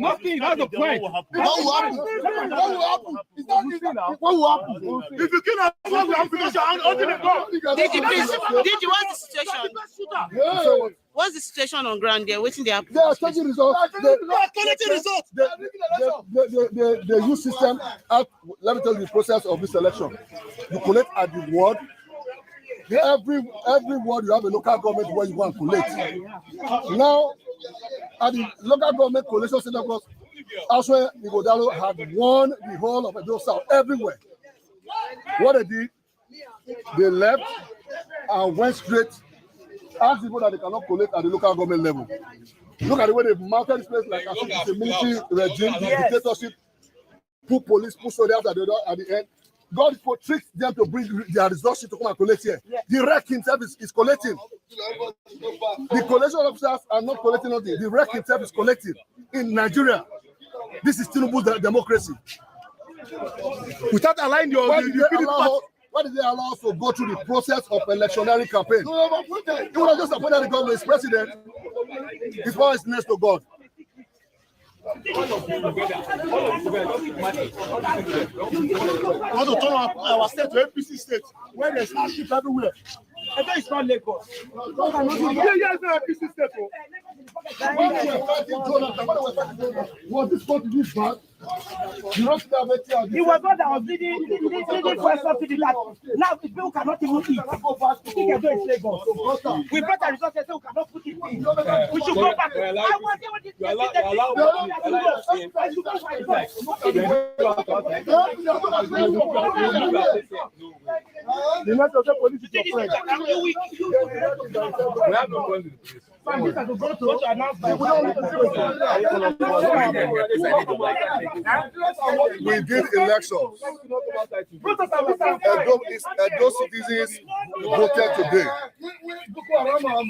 Nothing. That's the point. What will happen? If you kill us, what will happen? Because you're under the gun. Did you, what's the situation? What's the situation on ground there? Waiting there. They are taking results. They are collecting results. The youth system. Let me tell you the process of this election. You collect at the ward. Every ward you have a local government where you want to collect. Now, at the local government collation center, elsewhere, Igodalo had won the whole of Edo South everywhere. What they did, they left and went straight. Ask people that they cannot collect at the local government level. Look at the way they've mounted this place like as if it's a military regime, dictatorship, put police, put soldiers at the end. God for tricks them to bring their resources to come and collect here. The REC himself is collecting. The collection officers are not collecting nothing. The REC himself is collecting in Nigeria. This is Tinubu's democracy. Without allowing why did they allow us to go through the process of electionary campaign? He would have just appointed the government as president. His power is next to God. I want to turn our state to APC state where there's hardship everywhere. I think it's not Lagos. APC state. Was this going to be bad? He was not that was leading first up to the last. Now the people cannot even eat. Lagos. We brought the resources so we cannot put it in. We should go back. I want we did elections. Edo citizens voted today.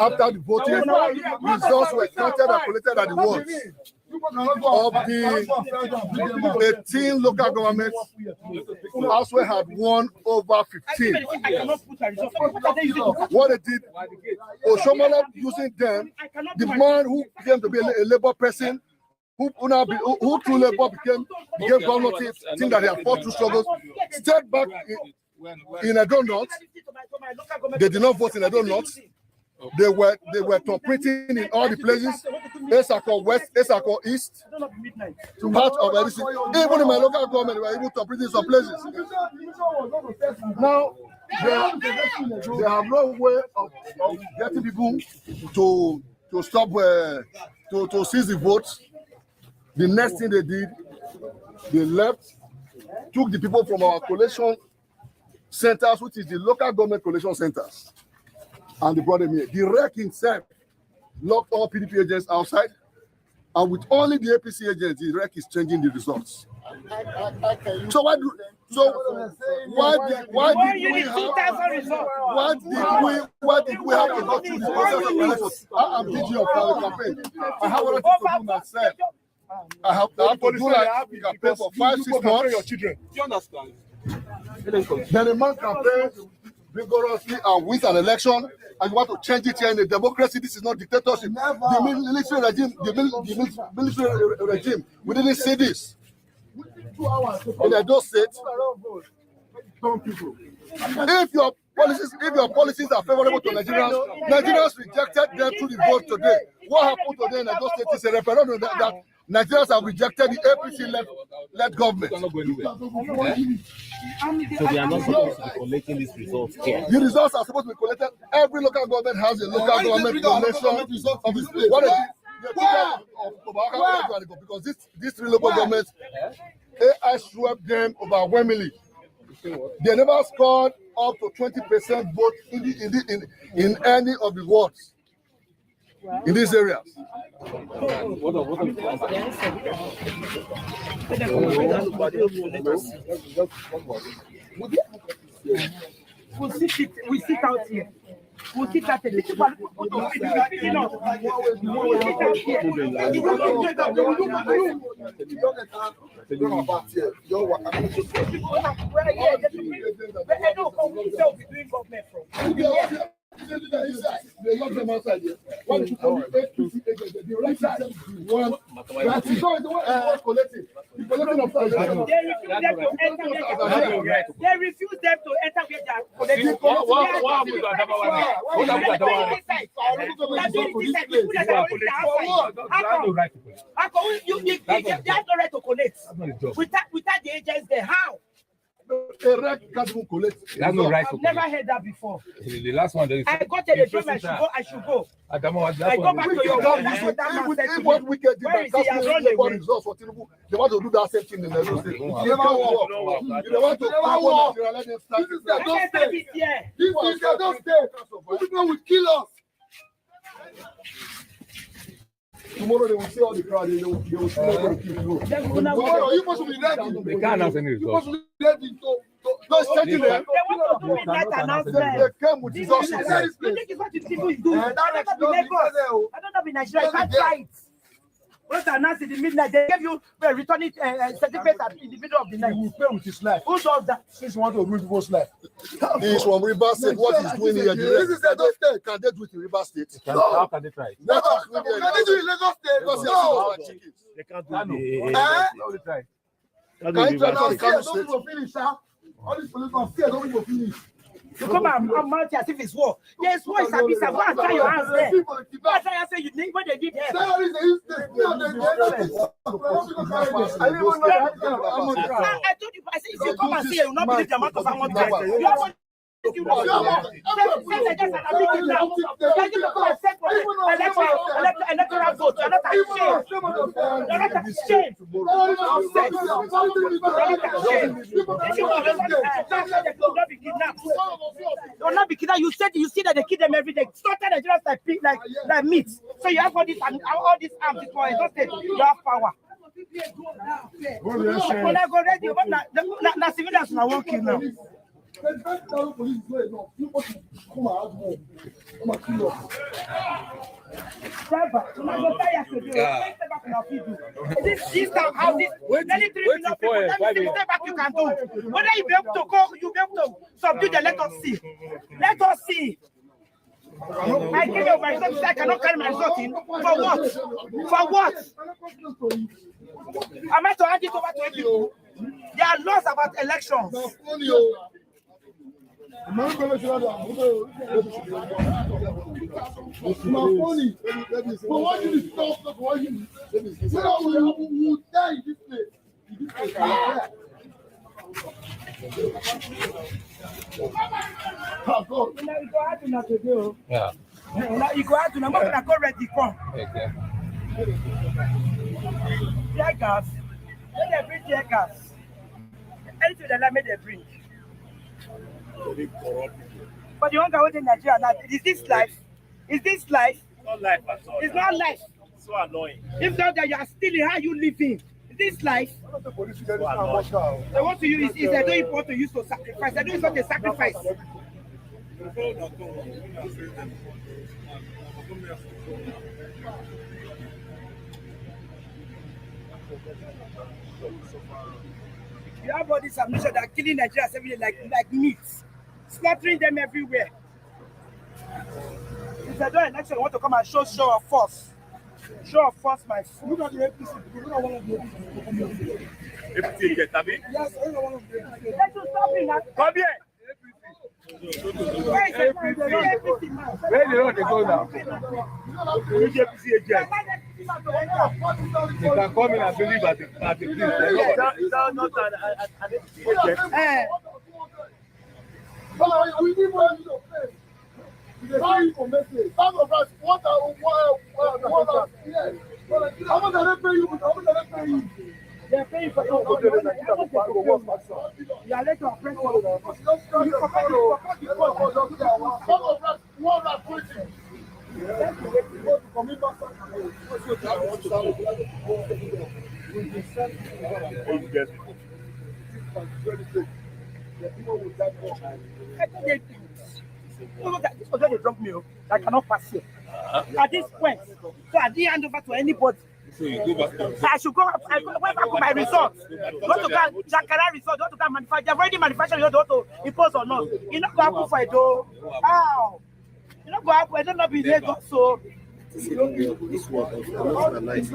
After the voting, results were counted and collected at the wards. Of the 18 local governments, elsewhere had won over 15. What they did, Oshomola using them, the man who came to be a labor person, who through labor became governor, think that they have fought through struggles, stayed back in Edo North. They did not vote in Edo North. They were operating in all the places, Esako West, Esako East, part of everything. Even in my local government, they were able to operate in some places. Now, they have no way of getting people to stop, to seize the votes. The next thing they did, they left, took the people from our collation centers, which is the local government collation centers, and they brought them here. The REC himself locked all PDP agents outside, and with only the APC agents, the REC is changing the results. So why did we have to go through this process of elections? I'm DG of the campaign. I have what I to do myself. I have to do like campaign for 5-6 months. Your children. Do you understand? Then a man campaigns vigorously and wins an election, and you want to change it here in a democracy. This is not dictatorship. The military regime, we didn't see this. In Edo State, if your policies are favorable to Nigerians rejected them through the vote today. What happened today in Edo State is a referendum that Nigerians have rejected the APC-led government. So they are not supposed to be collecting these results here. The results are supposed to be collected. Every local government has a local government collection of its place. Because these three local governments, AI swept them overwhelmingly. They never scored up to 20% vote in any of the wards in these areas. We sit out here. We'll sit at the they lock them outside here. Why they only APC agents? The right system is the one. That is the one collecting. The collecting of taxes. They refuse them to enter where they are collecting. They have no right to collect. Without the agents there, how? Can't even collect. That's no right. I've never heard that before. The last one. I got to the drum. I should go. I go back to your home. If what wicked did that, that's the results for Tinubu. They want to do that same thing in the Edo State. They want to let them start. This is their doorstep. This is their doorstep. People will kill us. Tomorrow they will see all the crowd. They will see all the people. Tomorrow you must be ready. They can't announce any results. You must be ready to settle them. They want to do midnight announcement. They came with resources. You think it's what the people is doing? I don't know Lagos. I don't know Nigeria. You can't try it. Once announced in the midnight, they gave you a returning certificate in the middle of the night. He will pay with his life. Who does that? Since you want to ruin people's life. He is from River State. What he's doing here? This is Lagos State. Can they do it in River State? How can they try it? Can they do it in Lagos State? Because no. They can't do it. Can you try now? Don't finish, sir. All these police are scared. Don't even finish. You come and mount as if it's war. Yes, war is a piece of war. Try your hands there. That's why I say you need what they did there. I told you, I said, if you come and see, you will not believe the amount of amount. You know, electoral vote. You're not ashamed. You're not ashamed. You're not be kidnapped. You said you see that they kill them every day. Slaughter the Nigerians like meat. So you have all this arms. This one is not state. You have power. When I go ready, na civilians na won't kill now. This time, how this many 3 million people, let me step back you can do. Whether you be able to go, you be able to subdue them, let us see. Let us see. I give you my result, I cannot carry my result in. For what? For what? Am I to hand it over to people? There are laws about elections. But why you stop? Why you? So we will die in this place. Yeah. You go out to number that go ready come. Tear gas. When they bring tear gas. Anything that made they bring. But the hunger within Nigeria now, is this life? Is this life? It's not life at all. It's not life. It's so annoying. If not that you are stealing, how you living? Is this life? They want to use is they don't want to use for sacrifice. They don't use for a sacrifice. You have all this ammunition that are killing Nigerians every day like meat, slaughtering them everywhere. If they do an election, want to come and show of force. Show of force, my friend. Look at the APC. Look at one of the APC get Tabi? Yes, I know one of the APC. Let's stop it now. Come here. Where is the APC now? Where the road they go now? Which APC agent? They can come in and believe at the place. Is that not an APC agent? We need more use of place. Some of us, what are yes. How much are they paying you? How much are they paying you? They are paying for you. You are let to apprentice. Some of us, what are preaching? This was when they dropped me. I cannot pass here. At this point, so I didn't hand over to anybody. So you go back to I should go. I went back to my resort. Go to Jankara resort. Go to that manufacturer. They've already manufactured. You don't want to impose or not. You're not going to happen for it though. How? You know, go up, I don't know be Lagos, so. This was a nice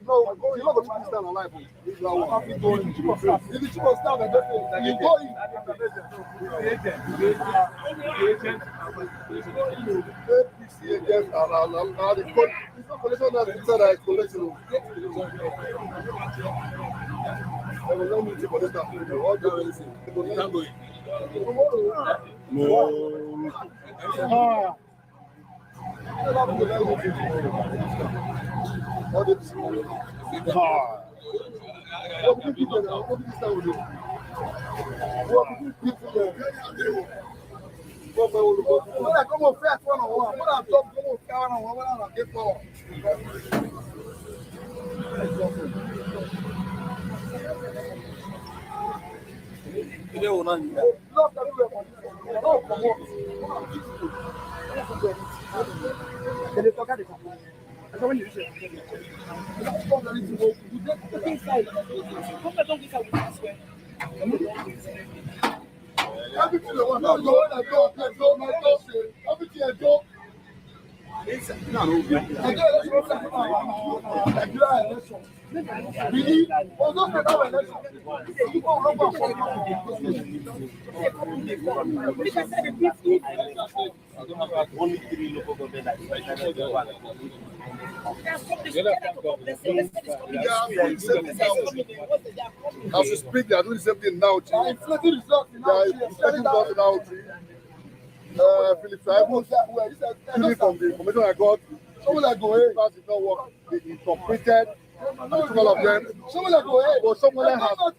No, you're not going to stand alive. If the chief of staff, you go in. APC agents are the it's not collection that is inside collection. I will not meet you for this stuff. All the only 3 local government that as we speak, they are doing the same thing now. They are inflating results now. Philip Simon, from the information I got, someone like go ahead, did not work. They completed all of them. Someone like go ahead, but someone has gone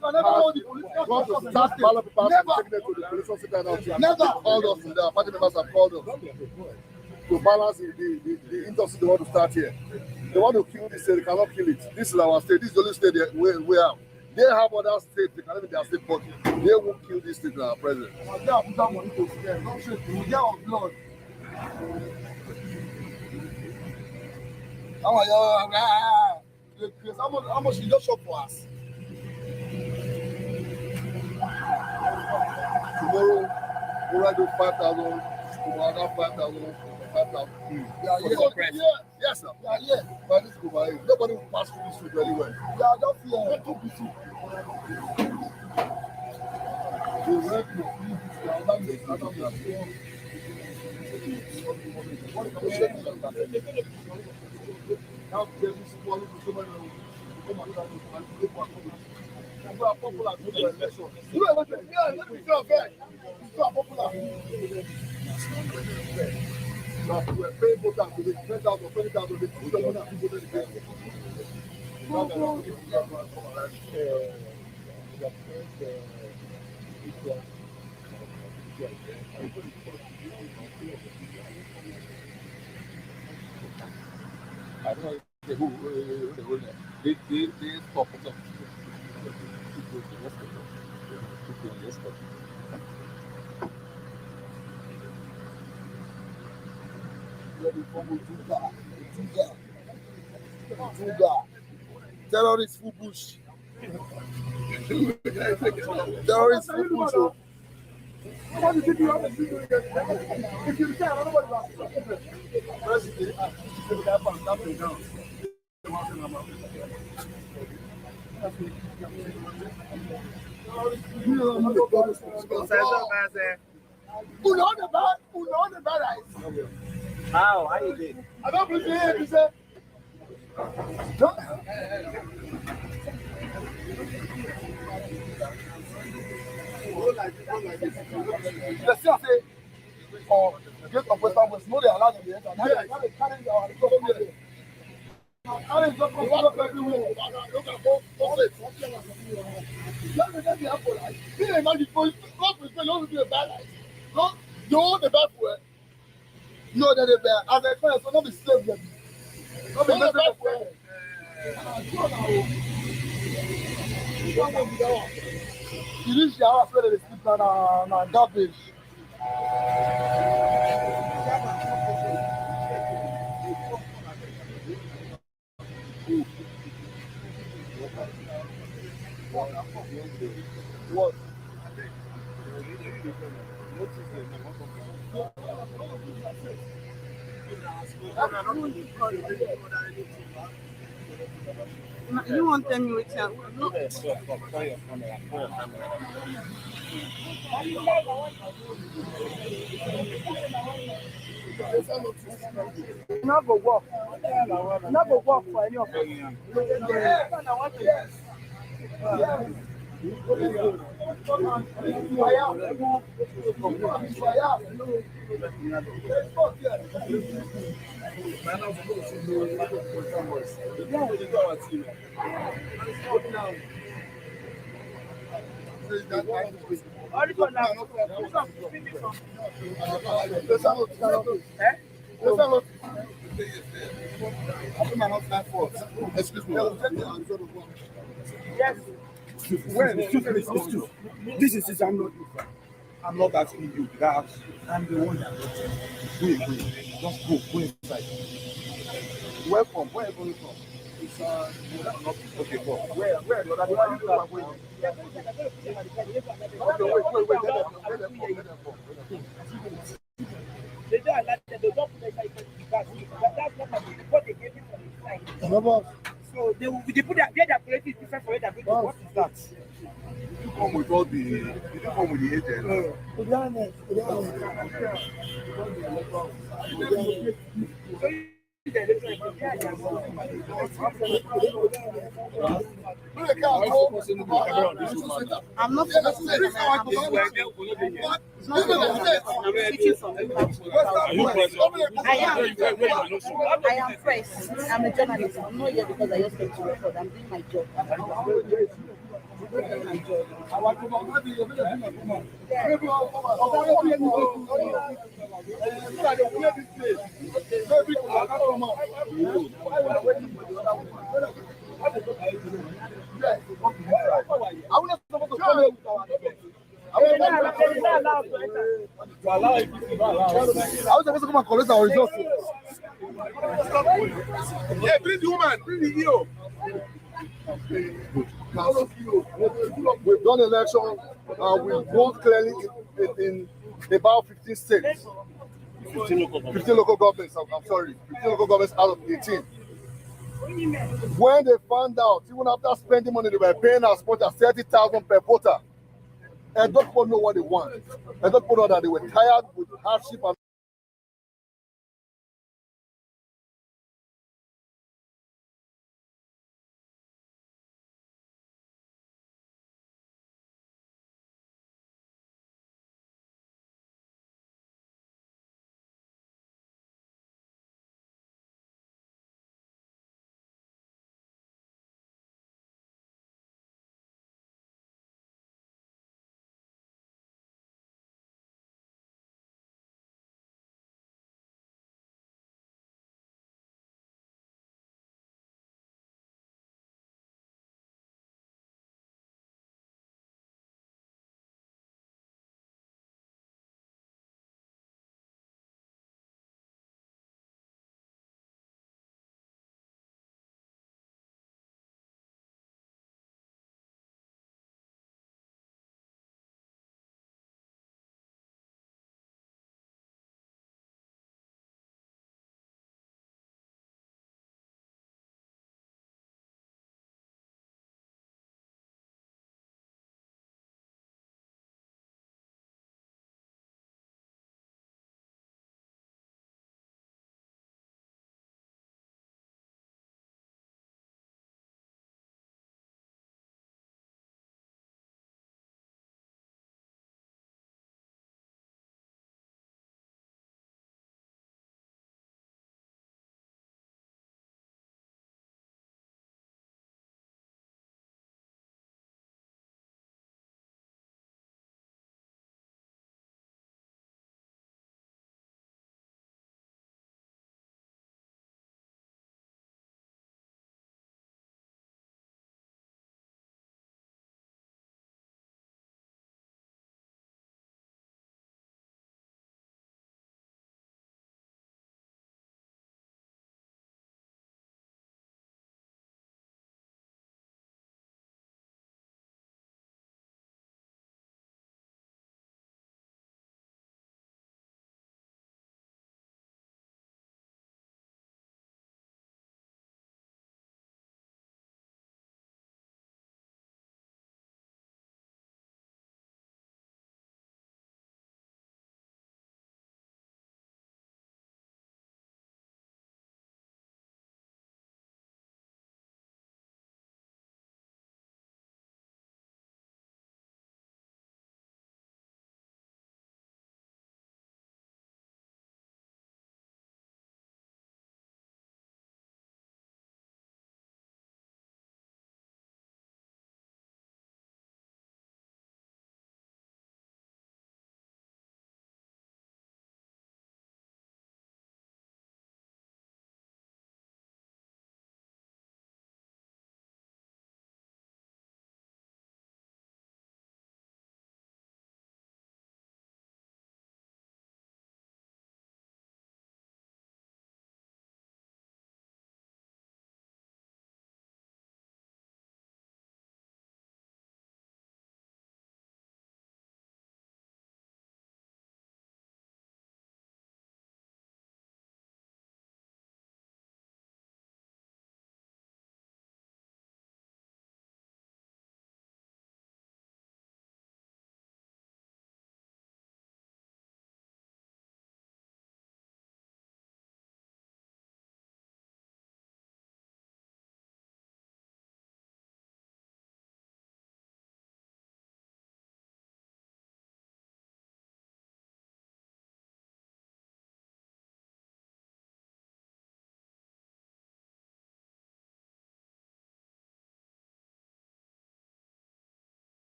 to start ballot papers and taken it to the police center now. Never called us. The party members have called us to balance the industry they want to start here. They want to kill this state, they cannot kill it. This is our state. This is the only state we have. They have other states, they can live in their state, but they won't kill this state in our president. They have put that money to spend, not straight to get our blood. How much you just shop for us? Tomorrow, we'll do 5,000, we'll have 5,000. 5,000. Yes, sir. Yeah. But this nobody will pass through this street very well. Yeah, just here. Too busy. We're paying for that with 10,000 or 20,000. I don't know who they stop them. Terrorist full bush. Terrorist full bush. What did you have to do again? If you can't, nobody will How you did? I don't believe it. He said, no. The CA say, for the gate of Western West, no, they allow them to enter. Now they carry our government. How is that going everywhere? Look at both sides. Let me be helpful. Can you imagine? God prepared not to do a bad life. Don't do the bad way. No, that they bear. As a friend, so not be slave them. Not be the bad way. You reach the house where they sleep on garbage. What? You won't tell me which one. No. Not go work. Not go work for any of them. Excuse me. Yes. Well, excuse me. This is I'm not asking you that. I'm the one that go. Just go inside. Welcome. Where are you going from? It's okay, go. Where? Okay, wait. They don't allow them. They don't put the side because that's not what they gave you for the side. So they put their quality is different for it. What is that? You come with all the. You come with the agent. To be honest. I'm not supposed to be I am fresh. I'm a journalist. I'm not here because I just came to record. I'm doing my job. I'm not supposed to come here with our I was supposed to come and collect our results. Yeah, bring the woman, bring the hero. We've done election. We've won clearly in about 15 states. 15 local governments. I'm sorry, 15 local governments out of 18. When they found out, even after spending money, they were paying as much as 30,000 per voter. And don't people know what they want. And don't people know that they were tired with hardship and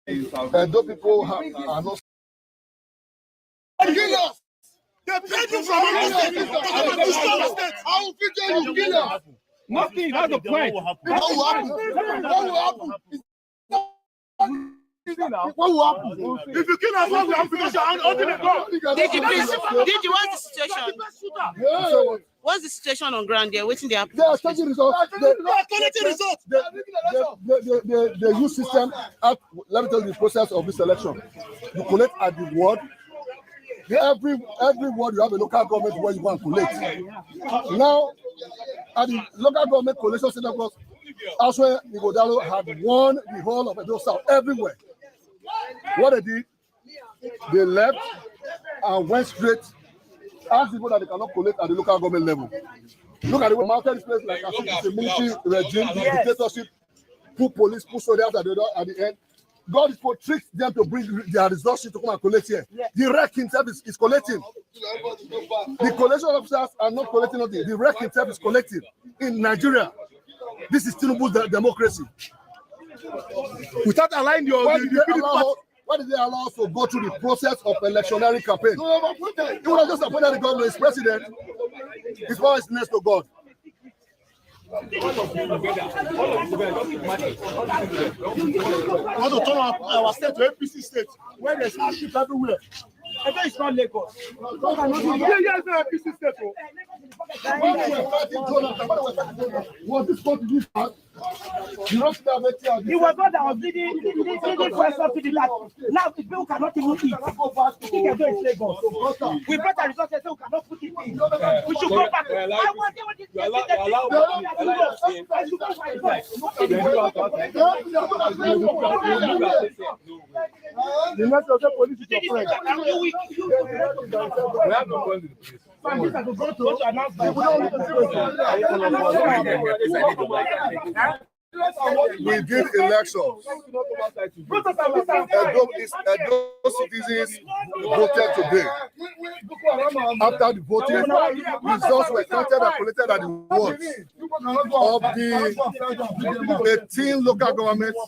Those people are not. Kill us! They paid you from our state. I will feature you, kill us. Nothing, that's the point. What will happen? What will happen? If you kill us, what will happen? Because you're holding a gun. Did you what's the situation? Yeah. What's the situation on ground there? Waiting there. They are taking results. They are collecting results. They use system. Let me tell you the process of this election. You collect at the ward. Every ward you have a local government where you want to collect. Now, at the local government collation center, that's where Igodalo had won the whole of Edo South everywhere. What they did, they left and went straight. Ask people that they cannot collect at the local government level. Look at the way mountain this place like as if it's a military regime, dictatorship, put police, put soldiers at the end. God is for tricks them to bring their resources to come and collect here. The wreck himself is collecting. The collection officers are not collecting nothing. The wreck himself is collecting in Nigeria. This is Tinubu's democracy. Without allowing why did they allow us to go through the process of electionary campaign? He would have just appointed the government as president. His power is next to God. I want to turn our state to APC state where there's hardship everywhere. I know it's not Lagos. Yeah, it's not APC state. Was this going to be hard? He was not that was leading first up to the last. Now the people cannot even eat. We brought a result and say we cannot put it in. We should go back. I want the next of the police is your friend. We have no point with We did elections. Those citizens voted today. After the voting, results were counted and collected at the wards of the 18 local governments.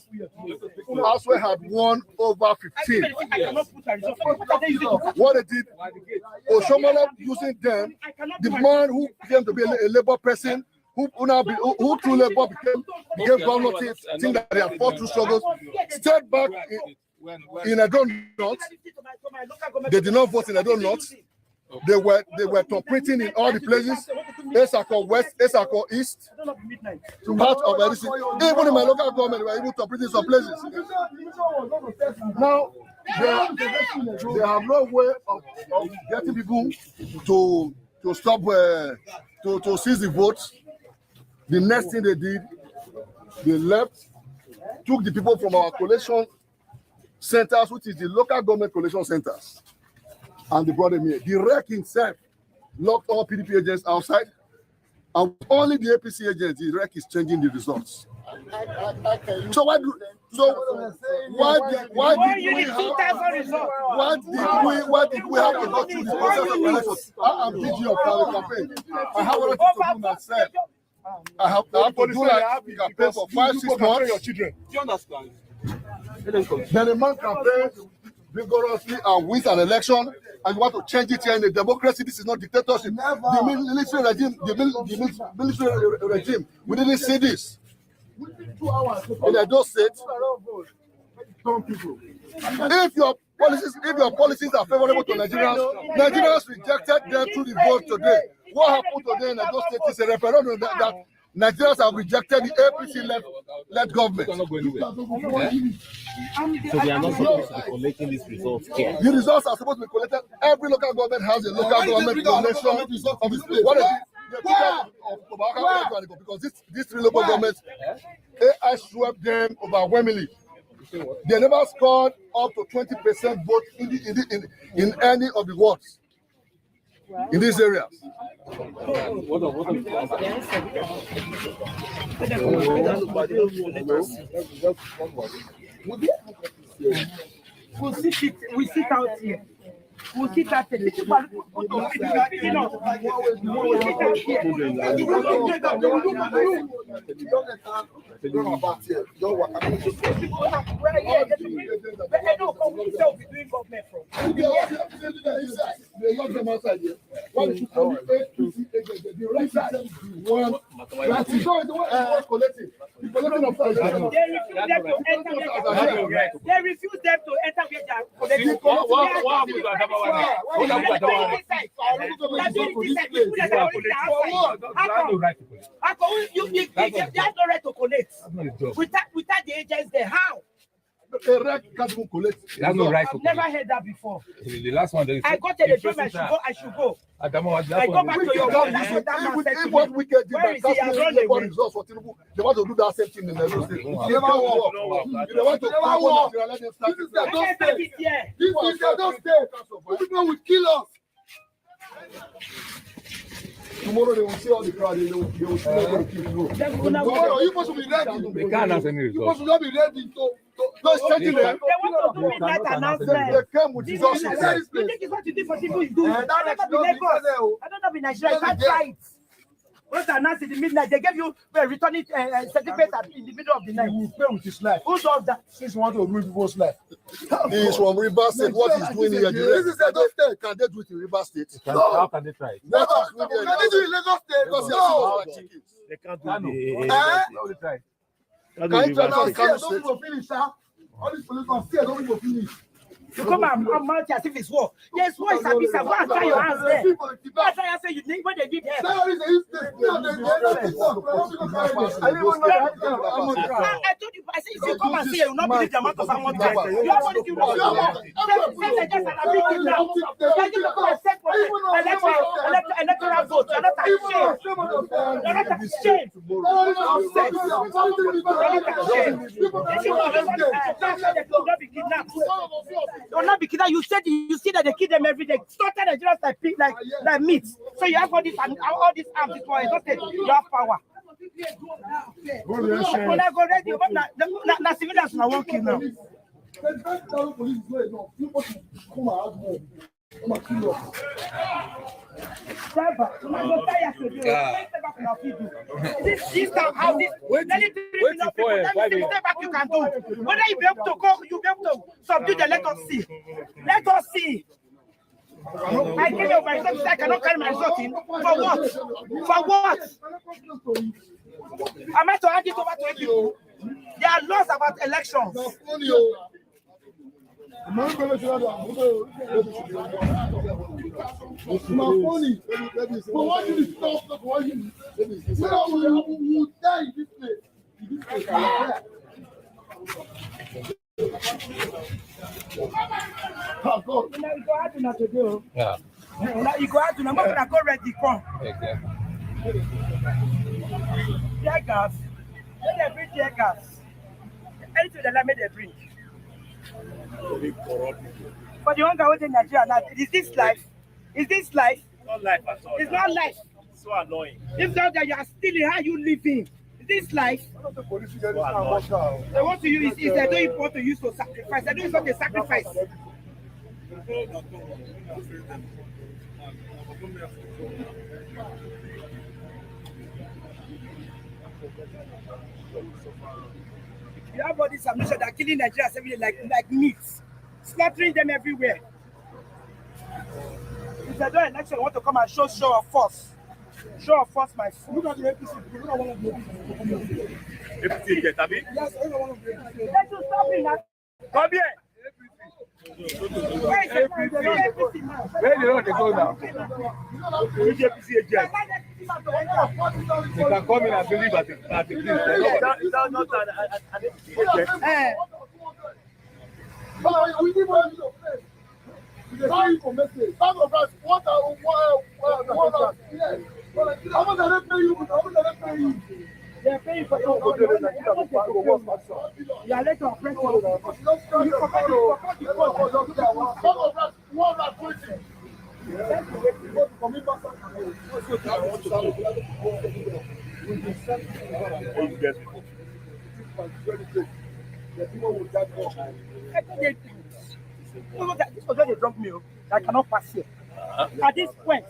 Aswe had won over 15. What they did, Oshomola using them, the man who came to be a labor person, who through labor became governor, think that they have fought through struggles, stayed back in Edo North. They did not vote in Edo North. They were operating in all the places, Esako West, Esako East, part of everything. Even in my local government, we were able to operate in some places. Now, they have no way of getting people to stop, to seize the votes. The next thing they did, they left, took the people from our collection centers, which is the local government collection centers, and they brought them here. The REC himself locked all PDP agents outside, and only the APC agents, the REC is changing the results. So why did we have to go through the process of elections? I'm DG of the campaign. I have a lot to do myself. I have to do that campaign for 5-6 months. Your children. Do you understand? Then a man campaigns vigorously and wins an election, and you want to change it here in a democracy. This is not dictatorship. The military regime, we didn't see this. In Edo State, if your policies are favorable to Nigerians rejected them through the vote today. What happened today in Edo State is a referendum that Nigerians have rejected the APC-led government. So they are not supposed to be collecting these results here. The results are supposed to be collected. Every local government has a local government collection of its place. What is it? Because these three local governments, AI swept them overwhelmingly. They never scored up to 20% vote in any of the wards in these areas. We sit out here. We sit out here. Don't about here. Don't work. I mean, just Where the will be doing government from. they lock them outside here. Why did you call me APC agent? The right side is the one. Like you know, the one is collecting. The collecting of They refuse them to enter. They refuse them to enter where they are collecting. They have no right to collect. Without the agents there, how? a rec can't even collect. That's no right. I've never heard that before. The last one. I got a job. I should go. I go back to your work. That's what that man said to me. What wicked did Where that? is he? I've run away. Results for Tinubu. They want to do that same thing in the state. They want to walk. This is their doorstep. This is their doorstep. People will kill us. Tomorrow they will see all the crowd. They will see everybody kill you. Tomorrow you must be ready. They can't have any You results. must not be ready to They want to do midnight announcement. They came with Jesus. You think it's what you do for people you do? I don't know Lagos. I don't know in Nigeria. You can't try it. Once announced in the midnight, they gave you returning certificate in the middle of the night. He will pay with his life. Who does that? Since you want to ruin people's life. He is from River State. What he's doing here? This is a doorstep. Can they do it in River State? How can they try it? What he's doing here? Can they do it in Lagos State? Because They can't do it. no. They try. Can you tell us? Don't go finish, sir. All these police are scared. Don't go finish. You come and mount as if it's war. Yes, war is a piece of war. Try your hands there. That's why I say you need what they did there. I told you, I said, if you come and see, you will not believe the amount of amount there. You have what you know. Say just an ability now. Then you come and set for electoral vote. You're not ashamed. You're not ashamed. You're not be kidnapped. You'll not be kidnapped. You said you see that they kill them every day. Slaughter Nigerians like pig, like meat. So you have all this arms. You have power. When I go ready, now civilians now won't kill now. This how this step back you can do. Whether you be able to go, you be able to subdue them. Let us see. Let us see. I give you my result. I cannot carry my result in. For what? For what? Am I to hand it over to you? There are laws about elections. It's not funny. But why did you stop? Why you? We die in this place. You go out to not to do. Yeah. You go out to not go ready. Come. Tear gas. When they bring tear gas, anything that made they bring. But the one guy in Nigeria now, is this life? Is this life? Not life at all. It's not life. It's so annoying. If not that you are stealing, how you living? Is this life? They want to use it. They don't want to use for sacrifice. They don't want to sacrifice. You have all these ammunition that are killing Nigerians every day like meat, slaughtering them everywhere. If they don't election, want to come and show of force. Show of force, my friend. Look at the APC. Look at one of the APC get, Abi? Yes, everyone of the APC. Let you stop me now. Come here. Where is the APC now? Where do they go now? Which APC agent? They can come in and believe at the place. Is that not an APC agent? We need one of place. Sorry for message. Some of us, what yes. How much are they paying you? How much are they paying you? They are paying for your you are let your friend go. You forgot the cost. Some of us, what are quitting? This was when they dropped me. I cannot pass here. At this point,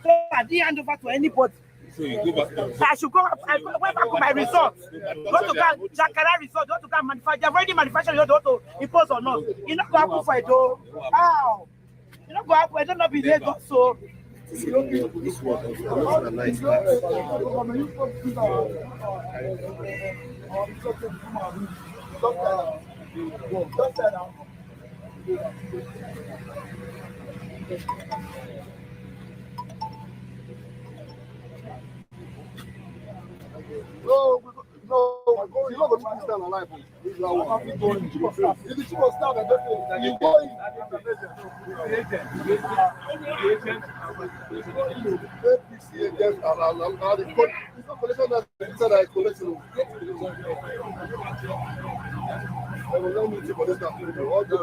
so I didn't hand over to anybody. So you go back to I should go. I went back to my resort. Go to Jacaranda resort. Go to go manufacture. They've already manufactured. You don't to impose on us. You not go happen for it though. How? You not go happen. I don't know be Lagos. So. This one is not a nice No, you're not going to stand alive. If the chief of staff, you go in. APC agents are the collection that said I collection. I will not meet you for this. All the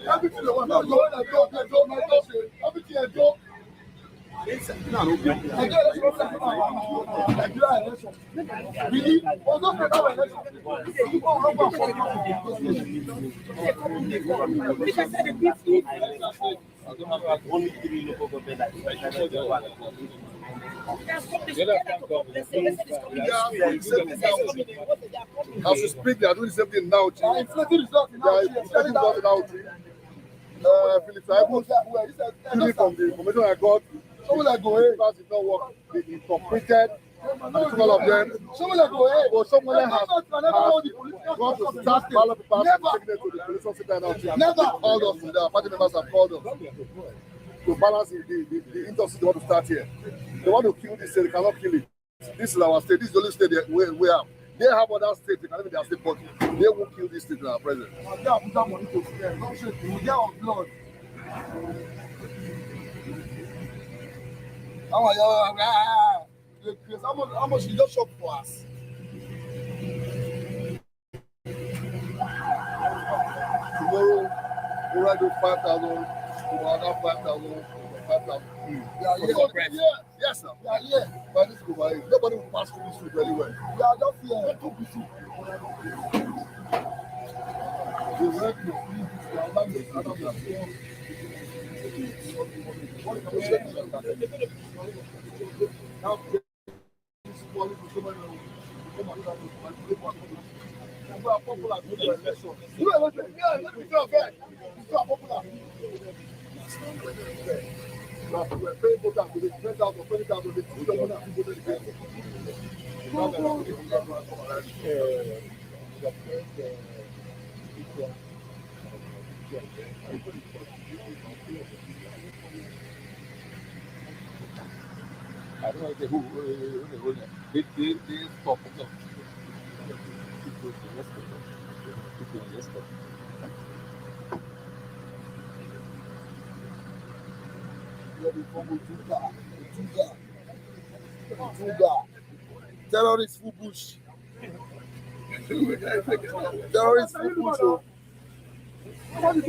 everything you want. Everything I do. only 3 local government As we speak, they are doing the same thing now. They are inflating results now. Philip Simon, from the information I got, someone like go ahead, did not work. They completed all of them. Someone like go ahead, but someone has gone to start ballot papers and taken it to the police officer now. Never called us. The party members have called us to balance the industry. They want to start here. They want to kill this state. They cannot kill it. This is our state. This is the only state we have. They have other states. They can live in their state, but they won't kill this state in our presence. How much you just shop for us? Tomorrow, we write 5,000, another 5,000, 5,000. Yes, sir. Yeah. But this nobody will pass through this street very well. Yeah, just here. Too busy. The work is popular. We're paying for that. We 10,000, 20,000. I don't know who they stop. Terrorist full bush. Terrorist full bush. How you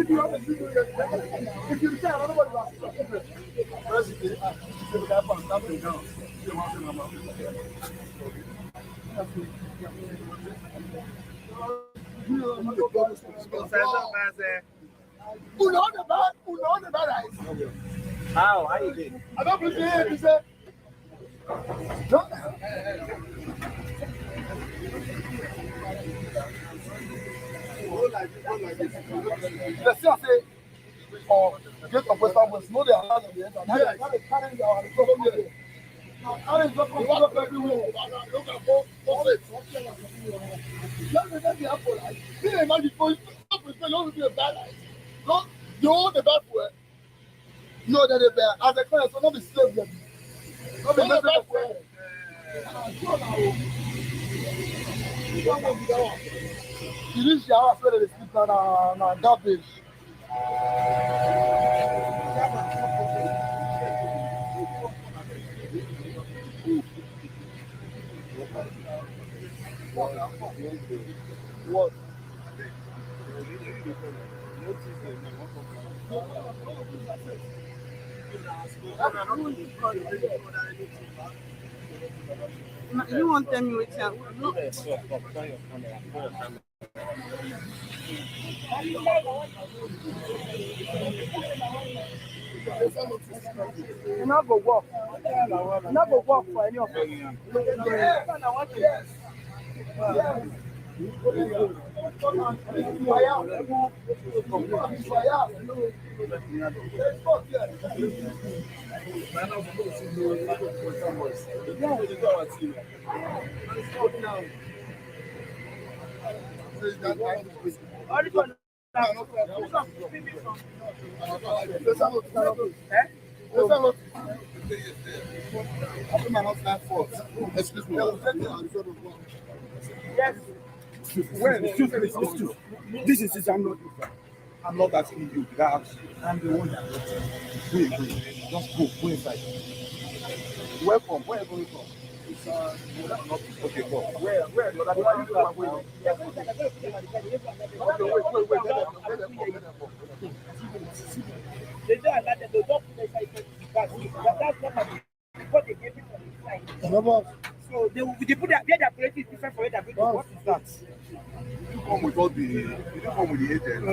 did? I don't believe it. Let's say, get of Western West, know they are not in the end. Now they carrying our economy. How is that everywhere? Look at both it. Let me get the apple. Can you imagine? Don't be a bad life. You own the bad way. No, that they bear. As a parent, so not be slave them. Not be slave them. You reach the house where they sleep na garbage. What? You won't tell me which one. No. You not go work. You not go work for any of them. Excuse me. Yes. Well, excuse me. This is I'm not asking you. I'm the one that wrote it. Just go inside. Welcome. Where are you going from? Okay, go. Where? Wait. They don't allow them. They don't put inside that's not what they gave it on the side. So they put their priority is different for it. What is that? You come with all the. You come with the agent.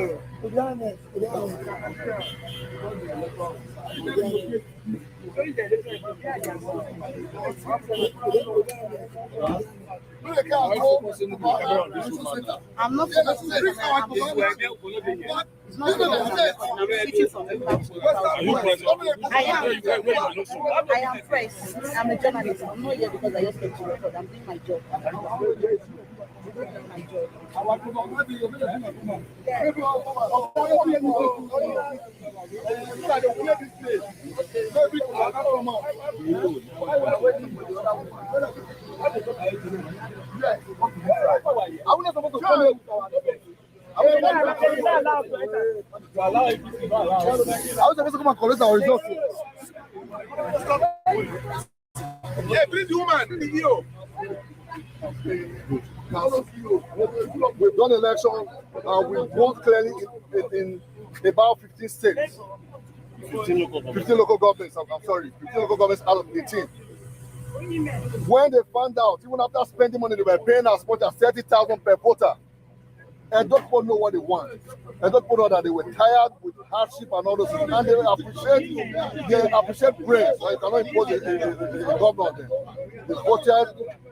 I'm not I am fresh. I'm a journalist. I'm not here because I just came to record. I'm doing my job. I was supposed to come and collect our results. Yeah, bring the woman. Bring the video. We've done election and we won clearly in about 15 states. 15 local governments, I'm sorry, 15 local governments out of 18. When they found out, even after spending money, they were paying as much as 30,000 per voter. And don't people know what they want. And don't people know that they were tired with hardship and all those things. And they appreciate brains. So you cannot impose a government on them. They voted,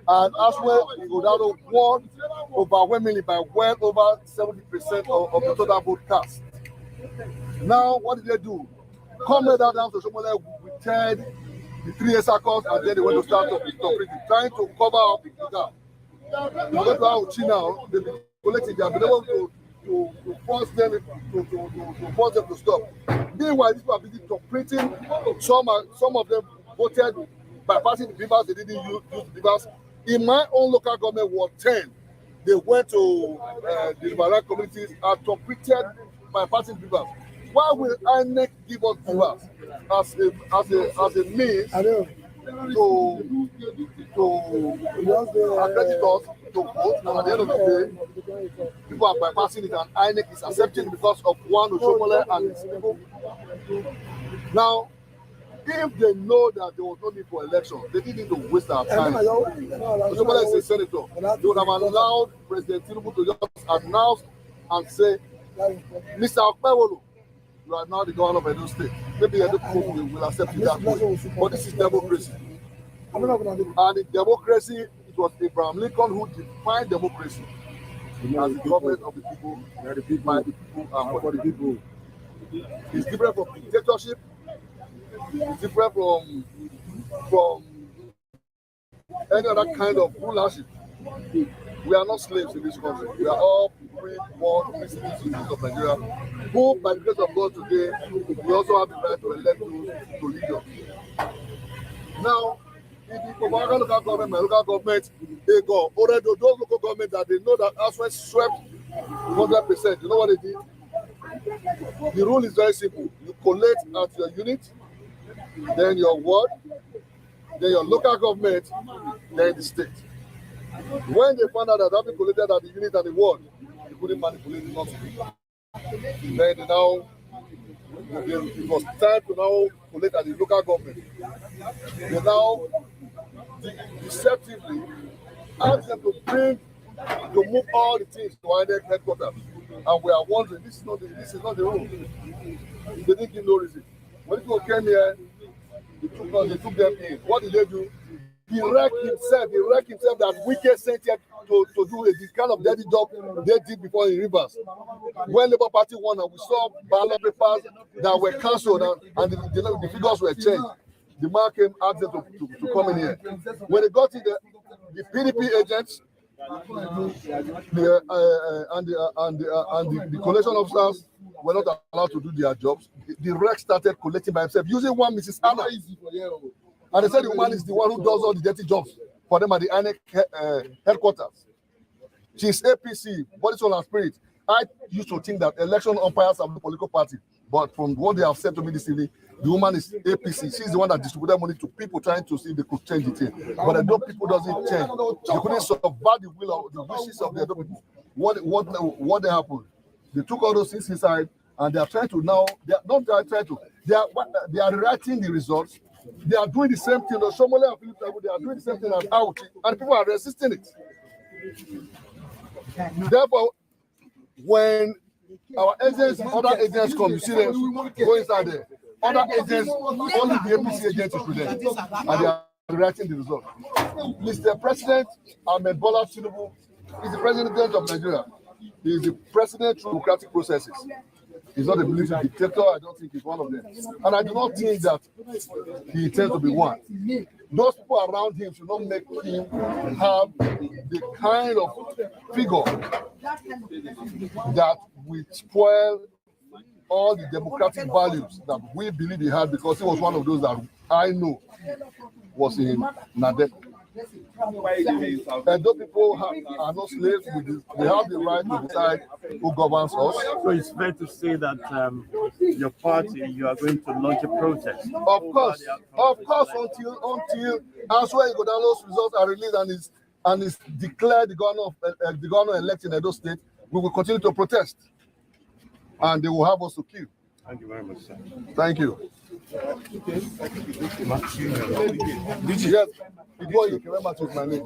and as well, Ighodalo won overwhelmingly by well over 70% of the total vote cast. Now, what did they do? Come down to Shomole with Ted, the 3 circles, and then they went to start trying to cover up the gap. Now, that's how now they've been collecting, they have been able to force them to stop. Meanwhile, these people are busy completing. Some of them voted by passing the beavers, they didn't use the beavers. In my own local government, Ward 10, they went to the Barak communities and completed by passing the beavers. Why will INEC give us beavers as a means to accredit us to vote? And at the end of the day, people are bypassing it, and INEC is accepting because of one Oshomole and his people. Now, if they know that there was no need for election, they didn't need to waste our time. Oshomole is a senator. They would have allowed President Tinubu to just announce and say, Mr. Okpewolo, you are now the governor of Edo State. Maybe Edo people will accept you that way. But this is democracy. And in democracy, it was Abraham Lincoln who defined democracy as the government of the people, by the people, and for the people. It's different from dictatorship. It's different from any other kind of rulership. We are not slaves in this country. We are all free citizens of Nigeria, who, by the grace of God today, we also have the right to elect those to lead us. Now, if the local government, my local government, they go already those local governments that they know that Aswell swept 100%. You know what they did? The rule is very simple. You collect at your unit, then your ward, then your local government, then the state. When they found out that having collected at the unit and the ward, they couldn't manipulate it, nothing. Then they now, it was time to now collect at the local government. They now deceptively asked them to move all the things to INEC headquarters. And we are wondering, this is not the rule. They didn't give no reason. When people came here, they took them in. What did they do? He wrecked himself that Wike sent here to do the kind of dirty job they did before in Rivers. When Labour Party won, and we saw ballot papers that were cancelled and the figures were changed. The man came, asked them to come in here. When they got in, the PDP agents the collection officers were not allowed to do their jobs. The wreck started collecting by himself using one Mrs. Anna. And they said the woman is the one who does all the dirty jobs for them at the INEC headquarters. She's APC, body, soul, and spirit. I used to think that election umpires are the political party, but from what they have said to me this evening, the woman is APC. She's the one that distributed money to people trying to see if they could change the thing. But the dope people doesn't change. They couldn't subvert the will of the wishes of the dope people. What happened? They took all those things inside and they are trying to now, they are not trying to, they are rewriting the results. They are doing the same thing. They are doing the same thing as out, and people are resisting it. Therefore, when our agents, other agents come, you see them go inside there. Other agents, only the APC agents is present, and they are rewriting the result. Mr. President Ahmed Bola Tinubu is the president of Nigeria. He is the president through democratic processes. He's not a military dictator. I don't think he's one of them. And I do not think that he intends to be one. Those people around him should not make him have the kind of figure that will spoil all the democratic values that we believe he had, because he was one of those that I know was in Nadek. And those people are not slaves. They have the right to decide who governs us. So it's fair to say that your party, you are going to launch a protest. Of course, until Aswell Igodalo's results are released and is declared the governor elect in Edo State, we will continue to protest, and they will have us to kill. Thank you very much, sir. Thank you. Yes. Before you can remember my name.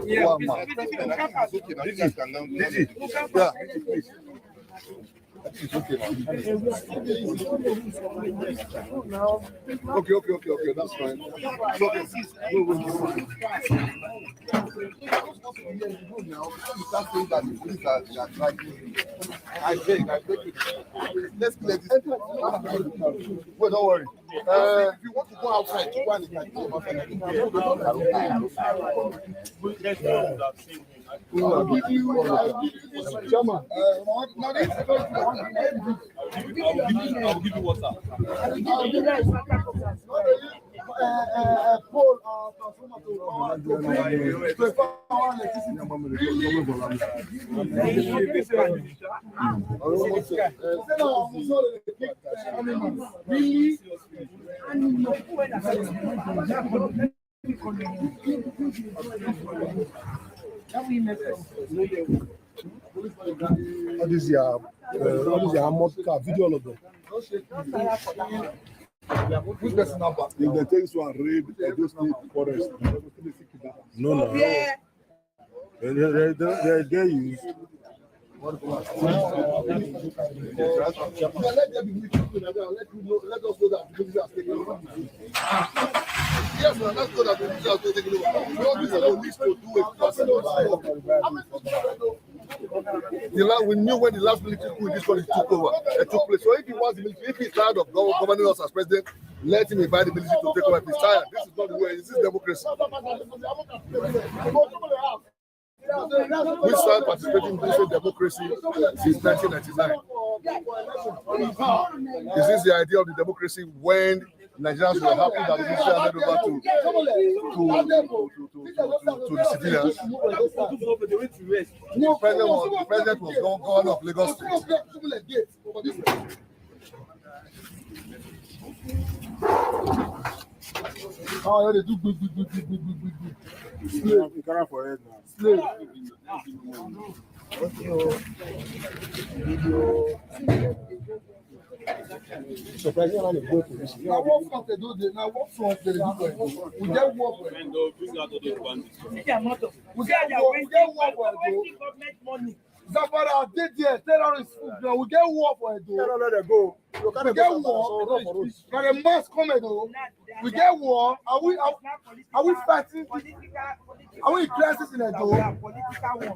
Yeah. It's okay. Okay, that's fine. I beg you. Let's clear this. Well, don't worry. If you want to go outside, go and I'll give you water. What is your armored car? Video all of them. Which person number? If they take to raid Edo State forest, no. They use. Let us know that the are taking over. Yes, let's go that the are taking over. We don't use the police to do a personal. We knew when the last military coup in this country took over, it took place. So if he wants the military, if he's tired of governing us as president, let him invite the military to take over if he's tired. This is not the way. This is democracy. We started participating in this democracy since 1999. Is this the idea of the democracy when Nigerians were happy that the ministry handed over to the civilians? The president was governor of Lagos State. Oh, they do good. Slave. You can't for it now. Slave. So president and go to this. Now what front they do? Now what front they do? We get work. And bring out the bandits. We get work. Government money. Zapara did there. Terrorists. We get war for it. Let them go. We get war. Now the mass come and go. We get war. Are we fighting? Are we in crisis in a door?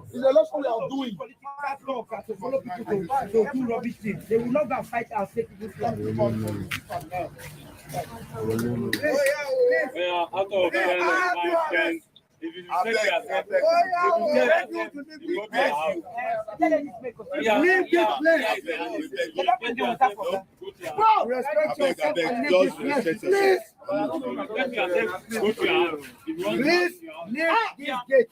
It's a election we are doing. Political talk to follow people to do rubbish things. They will not go and fight our state people's flag. Out of 10, if you say you are leave this place. Respect yourself and leave this place. Please. Please leave this gate.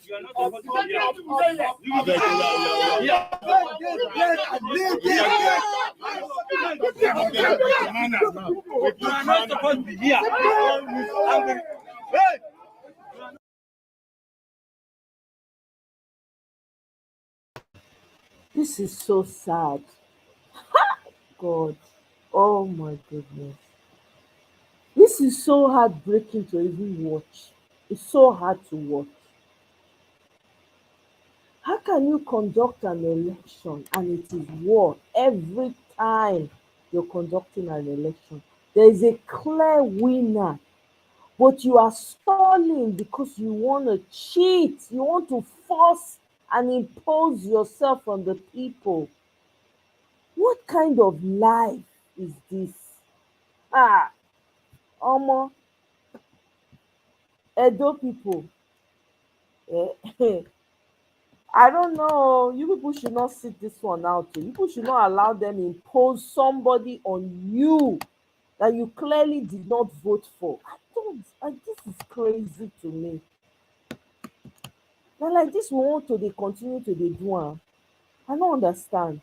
This is so sad. God. Oh my goodness. This is so heartbreaking to even watch. It's so hard to watch. How can you conduct an election and it is war every time you're conducting an election? There is a clear winner, but you are stalling because you want to cheat. You want to force and impose yourself on the people. What kind of life is this? Omo, Edo people. I don't know. You people should not sit this one out. You people should not allow them impose somebody on you that you clearly did not vote for. This is crazy to me. Now, like this, we want to they continue to they do. I don't understand.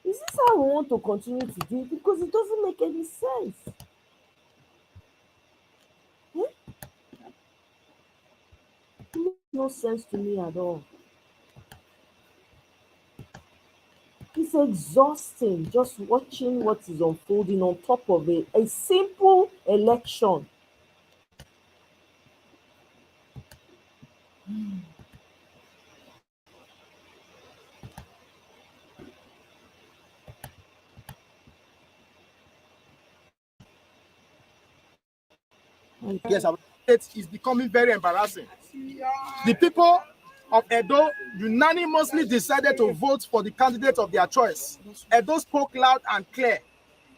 Is this how we want to continue to do it? Because it doesn't make any sense. It makes no sense to me at all. It's exhausting just watching what is unfolding on top of a simple election. Yes, it is becoming very embarrassing. The people of Edo unanimously decided to vote for the candidate of their choice. Edo spoke loud and clear.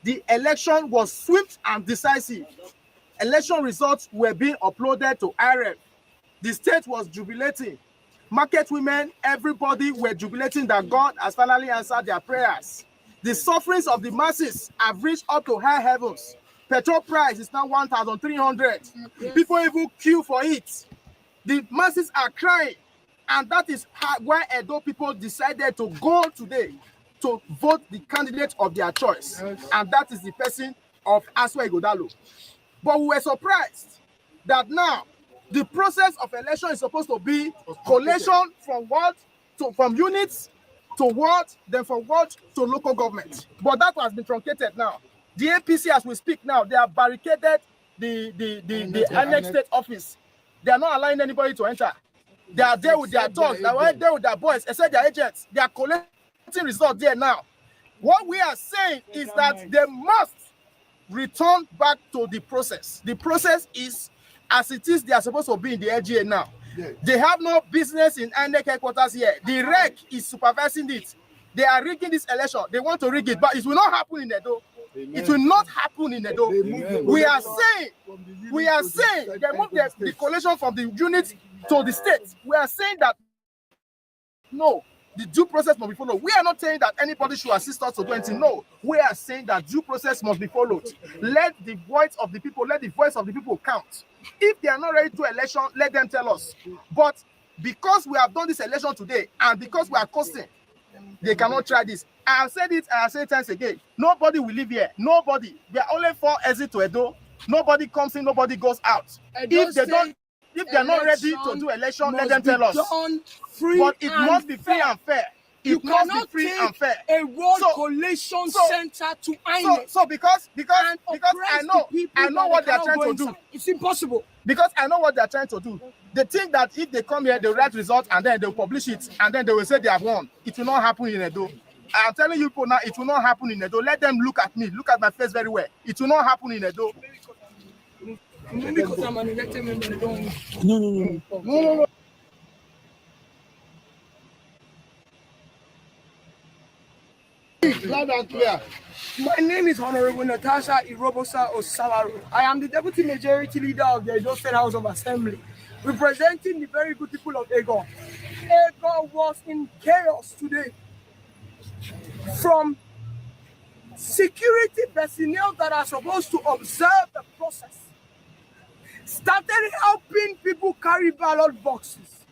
The election was swift and decisive. Election results were being uploaded to IREF. The state was jubilating. Market women, everybody were jubilating that God has finally answered their prayers. The sufferings of the masses have reached up to high heavens. Petrol price is now 1,300. People even queue for it. The masses are crying. And that is why Edo people decided to go today to vote the candidate of their choice. And that is the person of Aswa Igodalo. But we were surprised that now the process of election is supposed to be collation from what from units to what, then from what to local government. But that has been truncated now. The APC, as we speak now, they have barricaded the annex state office. They are not allowing anybody to enter. They are there with their dogs. They are there with their boys, except their agents. They are collecting results there now. What we are saying is that they must return back to the process. The process is as it is. They are supposed to be in the LGA now. Yeah. They have no business in INEC headquarters here. The REC is supervising it. They are rigging this election. They want to rig it, but it will not happen in Edo. It will not happen in Edo. We are saying they move the collation from the unit to the state. We are saying that no, the due process must be followed. We are not saying that anybody should assist us to do anything. No, we are saying that due process must be followed. Let the voice of the people count. If they are not ready to election, let them tell us. But because we have done this election today and because we are costing, they cannot try this. I have said it, I have said it times again. Nobody will live here. Nobody. There are only 4 exits to Edo. Nobody comes in, nobody goes out. If they are not ready to do election, let them tell us. But it must be free and fair. It must be free and fair. A world collation center to INEC. So because I know what they are trying to do. It's impossible. Because I know what they are trying to do. They think that if they come here, they'll write results and then they'll publish it and then they will say they have won. It will not happen in Edo. I'm telling you people now, it will not happen in Edo. Let them look at me, look at my face very well. It will not happen in Edo. Because I'm an elected member, No. Loud and clear. My name is Honorable Natasha Irobosa Osawaro. I am the Deputy Majority Leader of the Edo State House of Assembly, representing the very good people of Ego. Ego was in chaos today. From security personnel that are supposed to observe the process started helping people carry ballot boxes.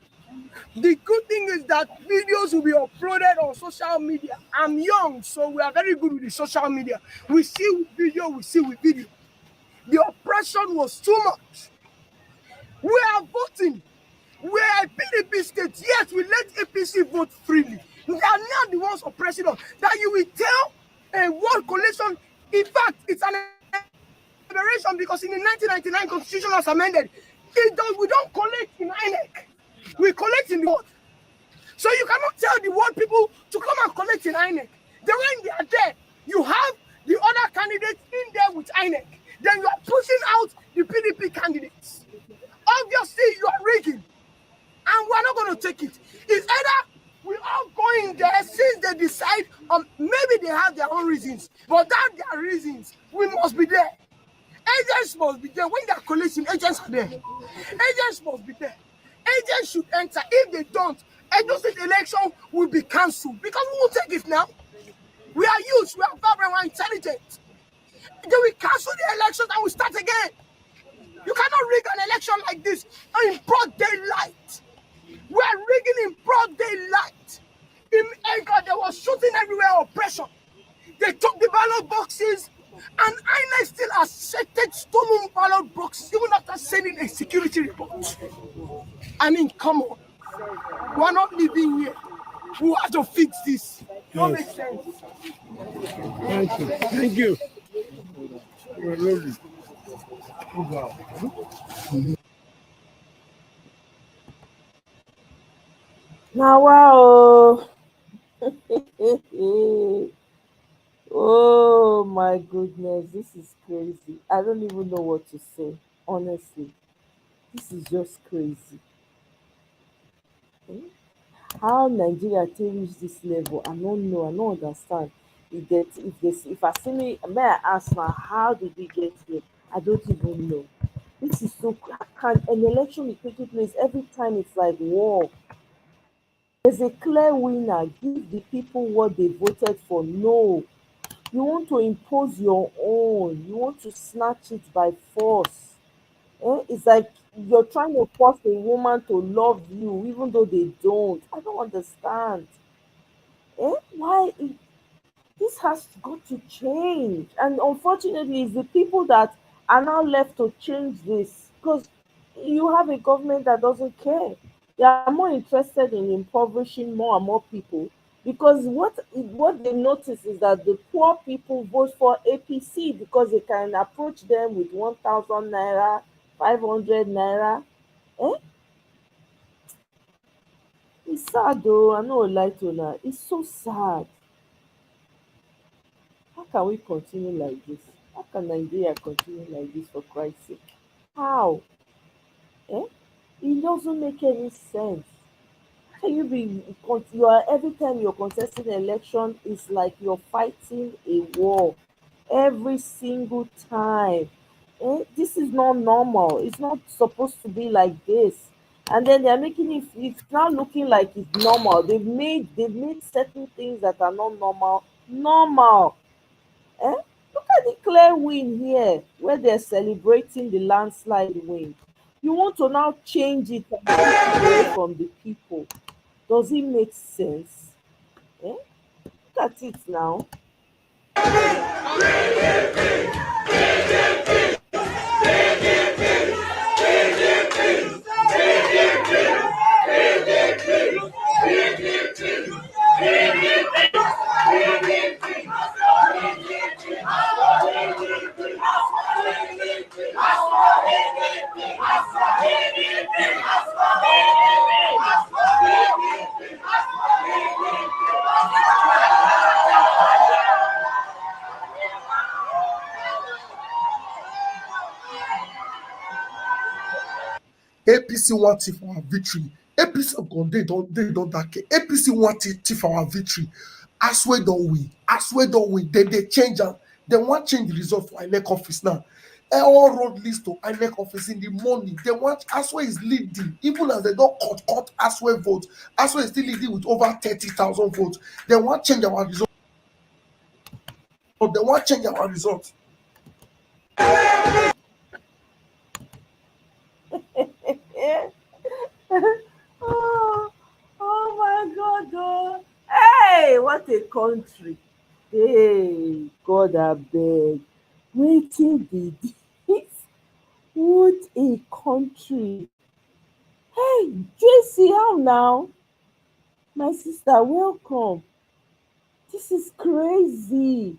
The good thing is that videos will be uploaded on social media. I'm young, so we are very good with the social media. We see with video, we see with video. The oppression was too much. We are voting. We are a PDP state. Yes, we let APC vote freely. They are now the ones oppressing us. That you will tell a world collation. In fact, it's an aberration because in the 1999 Constitution was amended. We don't collect in INEC. We collect in the world. So you cannot tell the world people to come and collect in INEC. Then when they are there, you have the other candidates in there with INEC. Then you are pushing out the PDP candidates. Obviously, you are rigging. And we're not going to take it. It's either we all go in there since they decide, maybe they have their own reasons. But that their reasons, we must be there. Agents must be there. When they're collecting, agents are there. Agents must be there. Agents should enter. If they don't, Edo State election will be cancelled because we will take it now. We are youth, we are vibrant, we are intelligent. Then we cancel the elections and we start again. You cannot rig an election like this in broad daylight. We are rigging in broad daylight. In Ega, there was shooting everywhere, oppression. They took the ballot boxes, and INEC still accepted stolen ballot boxes even after sending a security report. I mean, come on. We are not living here. We have to fix this. Don't make sense. Thank you. Thank you. You're lovely. Now, wow. Oh my goodness, this is crazy. I don't even know what to say, honestly. This is just crazy. How Nigeria take reach this level, I don't know, I don't understand. If I see me, may I ask now, how did we get here? I don't even know. This is so can an election be taking place every time it's like war. There's a clear winner. Give the people what they voted for. No. You want to impose your own. You want to snatch it by force. It's like you're trying to force a woman to love you, even though they don't. I don't understand. Why? This has got to change. And unfortunately, it's the people that are now left to change this because you have a government that doesn't care. They are more interested in impoverishing more and more people because what they notice is that the poor people vote for APC because they can approach them with 1,000 naira, 500 naira. It's sad though. I know lie to now. It's so sad. How can we continue like this? How can Nigeria continue like this for Christ's sake? How? It doesn't make any sense. How can you be you are every time you're contesting an election, it's like you're fighting a war. every single time. This is not normal. It's not supposed to be like this. And then they're making it, it's now looking like it's normal. They've made certain things that are not normal normal. Eh? Look at the clear win here where they're celebrating the landslide win. You want to now change it and take it away from the people. Does it make sense? Eh? Look at it now. APC want it for our victory. APC God, they don't that care. APC want it for our victory. Aswe don't win. Aswe don't win. They change am. They want change the result for INEC office now. All road leads to INEC office in the morning. They want Aswe is leading. Even as they don't cut Aswe vote. Aswe is still leading with over 30,000 votes. They want change our result. They want change our result. oh, oh my God. Oh. Hey, what a country. Hey, God, I beg. Waiting be this. What a country. Hey, JC, how now? My sister, welcome. This is crazy.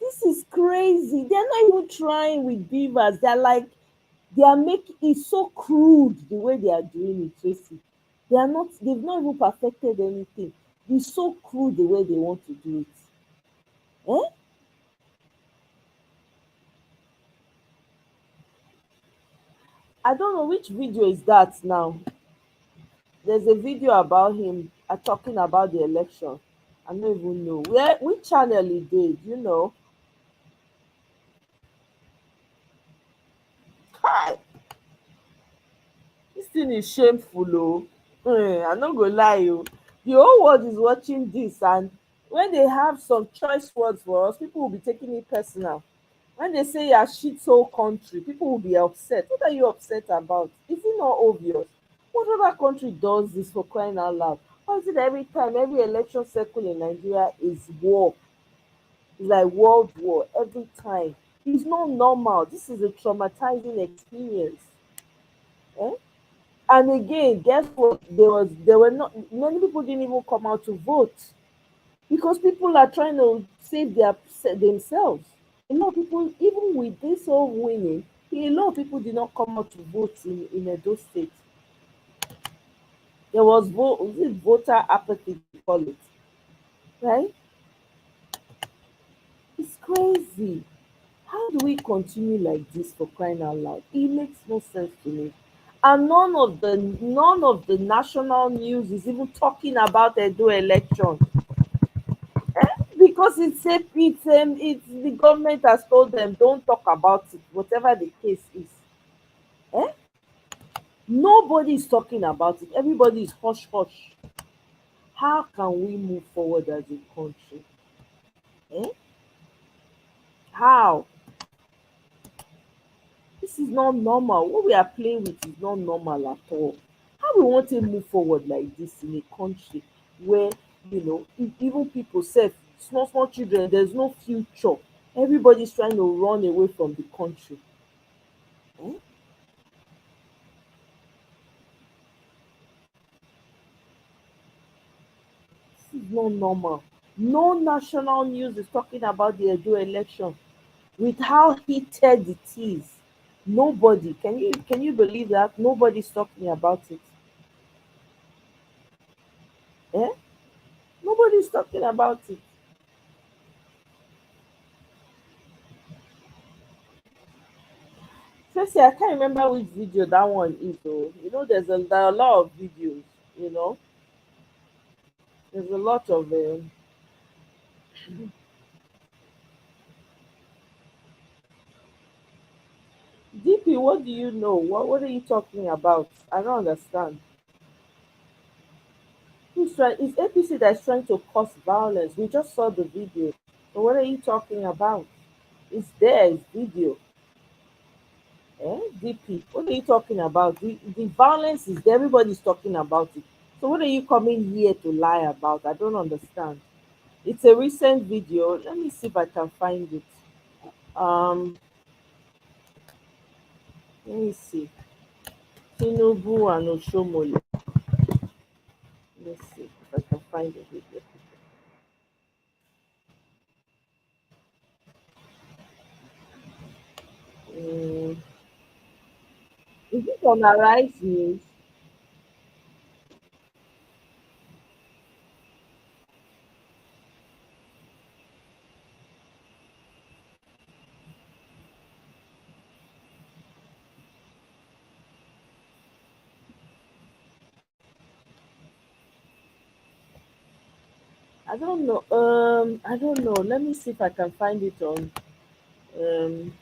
This is crazy. They're not even trying with beavers. They're like, they are making it so crude the way they are doing it, Tracy. They've not even perfected anything. It's so crude the way they want to do it. Eh? I don't know which video is that now. There's a video about him talking about the election. I don't even know. Which channel he did, you know? Hi. This thing is shameful, oh. I no go lie, oh. The whole world is watching this, and when they have some choice words for us, people will be taking it personal. When they say you're shithole country, people will be upset. What are you upset about? Is it not obvious? What other country does this, for crying out loud? Why is it every time, every election cycle in Nigeria is war? It's like world war every time. It's not normal. This is a traumatizing experience. Eh? And again, guess what? There were not many people didn't even come out to vote because people are trying to save themselves. A lot of people, even with this whole winning, a lot of people did not come out to vote in Edo State. There was voter apathy, we call it, right? It's crazy. How do we continue like this, for crying out loud? It makes no sense to me. And none of the national news is even talking about Edo election. Because it's the government has told them don't talk about it, whatever the case is. Eh? Nobody is talking about it. Everybody is hush hush. How can we move forward as a country? Eh? How? This is not normal. What we are playing with is not normal at all. How we want to move forward like this in a country where, even people say small small children, there's no future. Everybody's trying to run away from the country. Eh? This is not normal. No national news is talking about the Edo election with how heated it is. Nobody. Can you believe that? Nobody's talking about it. Eh? Nobody's talking about it. Tracy, I can't remember which video that one is though. There are a lot of videos, you know. There's a lot of DP, what do you know? What are you talking about? I don't understand. Who's trying? It's APC that's trying to cause violence. We just saw the video. So what are you talking about? It's there. It's video. DP, what are you talking about? The violence is there. Everybody's talking about it. So what are you coming here to lie about? I don't understand. It's a recent video. Let me see if I can find it. Um, let me see. Tinubu and Oshomole. Let's see if I can find the video. Mm, is it on Arise News? I don't know. I don't know. Let me see if I can find it on. Um,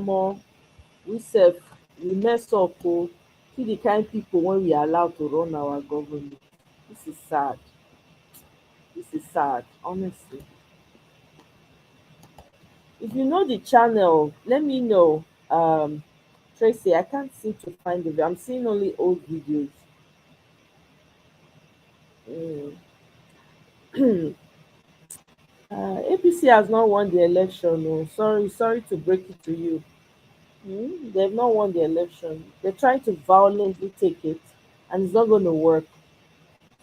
but we self we mess up. Oh, see the kind people when we are allowed to run our government. This is sad. This is sad, honestly. If you know the channel, let me know. Tracy, I can't seem to find it. I'm seeing only old videos. Mm. APC has not won the election. Oh, sorry to break it to you. They've not won the election. They're trying to violently take it, and it's not going to work.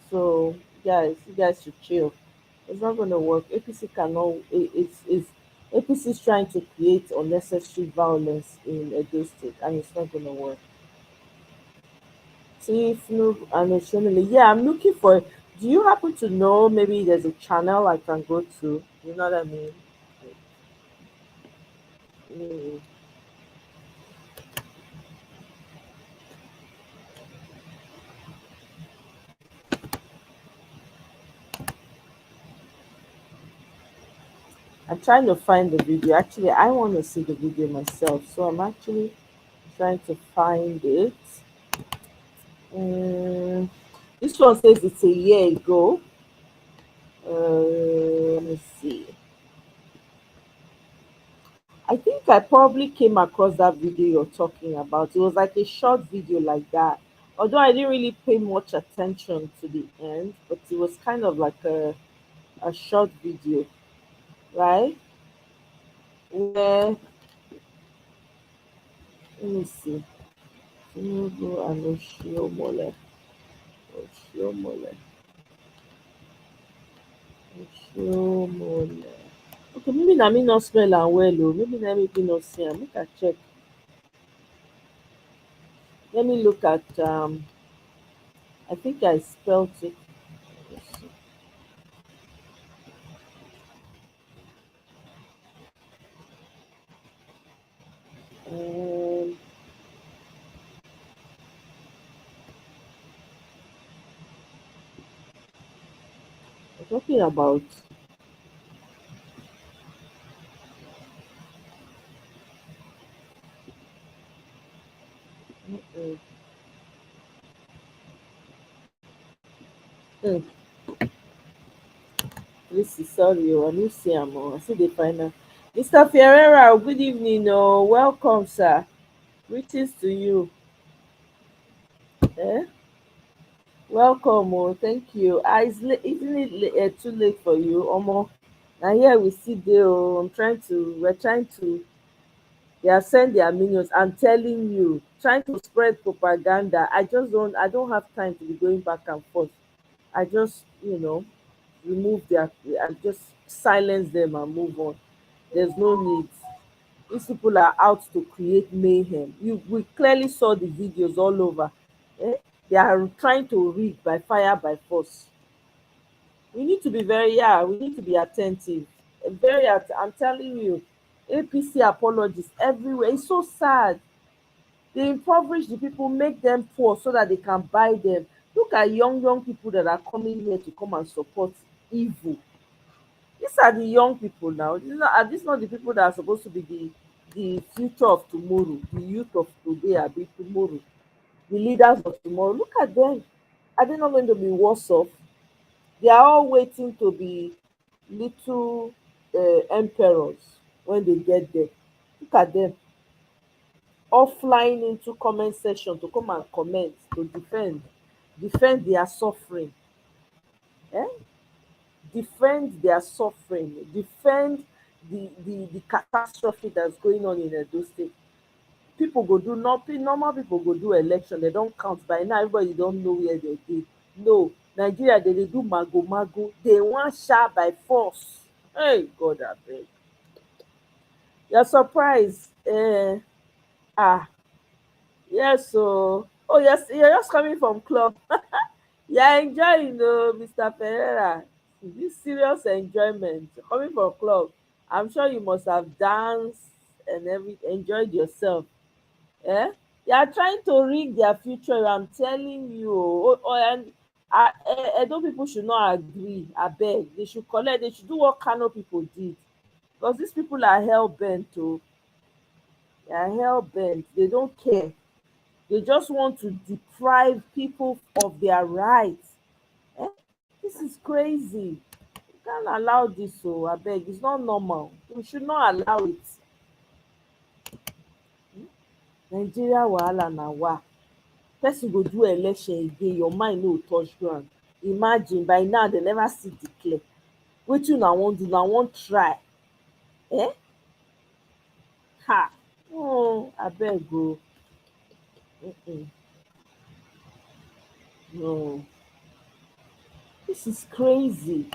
So, guys, you guys should chill. It's not going to work. APC cannot. It's APC is trying to create unnecessary violence in Edo State, and it's not going to work. See, Fnub and Oshomile. Yeah, I'm looking for. Do you happen to know maybe there's a channel I can go to? You know what I mean? Mm. I'm trying to find the video. Actually, I want to see the video myself, so I'm actually trying to find it. Mm, this one says it's a year ago. Let me see. I think I probably came across that video you're talking about. It was like a short video like that. Although I didn't really pay much attention to the end, but it was kind of like a short video, right? Where, let me see. Tinubu and Oshiomhole. Oshiomhole. Oshiomhole. Okay, maybe na me not smell am well oh. Maybe na make me not see am. Make I check. Let me look at I think I spelled it. Let's see. Um, we're talking about mm, mm, this is sorry, oh, I no see am oh. I see the final. Mr. Ferreira, good evening. Oh, welcome, sir. Greetings to you. Eh? Welcome, oh, thank you. Isn't it too late for you? Omo, now here we see there. Oh, we're trying to, they are send their minions. I'm telling you, trying to spread propaganda. I don't have time to be going back and forth. I just, remove their, I just silence them and move on. There's no need. These people are out to create mayhem. We clearly saw the videos all over. Eh? They are trying to rig by fire by force. We need to be very, we need to be attentive. I'm telling you, APC apologies everywhere. It's so sad. They impoverish the people, make them poor so that they can buy them. Look at young people that are coming here to come and support evil. These are the young people now. Are these not the people that are supposed to be the future of tomorrow, the youth of today, be tomorrow, the leaders of tomorrow? Look at them. Are they not going to be worse off? They are all waiting to be little emperors when they get there. Look at them, all flying into comment section to come and comment, to defend their suffering. Eh? Defend their suffering, defend the catastrophe that's going on in Edo State. People go do nothing. Normal people go do election. They don't count by now. Everybody don't know where they dey. No, Nigeria they do mago mago. They want share by force. Hey, God abeg. You're surprised. Ah, yes. So, oh yes, you're just coming from club. You're enjoying, Mr. Pereira. This serious enjoyment coming from club. I'm sure you must have danced and enjoyed yourself. Eh? They are trying to rig their future. I'm telling you. And Edo people should not agree. I beg. They should collect. They should do what Kano people did, because these people are hell bent. Oh, they are hell bent. They don't care. They just want to deprive people of their rights. Eh? This is crazy. You can't allow this. So I beg. It's not normal. We should not allow it. Nigeria wahala na wa. Person go do election again, your mind no touch ground. Imagine by now they never still declare. Wetin una wan do? Una wan try? Eh? Ha! No, abeg o. No, this is crazy.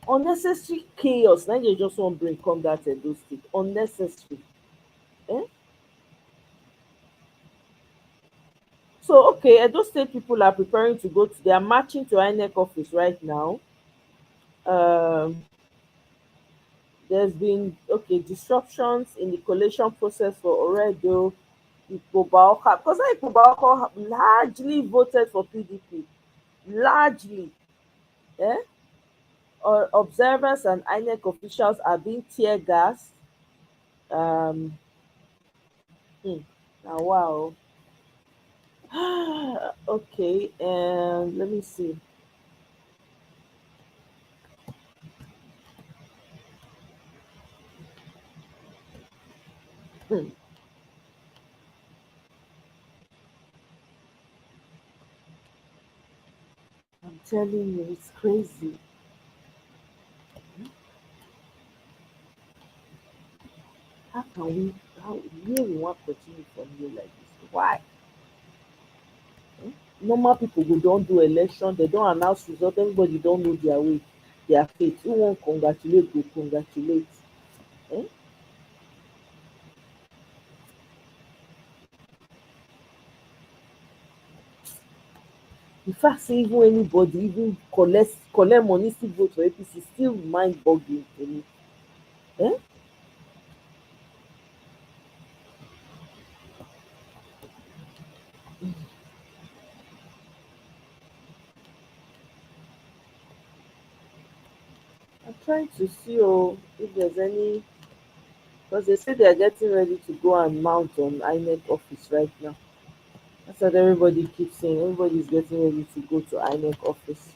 Unnecessary chaos na dey just wan bring come that Edo State. Unnecessary. Eh? So okay, Edo State people are preparing to go to. They are marching to INEC office right now. Um, there's been disruptions in the collation process for Oredo, Ikpobaoka, because Ikpobaoka largely voted for PDP, largely. Eh? Observers and INEC officials are being tear gassed. Um, Now, wow. Okay, and let me see. Hmm. I'm telling you, it's crazy. How can we? How where we want continue from here like this? Why? Normal people who don't do election, they don't announce result. Everybody don't know their way, their fate. Who won't congratulate? Go congratulate. Eh? The fact say even anybody even collect money still vote for APC still mind boggling to me. Eh? I'm trying to see if there's any, because they say they are getting ready to go and mount on INEC office right now. That's what everybody keeps saying. Everybody's getting ready to go to INEC office.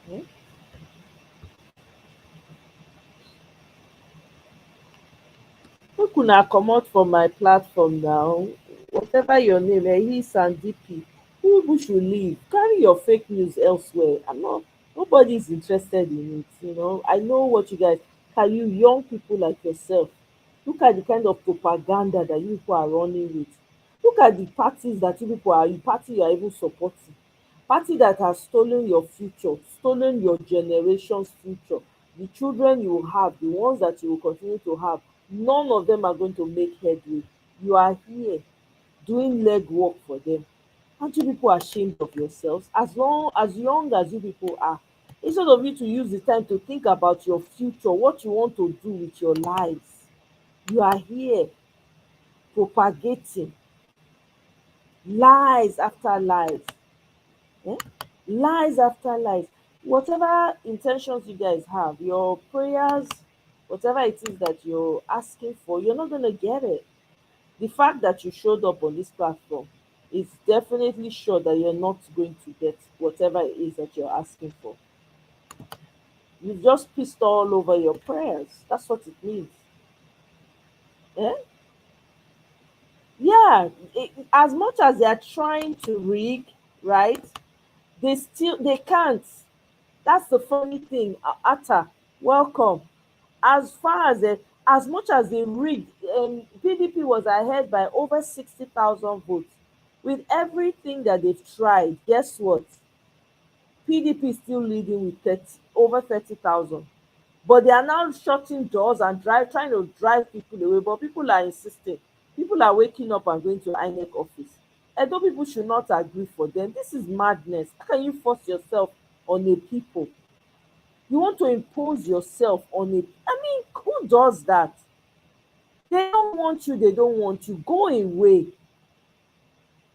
Hmm? Make una comot for my platform now. Whatever your name, Ehis and DP, you people should leave. Carry your fake news elsewhere. I'm not. Nobody is interested in it. I know what you guys. Can you young people like yourself? Look at the kind of propaganda that you people are running with. Look at the parties that you are even supporting. Party that has stolen your future, stolen your generation's future, the children you have, the ones that you will continue to have. None of them are going to make headway. You are here doing leg work for them. Aren't you people ashamed of yourselves? As young as you people are, instead of you to use the time to think about your future, what you want to do with your lives, you are here propagating lies after lies. Eh? Lies after lies. Whatever intentions you guys have, your prayers, whatever it is that you're asking for, you're not going to get it. The fact that you showed up on this platform is definitely sure that you're not going to get whatever it is that you're asking for. You've just pissed all over your prayers. That's what it means. Eh? Yeah, as much as they are trying to rig, right? They can't. That's the funny thing. Atta, welcome. As far as as much as they rigged, PDP was ahead by over 60,000 votes. With everything that they've tried, guess what? PDP is still leading with over 30,000. But they are now shutting doors and trying to drive people away. But people are insisting. People are waking up and going to INEC office. Although people should not agree for them. This is madness. How can you force yourself on a people? You want to impose yourself on it. I mean, who does that? They don't want you, they don't want you. Go away.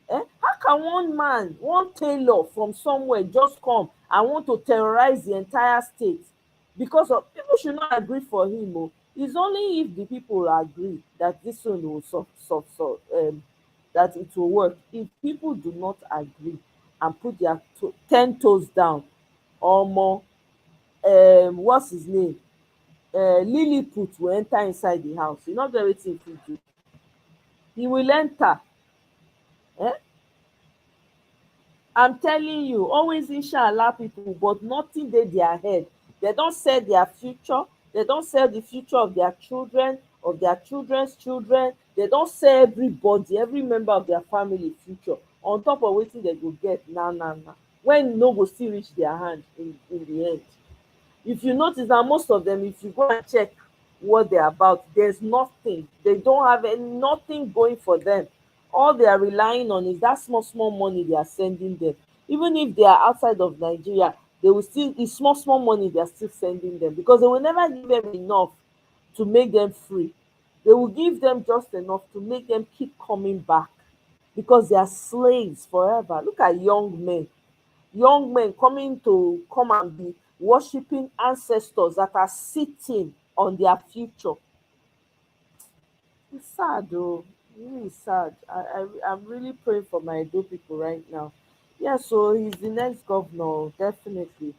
How can one man, one tailor from somewhere just come and want to terrorize the entire state? Because of people should not agree for him. Oh. It's only if the people agree that this one will that it will work. If people do not agree and put their 10 toes down, or more, what's his name? Lilliput will enter inside the house. You know everything he do. He will enter. Eh? I'm telling you, always inshallah people, but nothing dey their head. They don't sell their future. They don't sell the future of their children, of their children's children. They don't sell everybody, every member of their family future on top of wetin they go get now. When no go still reach their hand in the end. If you notice that most of them, if you go and check what they're about, there's nothing. They don't have nothing going for them. All they are relying on is that small money they are sending them. Even if they are outside of Nigeria, they will still, it's small money they are still sending them, because they will never give them enough to make them free. They will give them just enough to make them keep coming back, because they are slaves forever. Look at young men coming to come and be worshiping ancestors that are sitting on their future. It's sad though, really sad. I'm really praying for my Edo people right now. Yeah, so he's the next governor, definitely.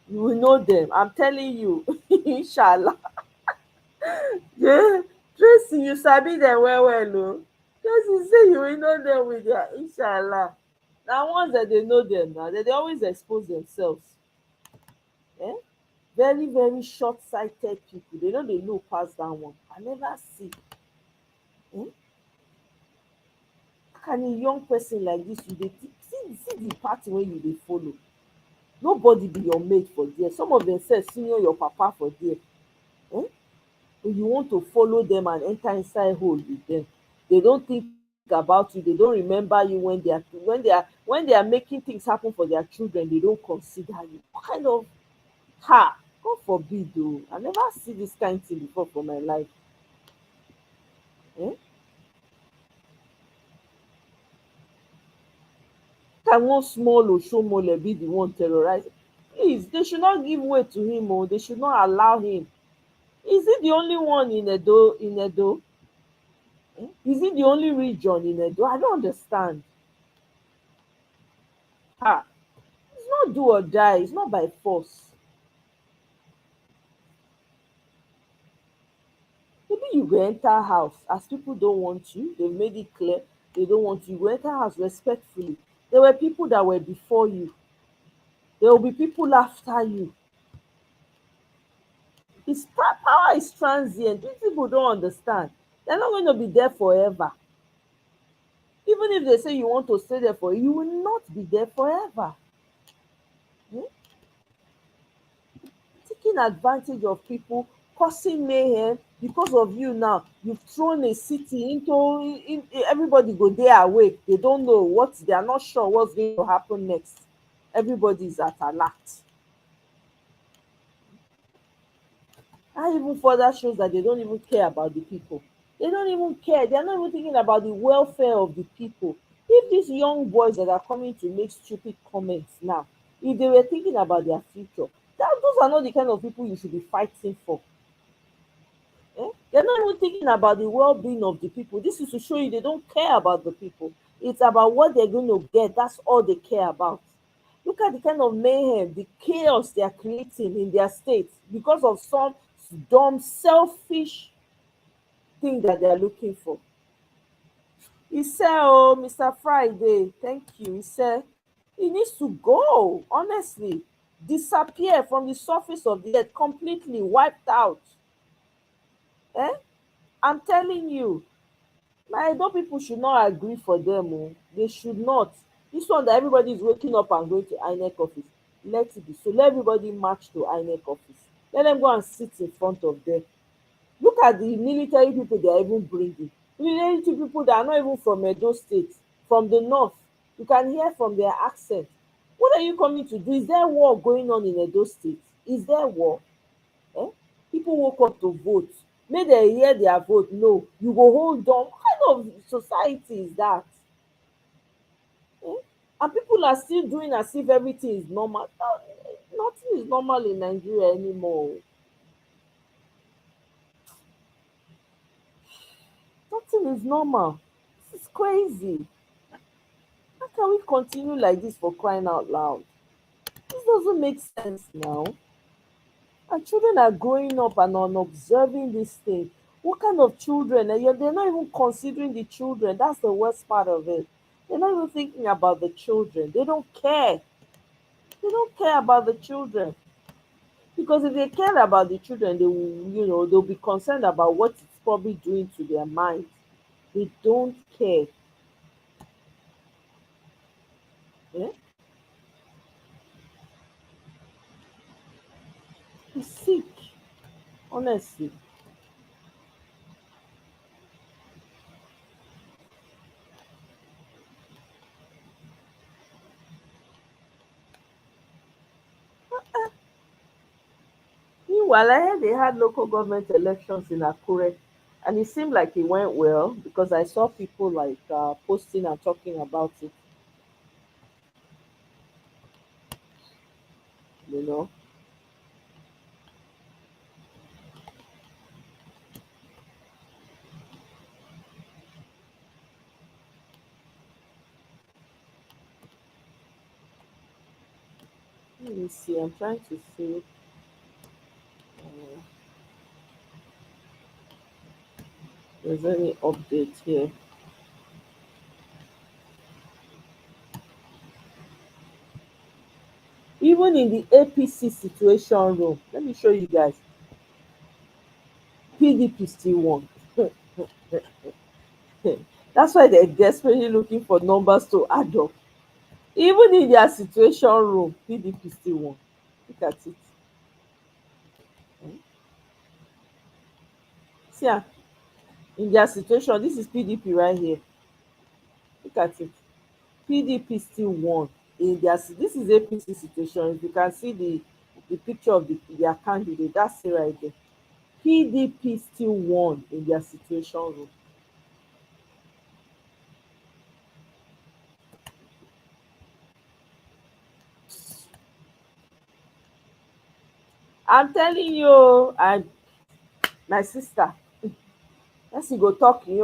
You will know them, I'm telling you. Inshallah. Yeah, Tracy, you sabi them well oh. Tracy say you will know them with their inshallah. Now once that they know them now, they always expose themselves. Eh? Very short-sighted people. They know they look past that one. I never see. Eh? How can a young person like this, you dey see the party wey you dey follow? Nobody be your mate for there. Some of them sef senior your papa for there. Eh? And you want to follow them and enter inside hole with them. They don't think about you. They don't remember you when they are making things happen for their children. They don't consider you. What kind of God forbid though. I never see this kind thing before for my life. Eh? Can one small Oshomole be the one terrorizing? Please, they should not give way to him. Oh, they should not allow him. Is he the only one in Edo? Is he the only region in Edo? I don't understand. It's not do or die. It's not by force. Maybe you go enter house as people don't want you. They've made it clear they don't want you. You go enter house respectfully. There were people that were before you. There will be people after you. His power is transient. These people don't understand. They're not going to be there forever. Even if they say you want to stay there for, you will not be there forever. Hmm? Taking advantage of people, causing mayhem because of you. Now you've thrown a city into everybody go there awake. They don't know what, they are not sure what's going to happen next. Everybody is at alert. That even further shows that they don't even care about the people. They don't even care. They're not even thinking about the welfare of the people. If these young boys that are coming to make stupid comments now, if they were thinking about their future, those are not the kind of people you should be fighting for. They're not even thinking about the well-being of the people. This is to show you they don't care about the people. It's about what they're going to get. That's all they care about. Look at the kind of mayhem, the chaos they are creating in their state because of some dumb, selfish thing that they are looking for. He said, "Oh, Mr. Friday, thank you." He said, "He needs to go, honestly, disappear from the surface of the earth, completely wiped out." Eh? I'm telling you, my Edo people should not agree for them. Oh. They should not. This one that everybody is waking up and going to INEC office, let it be. So let everybody march to INEC office. Let them go and sit in front of them. Look at the military people they are even bringing. Military people that are not even from Edo State, from the north. You can hear from their accent. What are you coming to do? Is there war going on in Edo State? Is there war? Eh? People woke up to vote. May they hear their vote? No. You go hold on. What kind of society is that? Eh? And people are still doing as if everything is normal. Nothing is normal in Nigeria anymore. Nothing is normal. This is crazy. How can we continue like this, for crying out loud? This doesn't make sense now. And children are growing up and on observing this thing. What kind of children? And they're not even considering the children. That's the worst part of it. They're not even thinking about the children. They don't care. They don't care about the children. Because if they care about the children, they will, they'll be concerned about what it's probably doing to their mind. They don't care. Yeah? He's sick, honestly. Meanwhile, I heard they had local government elections in Akure, and it seemed like it went well because I saw people like posting and talking about it. You know, let me see. I'm trying to see uh, if there's any update here. Even in the APC situation room, let me show you guys. PDP still won. That's why they're desperately looking for numbers to add up. Even in their situation room, PDP still won. Look at it. See, in their situation, this is PDP right here. Look at it. PDP still won in their. This is APC situation. If you can see the picture of their candidate, that's it right there. PDP still won in their situation room. I'm telling you, my sister, let's go talk. Me,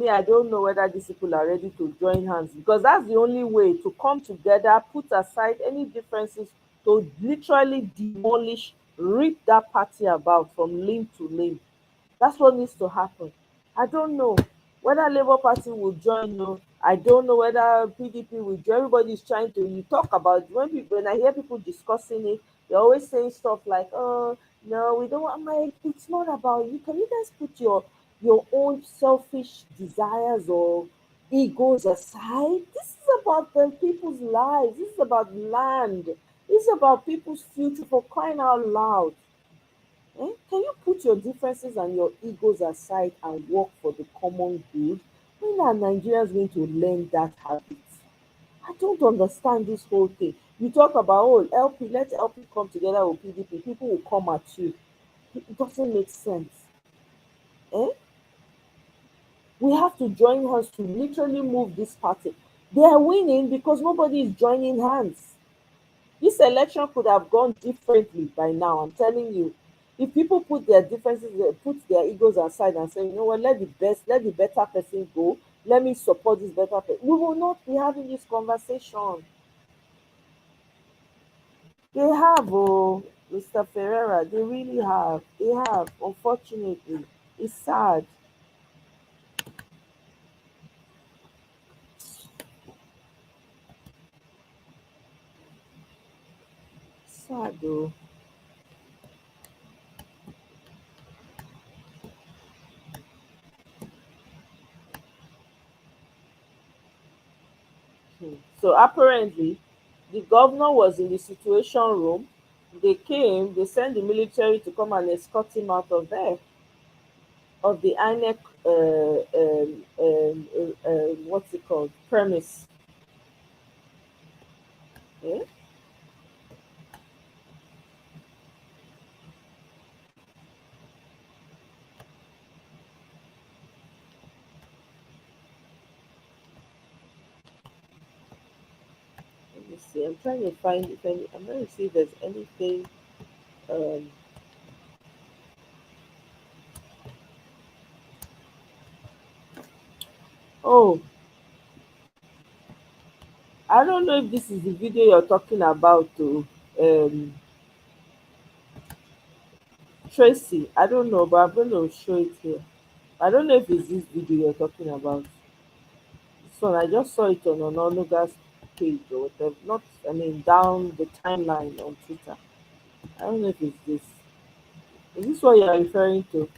I don't know whether these people are ready to join hands, because that's the only way to come together, put aside any differences, to literally demolish, rip that party about from limb to limb. That's what needs to happen. I don't know whether Labour Party will join. No, I don't know whether PDP will join. Everybody is trying to. You talk about when I hear people discussing it, they're always saying stuff like, "Oh no, we don't." I'm like, it's not about you. Can you guys put your own selfish desires or egos aside? This is about the people's lives. This is about land. This is about people's future, for crying out loud. Can you put your differences and your egos aside and work for the common good? When are Nigerians going to learn that habit? I don't understand this whole thing. You talk about, oh, LP, let LP come together with PDP. People will come at you. It doesn't make sense. Eh? We have to join hands to literally move this party. They are winning because nobody is joining hands. This election could have gone differently by now. I'm telling you. If people put their differences, put their egos aside and say, you know what, let the better person go. Let me support this better person. We will not be having this conversation. They have, oh, Mr. Ferreira. They really have. They have. Unfortunately, it's sad. Sad, though. So apparently, the governor was in the situation room. They came, they sent the military to come and escort him out of there, of the INEC, what's it called, premise. Yeah? Let me see. I'm trying to find if any. I'm trying to see if there's anything. Um, oh, I don't know if this is the video you're talking about. To Tracy, I don't know, but I'm going to show it here. I don't know if it's this video you're talking about. This one, I just saw it on Ononuga's page or whatever. Not, I mean, down the timeline on Twitter. I don't know if it's this. Is this what you're referring to?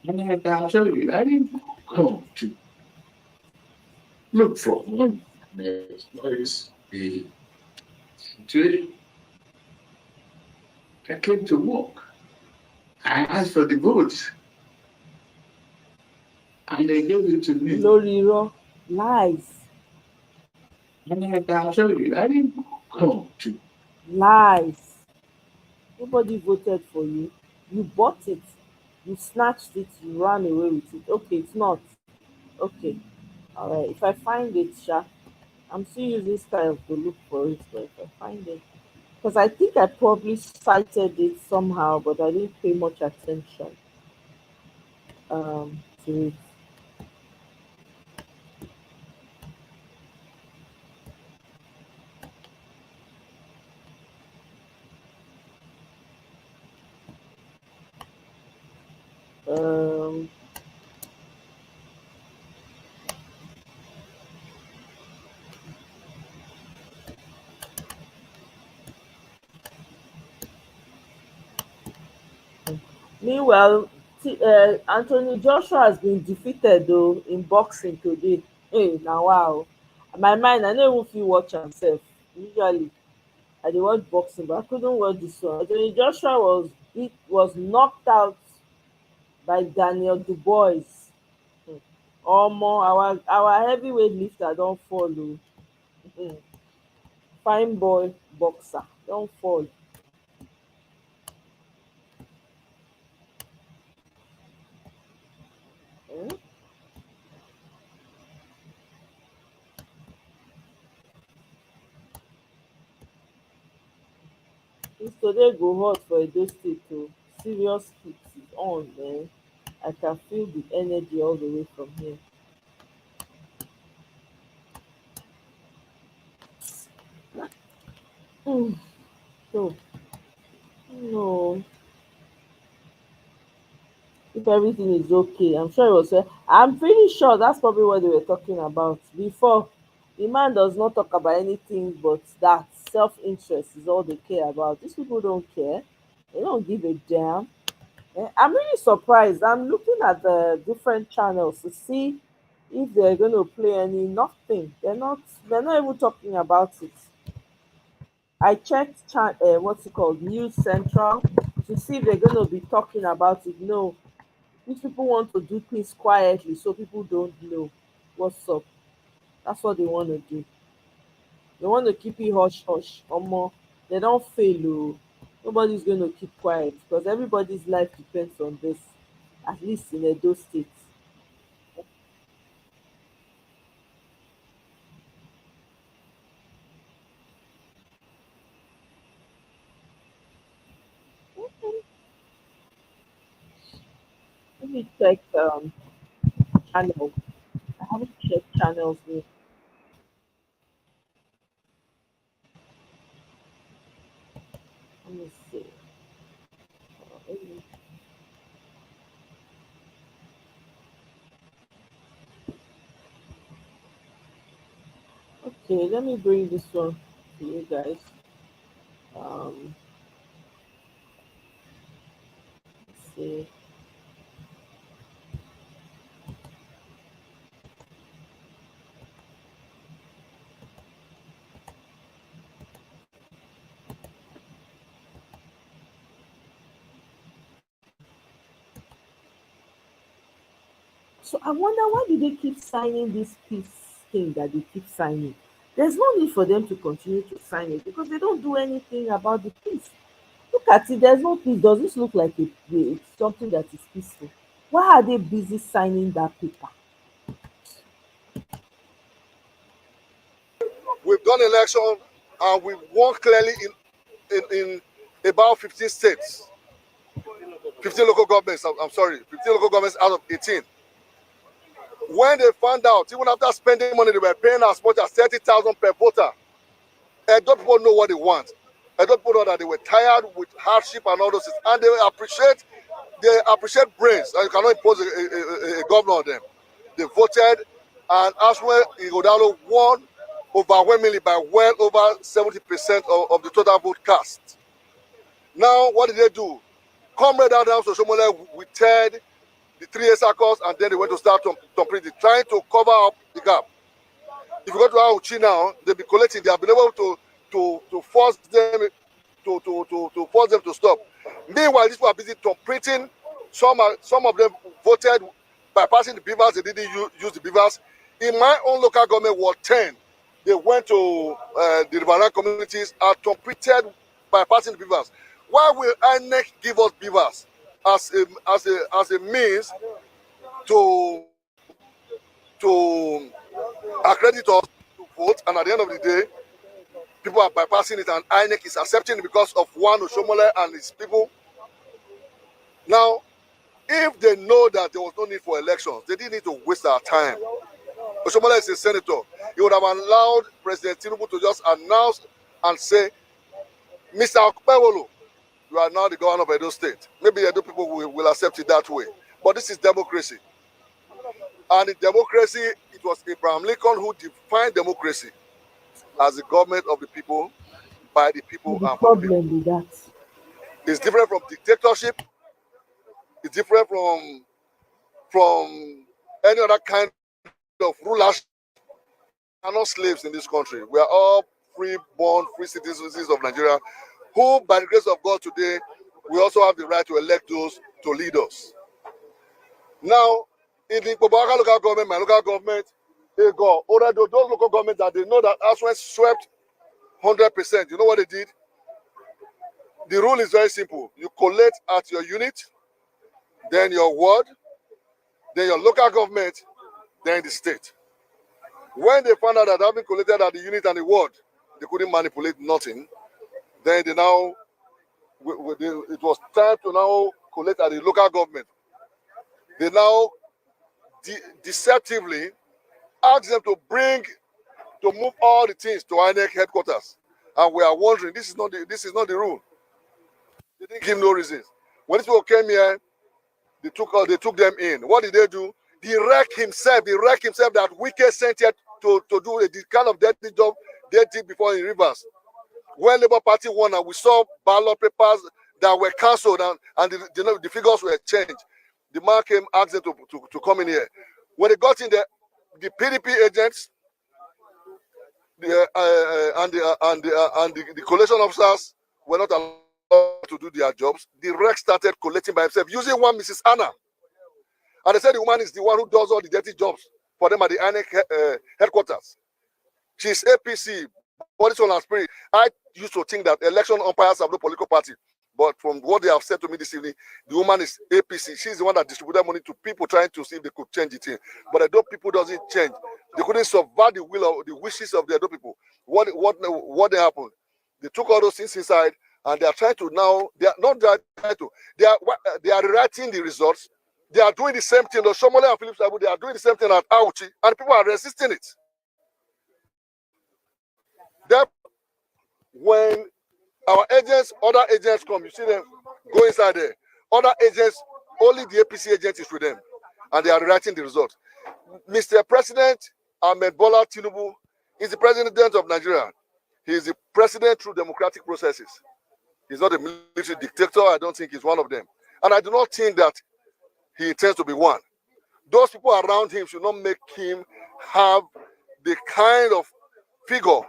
And I'll tell you, I didn't come to look for money. What is the situation? I came to work. I asked for the votes, and they gave it to me. Loriro, lies, And I'll tell you, I didn't come to. lies. Nobody voted for you. You bought it. You snatched it. You ran away with it. Okay, it's not. Okay. All right. If I find it, Sha, I'm still using style to look for it, but if I find it, because I think I probably cited it somehow, but I didn't pay much attention to it. Um, Meanwhile, Anthony Joshua has been defeated though in boxing today. Hey, now wow. My mind, I no even fit watch am sef. Usually, I dey watch boxing, but I couldn't watch this one. Anthony Joshua was knocked out by Daniel Dubois. Hmm. Omo, our heavyweight lifter don fall o. Fine boy boxer don fall. Hmm. Dis today go hot for Edo State o. Serious heat is on, man. I can feel the energy all the way from here. Hmm. So, no, if everything is okay, I'm sure it was. I'm pretty sure that's probably what they were talking about before. The man does not talk about anything but that self-interest is all they care about. These people don't care. They don't give a damn. I'm really surprised. I'm looking at the different channels to see if they're going to play any. Nothing. They're not. They're not even talking about it. I checked what's it called, News Central. to see if they're going to be talking about it. No, these people want to do things quietly so people don't know what's up. That's what they want to do. They want to keep it hush hush or more. They don't fail. Oh. Nobody's going to keep quiet because everybody's life depends on this, at least in Edo State. Let me check channel. I haven't checked channels yet. Let me see. Let me- Okay, let me bring this one to you guys. Um, let's see. So I wonder, why do they keep signing this peace thing that they keep signing? There's no need for them to continue to sign it because they don't do anything about the peace. Look at it, there's no peace. Does this look like it's something that is peaceful? Why are they busy signing that paper? We've done election and we won clearly in about 15 states, 15 local governments. I'm sorry, 15 local governments out of 18. When they found out, even after spending money, they were paying as much as 30,000 per voter. And don't people know what they want. I don't people know that they were tired with hardship and all those things, and they appreciate brains, and you cannot impose a governor on them. They voted, and as well, Ighodalo won overwhelmingly by well over 70% of the total vote cast. Now, what did they do? Comrade Adams Oshomole withheld the 3 circles, and then they went to start completely trying to cover up the gap. If you go to Auchi now, they'll be collecting. They have been able to force them to force them to stop. Meanwhile, these people are busy printing. Some of them voted by passing the beavers. They didn't use the beavers. In my own local government, Ward 10, they went to the Riverine communities and printed by passing the beavers. Why will INEC give us beavers as a means to accredit us to vote? And at the end of the day, people are bypassing it, and INEC is accepting it because of one Oshomole and his people. Now, if they know that there was no need for elections, they didn't need to waste our time. Oshomole is a senator. He would have allowed President Tinubu to just announce and say, Mr. Okpewolo, you are now the governor of Edo State. Maybe Edo people will accept it that way. But this is democracy. And in democracy, it was Abraham Lincoln who defined democracy as the government of the people, by the people, The and for the people. problem with that. It's different from dictatorship. It's different from any other kind of rulers. We are not slaves in this country. We are all free-born, free citizens of Nigeria, who, by the grace of God today, we also have the right to elect those to lead us. Now, in the Kobaka local government, my local government, they go, already those local governments that they know that Aswan swept 100%. You know what they did? The rule is very simple. You collect at your unit, then your ward, then your local government, then the state. When they found out that having collected at the unit and the ward, they couldn't manipulate nothing, then they now, it was time to now collect at the local government. They now deceptively asked them to move all the things to INEC headquarters. And we are wondering, this is not the rule. They didn't give no reasons. When these people came here, they took them in. What did they do? The wreck himself that Wike sent here to do the kind of dirty job they did before in Rivers. When Labour Party won, and we saw ballot papers that were cancelled and the figures were changed. The man came, asked them to come in here. When they got in there, the PDP agents and the collation officers were not allowed. to do their jobs, the rec started collating by himself using one Mrs. Anna. And they said the woman is the one who does all the dirty jobs for them at the INEC headquarters. She's APC, body, soul, and spirit. I used to think that election umpires have no political party. But from what they have said to me this evening, the woman is APC. She's the one that distributed money to people trying to see if they could change it in. But the Edo people doesn't change. They couldn't subvert the will of the wishes of the Edo people. What happened? They took all those things inside, and they are trying to now. They are not trying to. They are rewriting the results. They are doing the same thing. The Shomole and Phillips Abu, they are doing the same thing at Auchi, and people are resisting it. That when our agents, other agents come, you see them go inside there. Other agents, only the APC agent is with them, and they are rewriting the results. Mr. President Ahmed Bola Tinubu is the president of Nigeria. He is the president through democratic processes. He's not a military dictator. I don't think he's one of them. And I do not think that he intends to be one. Those people around him should not make him have the kind of figure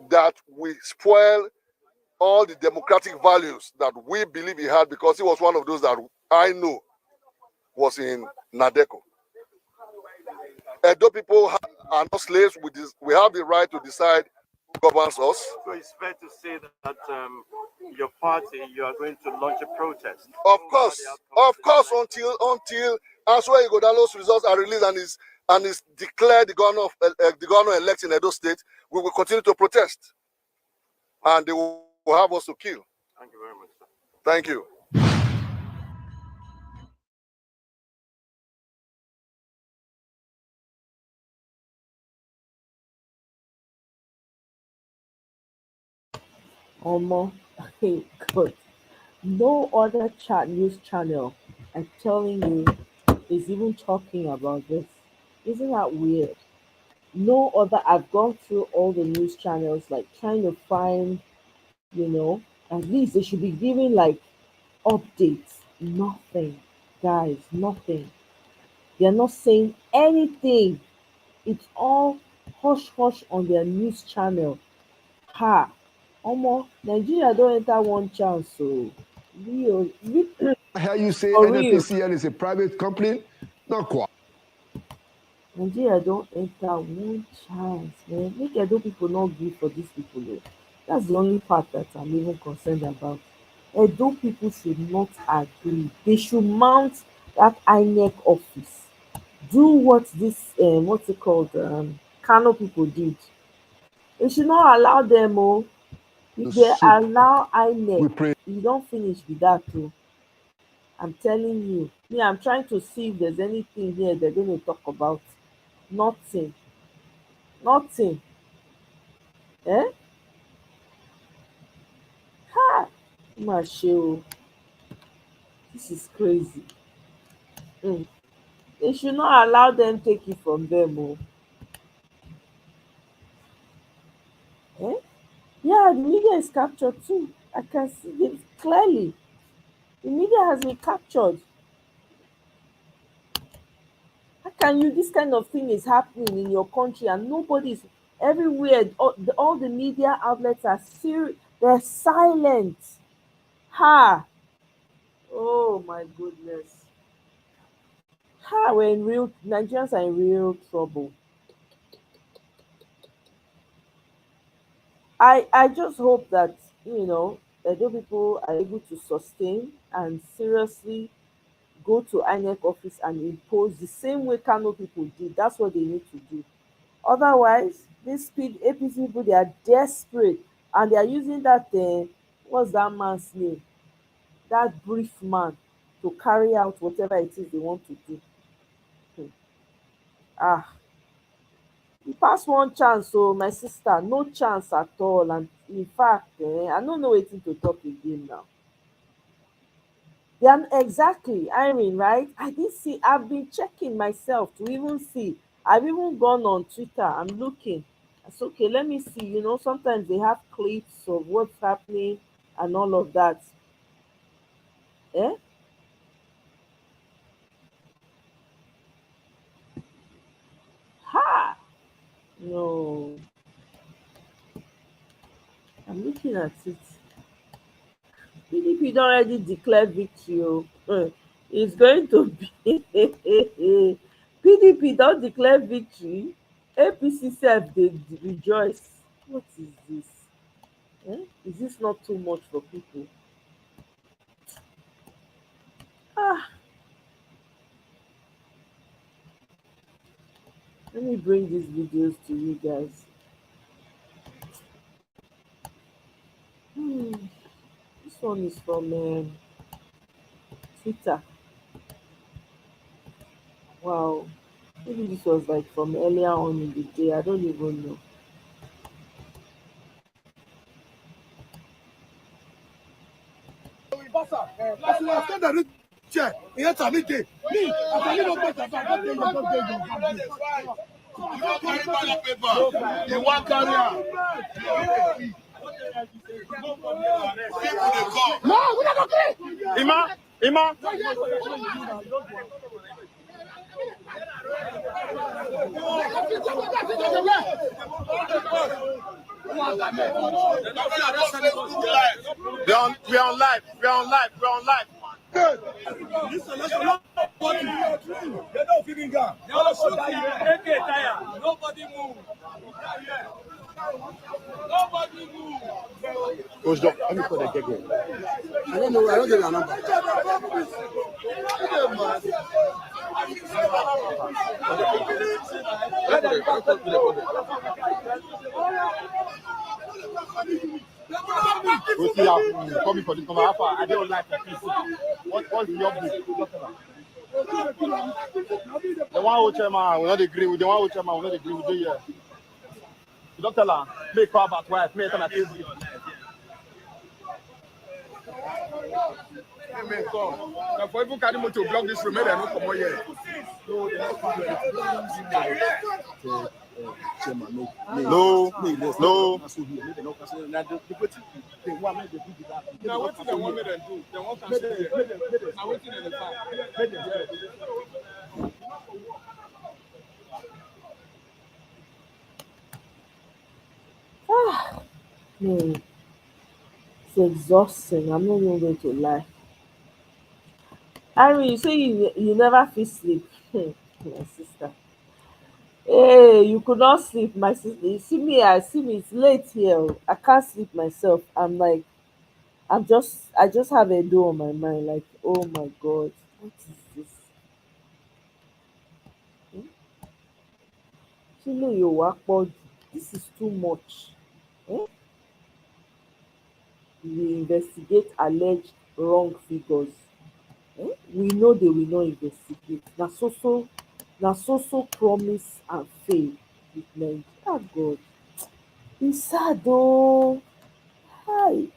that will spoil all the democratic values that we believe he had, because he was one of those that I know was in Nadeko. Edo people are not slaves. We have the right to decide who governs us. So it's fair to say that your party, you are going to launch a protest. Of course, until as well you go down, those results are released and is declared the governor elect in Edo State, we will continue to protest, and they will have us to kill. Thank you very much, sir. Thank you. God. No other news channel, I'm telling you, is even talking about this. Isn't that weird? No other, I've gone through all the news channels, like trying to find, at least they should be giving like updates. Nothing, guys, nothing. They're not saying anything. It's all hush hush on their news channel. Ha! Omo, Nigeria don't enter one chance, so real. I hear you say For real. NNPCL is a private company? Not quite. Nigeria don't enter one chance, man. Make Edo people not give for these people. Oh. That's the only part that I'm even concerned about. Edo people should not agree. They should mount that INEC office. Do what this what's it called? Kano people did. They should not allow them. Oh, if they allow INEC, you don't finish with that too. I'm telling you. Me, I'm trying to see if there's anything here they're going to talk about. Nothing. Nothing. Eh? Ha! Mashio. This is crazy. Mm. They should not allow them take it from them. Oh. Eh? Yeah, the media is captured too. I can see it clearly. The media has been captured. How can you, this kind of thing is happening in your country and nobody's everywhere, all the media outlets are serious, they're silent. Ha! Oh my goodness. Ha! We're in real, Nigerians are in real trouble. I just hope that, Edo people are able to sustain and seriously go to INEC office and impose the same way Kano people did. That's what they need to do. Otherwise, this speed APC people, they are desperate and they are using that what's that man's name? That brief man to carry out whatever it is they want to do. Hmm. Ah, you pass one chance, so my sister, no chance at all. And in fact, I don't know wetin to talk again now. Yeah, exactly, Irene, right? I did see, I've been checking myself to even see. I've even gone on Twitter, I'm looking. It's okay, let me see. Sometimes they have clips of what's happening and all of that. Eh? Ha! No. I'm looking at it. PDP don already declare victory o. It's going to be PDP don declare victory, APC sef dey rejoice. What is this? Is this not too much for people? Ah, let me bring these videos to you guys. This one is from Twitter. Wow. Maybe this was like from earlier on in the day. I don't even know. You want carrier? No, we not okay. Ima. We're on live. This election, nobody they're not feeling gun. They all shooting. AK tire. Nobody move. Nobody move. Coach Doc, let me call the gig. I don't know. I don't get your number. We'll see how coming for this number. I don't like it. What's your book? The one who chairman will not agree with the one who chairman will not agree with you. Yeah. You don't tell her. Make call about wife. Make her accuse you. Amen. So, for people carry motor to block this room, they don't come here. No. Now what they want me to do? They want to say. Now waiting in the back. It's exhausting. I'm not even going to lie. Harry, you say you never feel sleep. My sister. Hey, you could not sleep, my sister. You see me, it's late here. I can't sleep myself. I'm like, I just have a door on my mind, like, oh my god, what is this? Kilo Yowapo, this is too much. We investigate alleged wrong figures. We know they will not investigate. Na so promise and fail with Nigeria. Ah, God, it's sad though. Hi.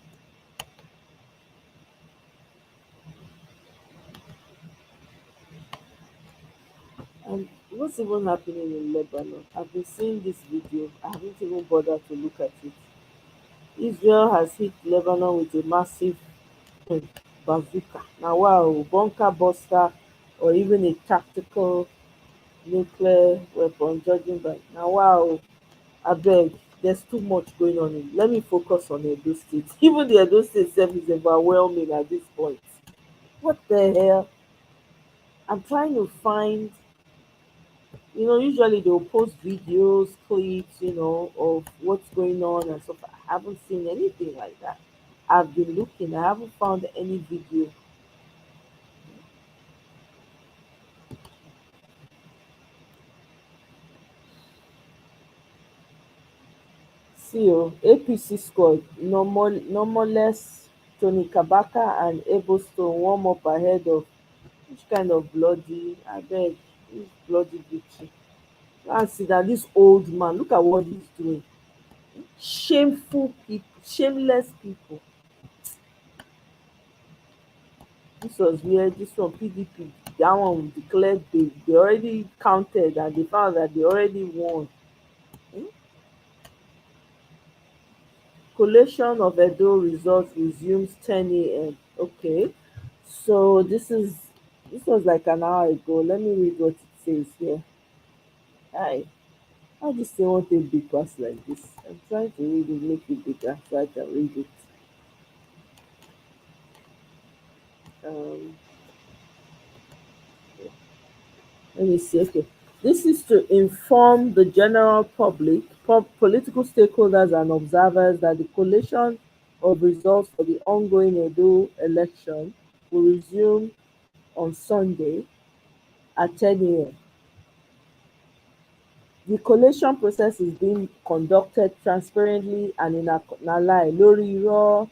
And what's even happening in Lebanon? I've been seeing this video. I haven't even bothered to look at it. Israel has hit Lebanon with a massive bazooka. Now, wow, bunker buster or even a tactical nuclear weapon, judging by now, wow, I beg, there's too much going on. Let me focus on Edo State. Even the Edo State self is overwhelming at this point. What the hell? I'm trying to find, usually they'll post videos, clips, of what's going on and stuff. I haven't seen anything like that. I've been looking, I haven't found any video. See, APC squad, Nomoless, Tony Kabaka, and Ebostone warm up ahead of which kind of bloody, I beg, this bloody victory. And see that this old man, look at what he's doing. Shameful people, shameless people. This was where this one PDP, that one declared they already counted and they found that they already won. Collation of Edo results resumes 10 a.m. Okay, so this was like an hour ago. Let me read what it says here. Hi. How this thing won't take big pass like this? I'm trying to read it, make it bigger so I can read it. Um, let me see. Okay, this is to inform the general public, political stakeholders, and observers that the collation of results for the ongoing Edo election will resume on Sunday at 10 a.m. The collation process is being conducted transparently and in lórí irọ́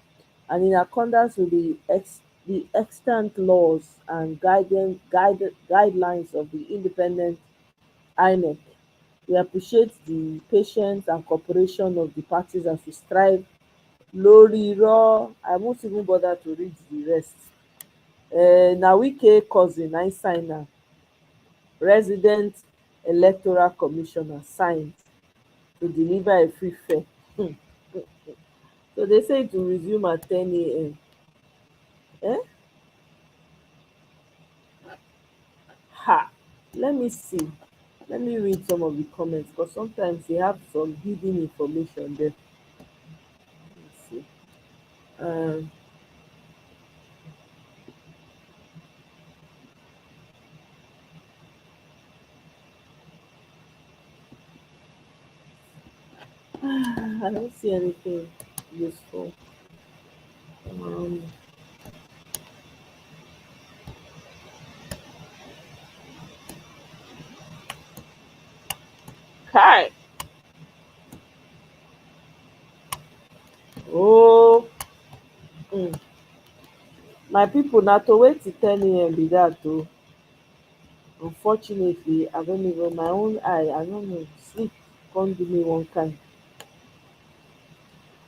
and in accordance with the extant laws and guidelines of the independent INEC. We appreciate the patience and cooperation of the parties as we strive lórí irọ́. I won't even bother to read the rest. Na Wike cousin na im sign am. Resident Electoral Commissioner signed to deliver a free fare. So they say it will resume at 10 a.m. Eh? Ha! Let me see. Let me read some of the comments because sometimes they have some hidden information there. Let's see. Um, I don't see anything useful. Um, Kai. Oh, my people, na to wait till 10 a.m. be that o. Unfortunately, I don't even my own eye. I don't know. Sleep come do me one kind.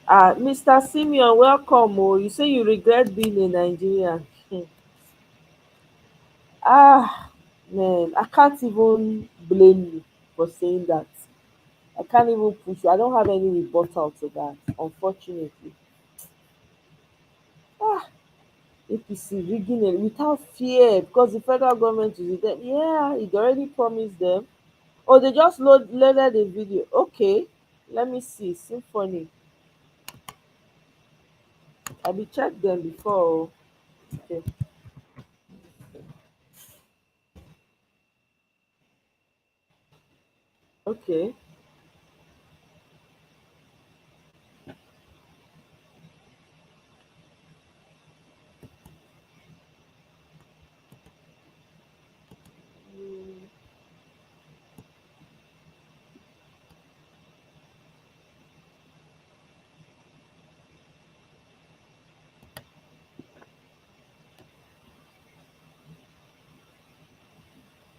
Mr. Simeon, welcome. Oh, you say you regret being a Nigerian. Man, I can't even blame you for saying that. I can't even push you. I don't have any rebuttal to that, unfortunately. Ah, APC rigging it without fear because the federal government is with them. Yeah, it already promised them. Oh, they just loaded the video. Okay, let me see. Symphony. I be checked them before. Oh. Okay. Okay.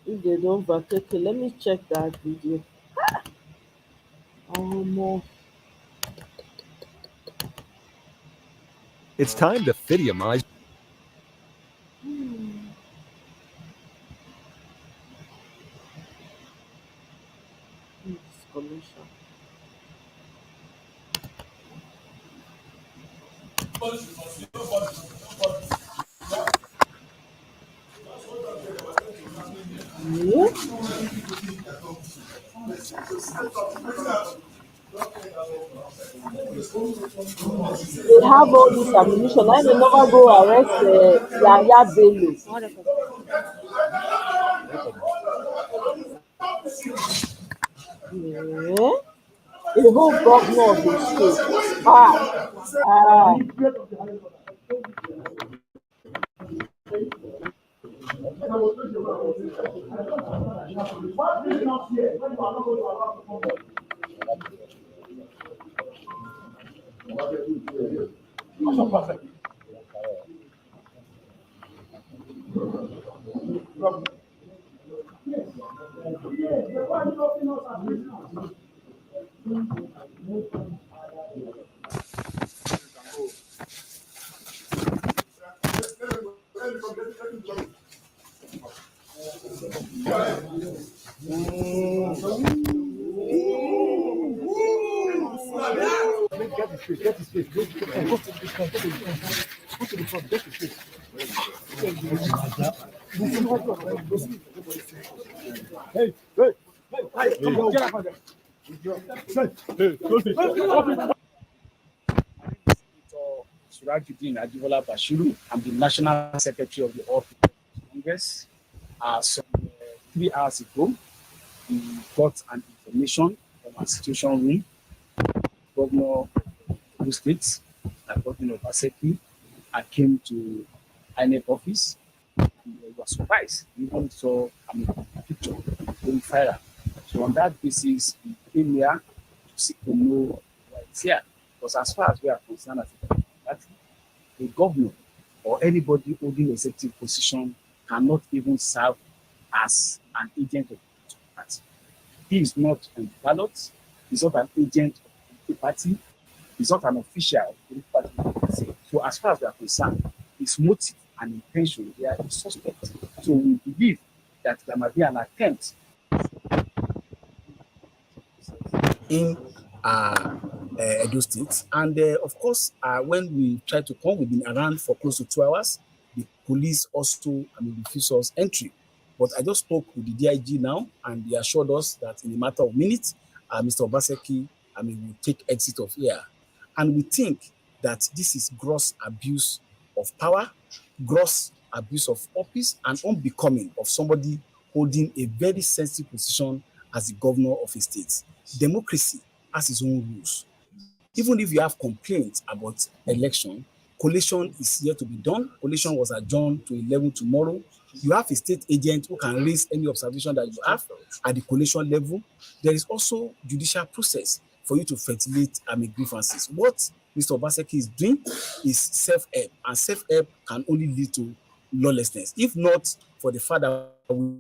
If they don't vacate, okay, let me check that video. No. It's time to Fidiumize. Commission. Yeah. They have all this ammunition. I may never go arrest Yaya Bello. Yeah. The whole governor of the state. Ah. Get his face. Go to the front. Go to the front. Go to the front. Get his face. Hey, hey, hey, come get up there. Surajuddin Ajibola Bashiru. I'm the National Secretary of the All People's Congress. Some 3 hours ago, we got an information from our situation room. Governor of the state, Governor Obaseki, I came to INEC office. We were surprised. We even saw a picture going viral. So on that basis, we came here to seek to know why it's here. Because as far as we are concerned as a party, the governor or anybody holding a executive position cannot even serve as an agent of the party. He is not on the ballot. He's not an agent of the party. He's not an official of the party. So as far as we are concerned, his motive and intention they are suspect. So we believe that there might be an attempt in Edo State. And of course, when we tried to come, we've been around for close to 2 hours. The police also refused us entry. But I just spoke with the DIG now, and they assured us that in a matter of minutes, Mr. Obaseki, will take exit of here. And we think that this is gross abuse of power, gross abuse of office, and unbecoming of somebody holding a very sensitive position as the governor of a state. Democracy has its own rules. Even if you have complaints about election, collation is yet to be done. Collation was adjourned to 11 tomorrow. You have a state agent who can raise any observation that you have at the collation level. There is also judicial process for you to ventilate grievances. What Mr. Obaseki is doing is self-help, and self-help can only lead to lawlessness. If not for the fact that we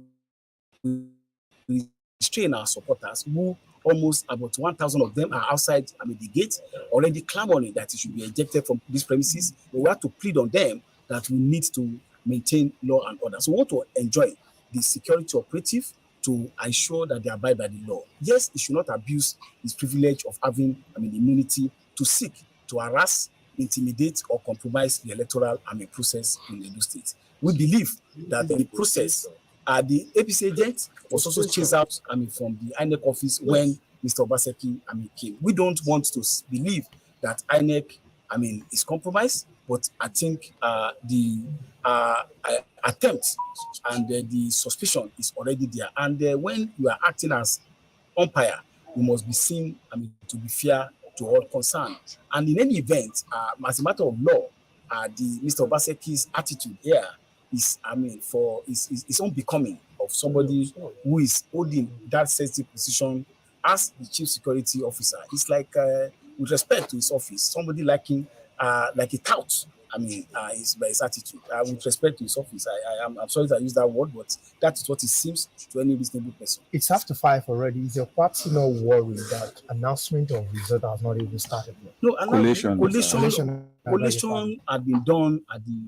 restrain our supporters, who almost about 1,000 of them are outside the gate, already clamoring that it should be ejected from these premises. But we have to plead on them that we need to maintain law and order. So we want to enjoin the security operative to ensure that they abide by the law. Yes, he should not abuse his privilege of having immunity to seek to harass, intimidate, or compromise the electoral process in Edo State. We believe that the process, the APC agent was also chased out from the INEC office when Mr. Obaseki came. We don't want to believe that INEC is compromised, but I think the attempt and the suspicion is already there. And when you are acting as umpire, you must be seen to be fair to all concerned. And in any event, as a matter of law, the Mr. Obaseki's attitude here is, is unbecoming of somebody who is holding that sensitive position as the chief security officer. It's like, with respect to his office, somebody like a tout. His attitude. With respect to his office, I'm sorry that I use that word, but that is what it seems to any reasonable person. It's after 5 already. Is your party not worried that announcement of result has not even started yet? No, collation had been done at the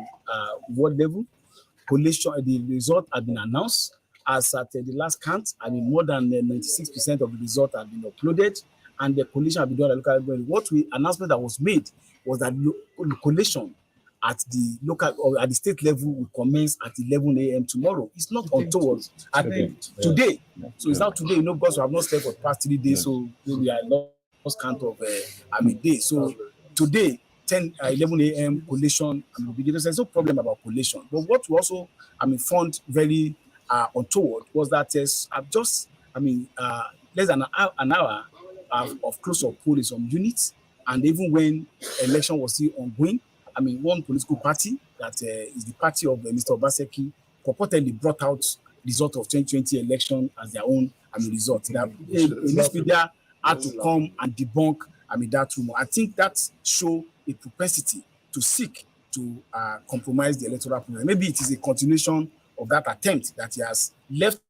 ward level. Collation, the result had been announced. As at the last count, more than 96% of the result had been uploaded, and the collation had been done at local level. Announcement that was made was that collation at the local or at the state level will commence at 11 a.m. tomorrow. It's not untoward today. So it's not today, because we have not slept for the past 3 days, so we are lost count of day. So today, 11 a.m. collation, there's no problem about collation. But what we also found very untoward was that I've just less than an hour of close-up poll in some units, and even when election was still ongoing, one political party that is the party of Mr. Obaseki purportedly brought out result of 2020 election as their own result. That news media had to come and debunk that rumor. I think that shows a propensity to seek to compromise the electoral process. Maybe it is a continuation of that attempt that he has left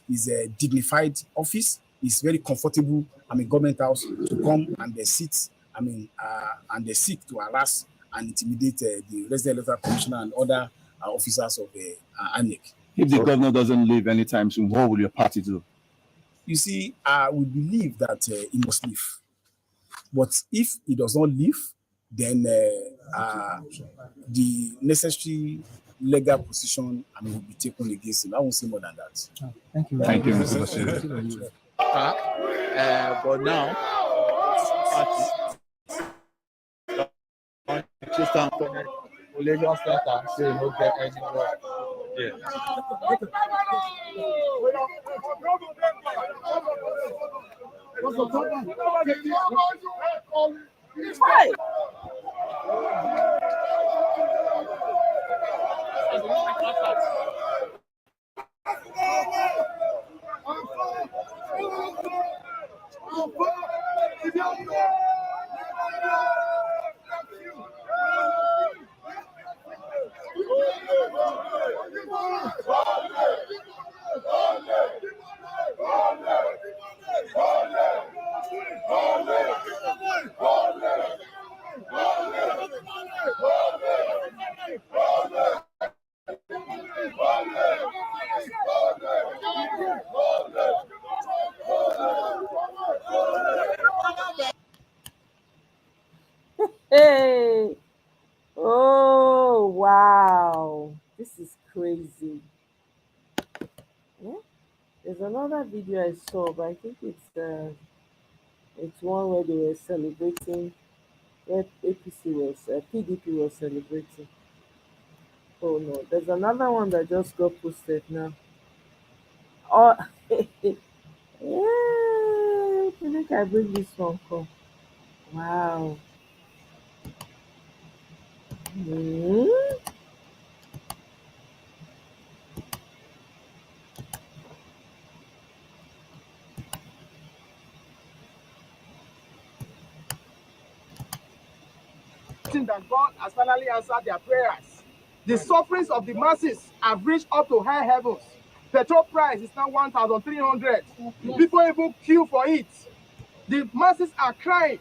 his dignified office, his very comfortable government house, to come and sit and they seek to harass and intimidate the resident electoral commissioner and other officers of the ANEC. If the governor doesn't leave anytime soon, what will your party do? You see, we believe that he must leave. But if he does not leave, then the necessary legal position will be taken against him. I won't say more than that. Thank you. Thank you, Mr. Bashir. But now, assistant from the collation center, so you don't get anywhere. Yeah. Hi. Hey. Oh, wow. This is crazy. Yeah. There's another video I saw, but I think it's one where they were celebrating, where PDP was celebrating. Oh no, there's another one that just got posted now. Oh, yeah, I think I bring this one come. Wow. Hmm? That God has finally answered their prayers. The sufferings of the masses have reached up to high heavens. Petrol price is now 1,300. People even queue for it. The masses are crying,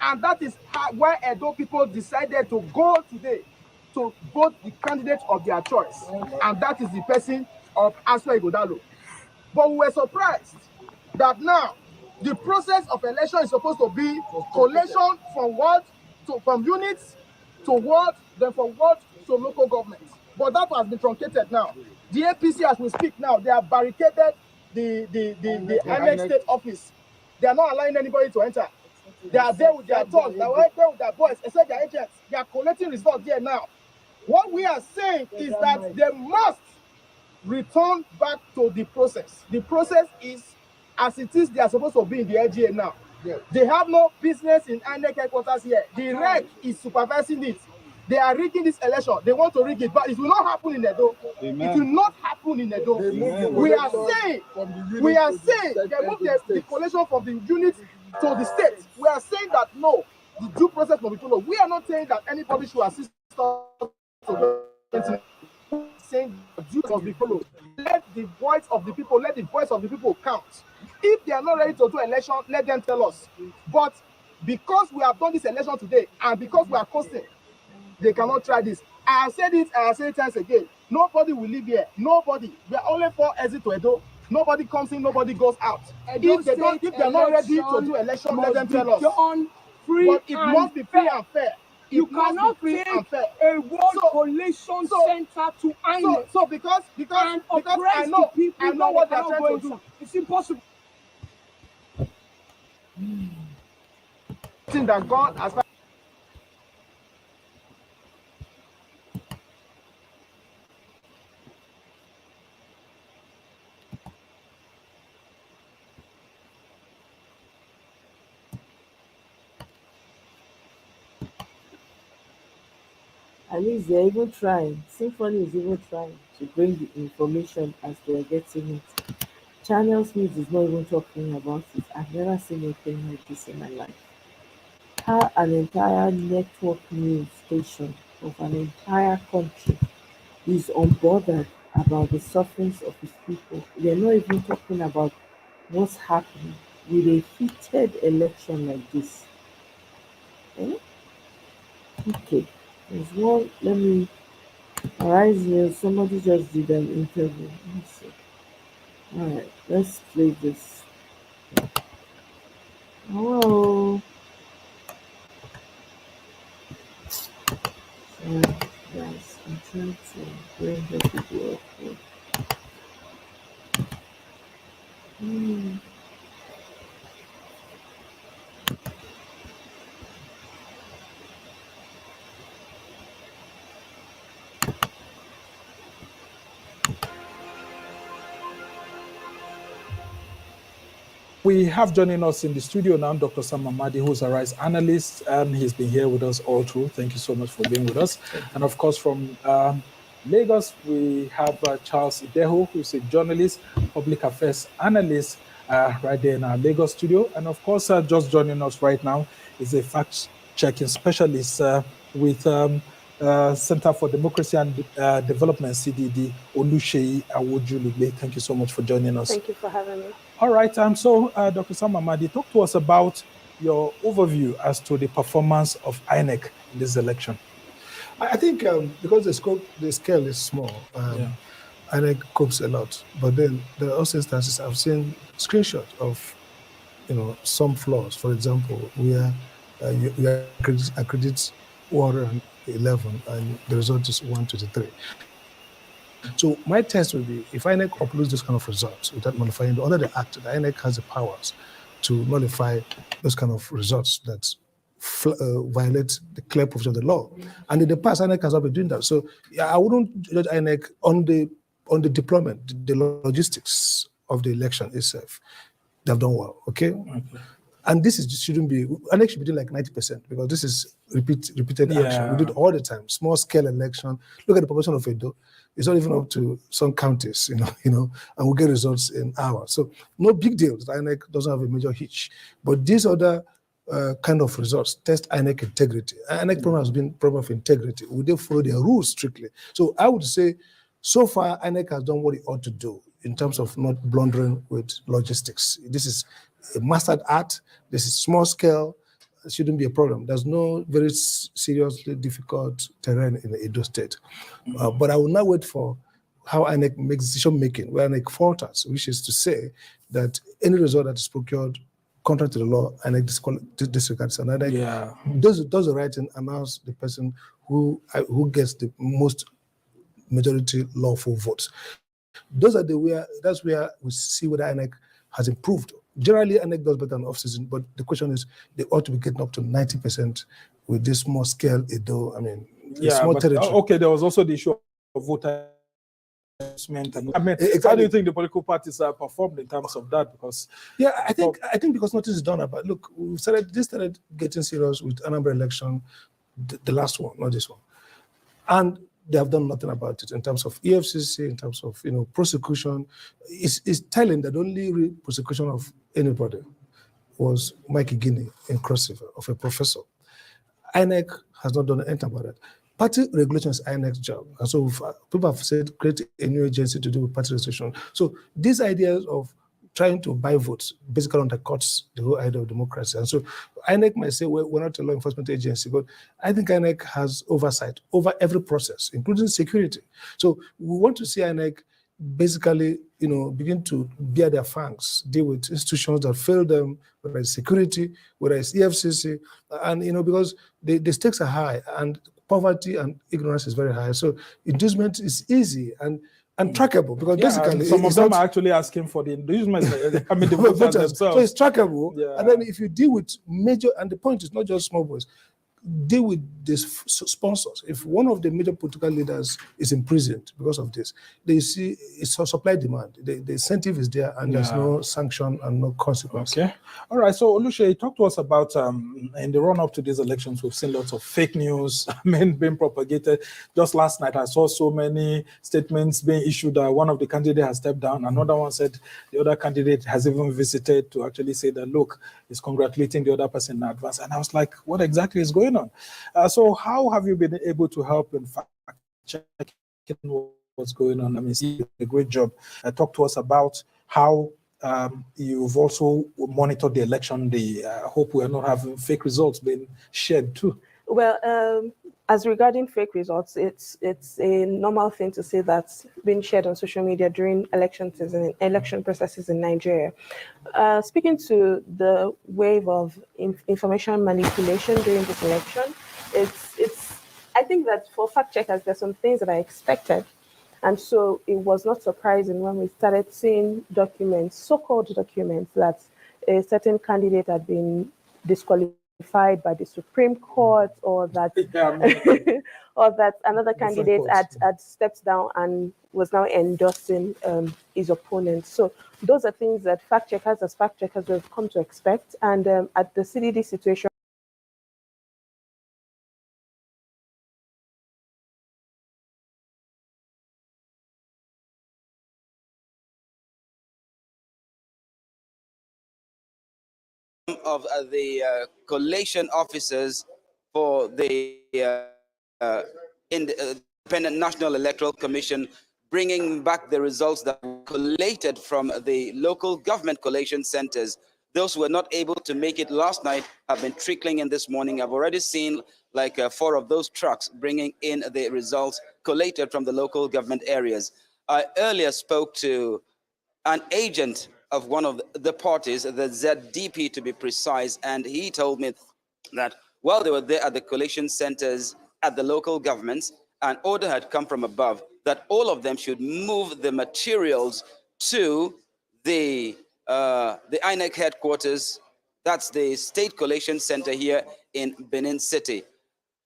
and that is why Edo people decided to go today to vote the candidate of their choice, and that is the person of Aswa Igodalo. But we were surprised that now the process of election is supposed to be collation from what from units to what, then from what to local government. But that has been truncated now. The APC, as we speak now, they have barricaded the INEC state office. They are not allowing anybody to enter. They are there with their thugs, they are there with their boys, except their agents. They are collecting results there now. What we are saying is that they must return back to the process. The process is as it is, they are supposed to be in the LGA now. Yes. They have no business in INEC headquarters here. The REC is supervising it. They are rigging this election. They want to rig it, but it will not happen in Edo. Amen. It will not happen in Edo. We are saying they move the collation from the unit to the state. We are saying that no, the due process must be followed. We are not saying that anybody should assist us to saying that due must be followed. Let the voice of the people count. If they are not ready to do election, let them tell us. But because we have done this election today and because we are costing, they cannot try this. I have said it, I have said it times again. Nobody will live here. Nobody. We are only 4 exit to Edo. Nobody comes in, nobody goes out. If they are not ready to do election, let them tell us. But it must be free and fair. You cannot take a world collation center to INEC. So because I know what they are trying to do. It's impossible. That God has At least they're even trying. Symphony is even trying to bring the information as they're getting it. Channels News is not even talking about it. I've never seen anything like this in my life. How an entire network news station of an entire country is unbothered about the sufferings of its people. They're not even talking about what's happening with a heated election like this. Eh? Okay. There's one, let me arise here. Somebody just did an interview. Let me see. Alright, let's play this. Hello. Guys, I'm trying to bring the people up here. Hmm. We have joining us in the studio now Dr. Sam Amadi, who's a rights analyst, and he's been here with us all through. Thank you so much for being with us. And of course, from Lagos, we have Charles Ideho, who's a journalist, public affairs analyst, right there in our Lagos studio. And of course, just joining us right now is a fact-checking specialist with Center for Democracy and Development, CDD, Oluseyi Awojulugbe. Thank you so much for joining us. Thank you for having me. All right, so Dr. Sam Amadi, talk to us about your overview as to the performance of INEC in this election. I think because the scale is small, INEC copes a lot. But then there are also instances I've seen screenshots of, some flaws. For example, where you accredit 111 and the result is 123. So my test would be, if INEC uploads this kind of results without nullifying under the Act, the INEC has the powers to nullify those kind of results that violate the clear provision of the law. And in the past, INEC has not been doing that. So I wouldn't judge INEC on the deployment, the logistics of the election itself. They've done well, okay? And this shouldn't be, INEC should be doing like 90% because this is repeated action. We do it all the time. Small scale election. Look at the population of Edo. It's not even up to some counties, and we get results in hours. So no big deal. The INEC doesn't have a major hitch. But these other kind of results test INEC integrity. INEC problem has been problem of integrity. We don't follow their rules strictly. So I would say, so far, INEC has done what it ought to do in terms of not blundering with logistics. This is a mastered art. This is small scale. It shouldn't be a problem. There's no very seriously difficult terrain in the Edo State. But I will now wait for how INEC makes decision making, where INEC falters, which is to say that any result that is procured contrary to the law, INEC disregards, and INEC does the right and announce the person who gets the most majority lawful votes. That's where we see whether INEC has improved. Generally, INEC does better than off-season, but the question is, they ought to be getting up to 90% with this small scale Edo. I mean, small territory. Okay, there was also the issue of voter assessment. How do you think the political parties are performed in terms of that? Because I think because nothing is done about. Look, we started getting serious with Anambra election, the last one, not this one, and they have done nothing about it in terms of EFCC, in terms of prosecution. It's telling that the only prosecution of anybody was Mike Igini in Cross River of a professor. INEC has not done anything about it. Party regulation is INEC's job. And so people have said create a new agency to do with party registration. So these ideas of trying to buy votes basically undercuts the whole idea of democracy. And so INEC might say, well, we're not a law enforcement agency, but I think INEC has oversight over every process, including security. So we want to see INEC basically, begin to bear their fangs, deal with institutions that fail them, whether it's security, whether it's EFCC, and, because the stakes are high and poverty and ignorance is very high. So inducement is easy and trackable because basically some of them are actually asking for the inducement. The voters themselves. So it's trackable. And then if you deal with major, and the point is not just small boys, deal with these sponsors. If one of the major political leaders is imprisoned because of this, they see it's a supply demand. The incentive is there and there's no sanction and no consequence. Okay. All right. So Oluseyi, talk to us about in the run-up to these elections, we've seen lots of fake news being propagated. Just last night, I saw so many statements being issued that one of the candidates has stepped down. Another one said the other candidate has even visited to actually say that, look, he's congratulating the other person in advance. And I was like, what exactly is going on? So how have you been able to help in fact checking what's going on? You did a great job. Talk to us about how you've also monitored the election. I hope we are not having fake results being shared too. Well, as regarding fake results, it's a normal thing to say that's been shared on social media during election processes in Nigeria. Speaking to the wave of information manipulation during this election, I think that for fact checkers, there's some things that I expected. And so it was not surprising when we started seeing documents, so-called documents, that a certain candidate had been disqualified by the Supreme Court, or that or that another candidate had stepped down and was now endorsing his opponent. So those are things that fact checkers have come to expect. And at the CDD situation, of the collation officers for the Independent National Electoral Commission, bringing back the results that were collated from the local government collation centers. Those who were not able to make it last night have been trickling in this morning. I've already seen like 4 of those trucks bringing in the results collated from the local government areas. I earlier spoke to an agent of one of the parties, the ZDP to be precise, and he told me that while they were there at the collation centers at the local governments, an order had come from above that all of them should move the materials to the INEC headquarters. That's the State Collation Center here in Benin City.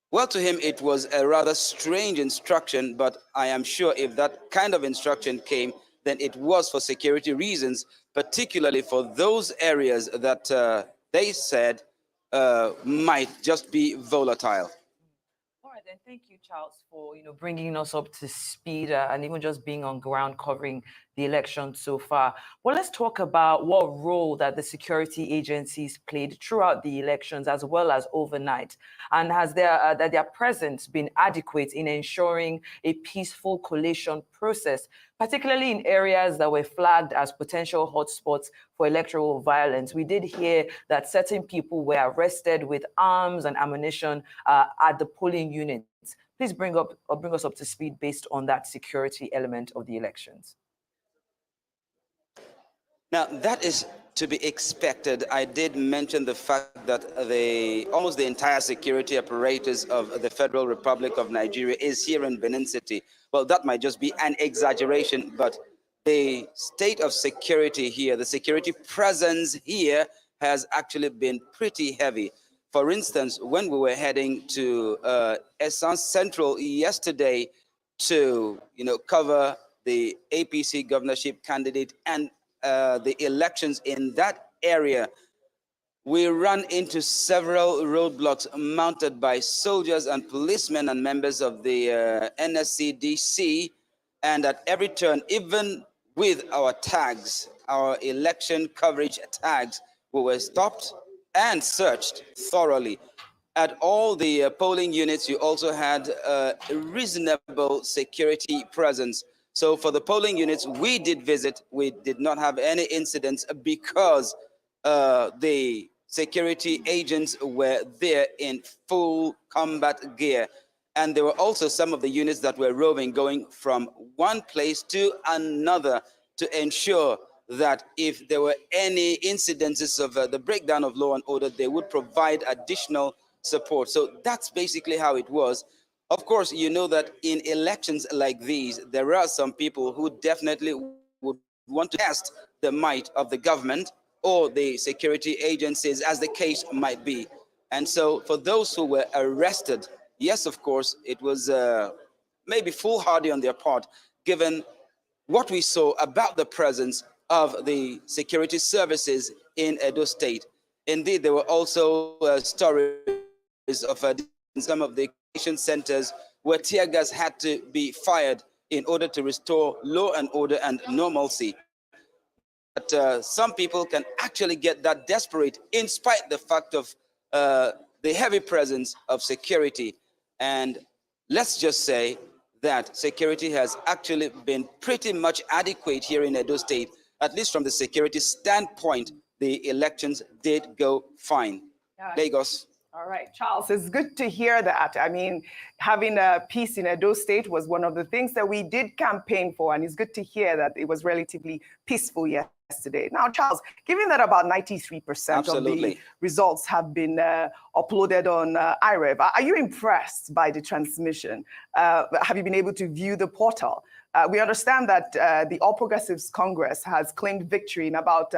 Well, to him, it was a rather strange instruction, but I am sure if that kind of instruction came, then it was for security reasons, particularly for those areas that they said might just be volatile. All right, then. Thank you, Charles, for bringing us up to speed and even just being on ground covering the election so far. Well, let's talk about what role that the security agencies played throughout the elections as well as overnight, and has their presence been adequate in ensuring a peaceful collation process, particularly in areas that were flagged as potential hotspots for electoral violence. We did hear that certain people were arrested with arms and ammunition at the polling units. Please bring us up to speed based on that security element of the elections. Now, that is to be expected. I did mention the fact that almost the entire security apparatus of the Federal Republic of Nigeria is here in Benin City. Well, that might just be an exaggeration, but the state of security here, the security presence here has actually been pretty heavy. For instance, when we were heading to Essence Central yesterday to cover the APC governorship candidate and the elections in that area, we ran into several roadblocks mounted by soldiers and policemen and members of the NSCDC. And at every turn, even with our tags, our election coverage tags, we were stopped and searched thoroughly. At all the polling units, you also had a reasonable security presence. So for the polling units we did visit, we did not have any incidents because the security agents were there in full combat gear. And there were also some of the units that were roving, going from one place to another to ensure that if there were any incidences of the breakdown of law and order, they would provide additional support. So that's basically how it was. Of course, you know that in elections like these, there are some people who definitely would want to test the might of the government or the security agencies, as the case might be. And so for those who were arrested, yes, of course, it was maybe foolhardy on their part, given what we saw about the presence of the security services in Edo State. Indeed, there were also stories of some of the collation centers where tear gas had to be fired in order to restore law and order and normalcy. But some people can actually get that desperate in spite the fact of the heavy presence of security. And let's just say that security has actually been pretty much adequate here in Edo State. At least from the security standpoint, the elections did go fine. Yeah. Lagos. All right, Charles, it's good to hear that. I mean, having a peace in Edo State was one of the things that we did campaign for, and it's good to hear that it was relatively peaceful yesterday. Now, Charles, given that about 93% of the results have been uploaded on IREV, are you impressed by the transmission? Have you been able to view the portal? We understand that the All Progressives Congress has claimed victory in about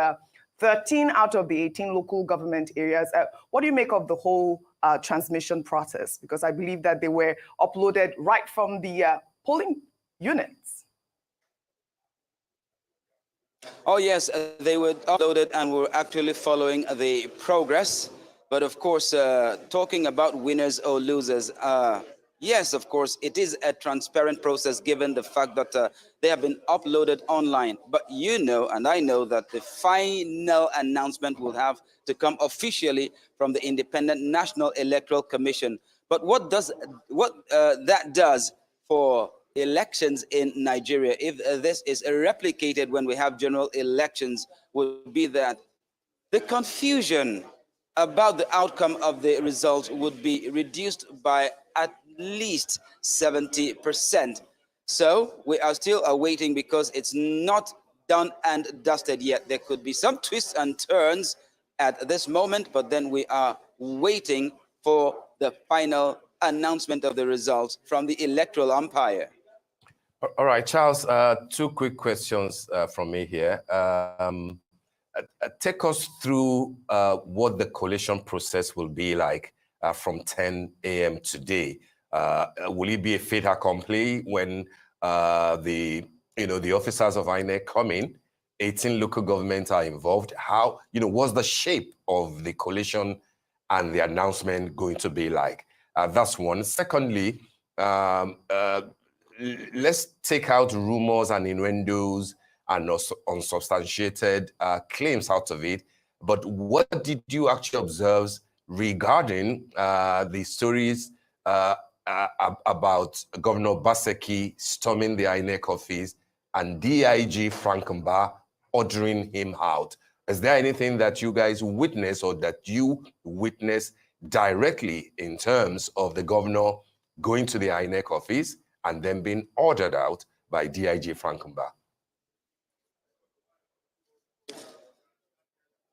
13 out of the 18 local government areas. What do you make of the whole transmission process? Because I believe that they were uploaded right from the polling units. Oh, yes, they were uploaded and were actually following the progress. But of course, talking about winners or losers, yes, of course, it is a transparent process given the fact that they have been uploaded online. But you know, and I know that the final announcement will have to come officially from the Independent National Electoral Commission. But what that does for elections in Nigeria, if this is replicated when we have general elections, would be that the confusion about the outcome of the results would be reduced by at least 70%. So we are still awaiting because it's not done and dusted yet. There could be some twists and turns at this moment, but then we are waiting for the final announcement of the results from the electoral umpire. All right, Charles, two quick questions from me here. Take us through what the collation process will be like from 10 a.m. today. Will it be a fait accompli when the officers of INEC come in? 18 local governments are involved. How, what's the shape of the collation and the announcement going to be like? That's one. Secondly, let's take out rumors and innuendos and unsubstantiated claims out of it. But what did you actually observe regarding the stories about Governor Baseki storming the INEC office and DIG Frankenba ordering him out? Is there anything that you guys witnessed or that you witnessed directly in terms of the governor going to the INEC office and then being ordered out by DIG Frankenba?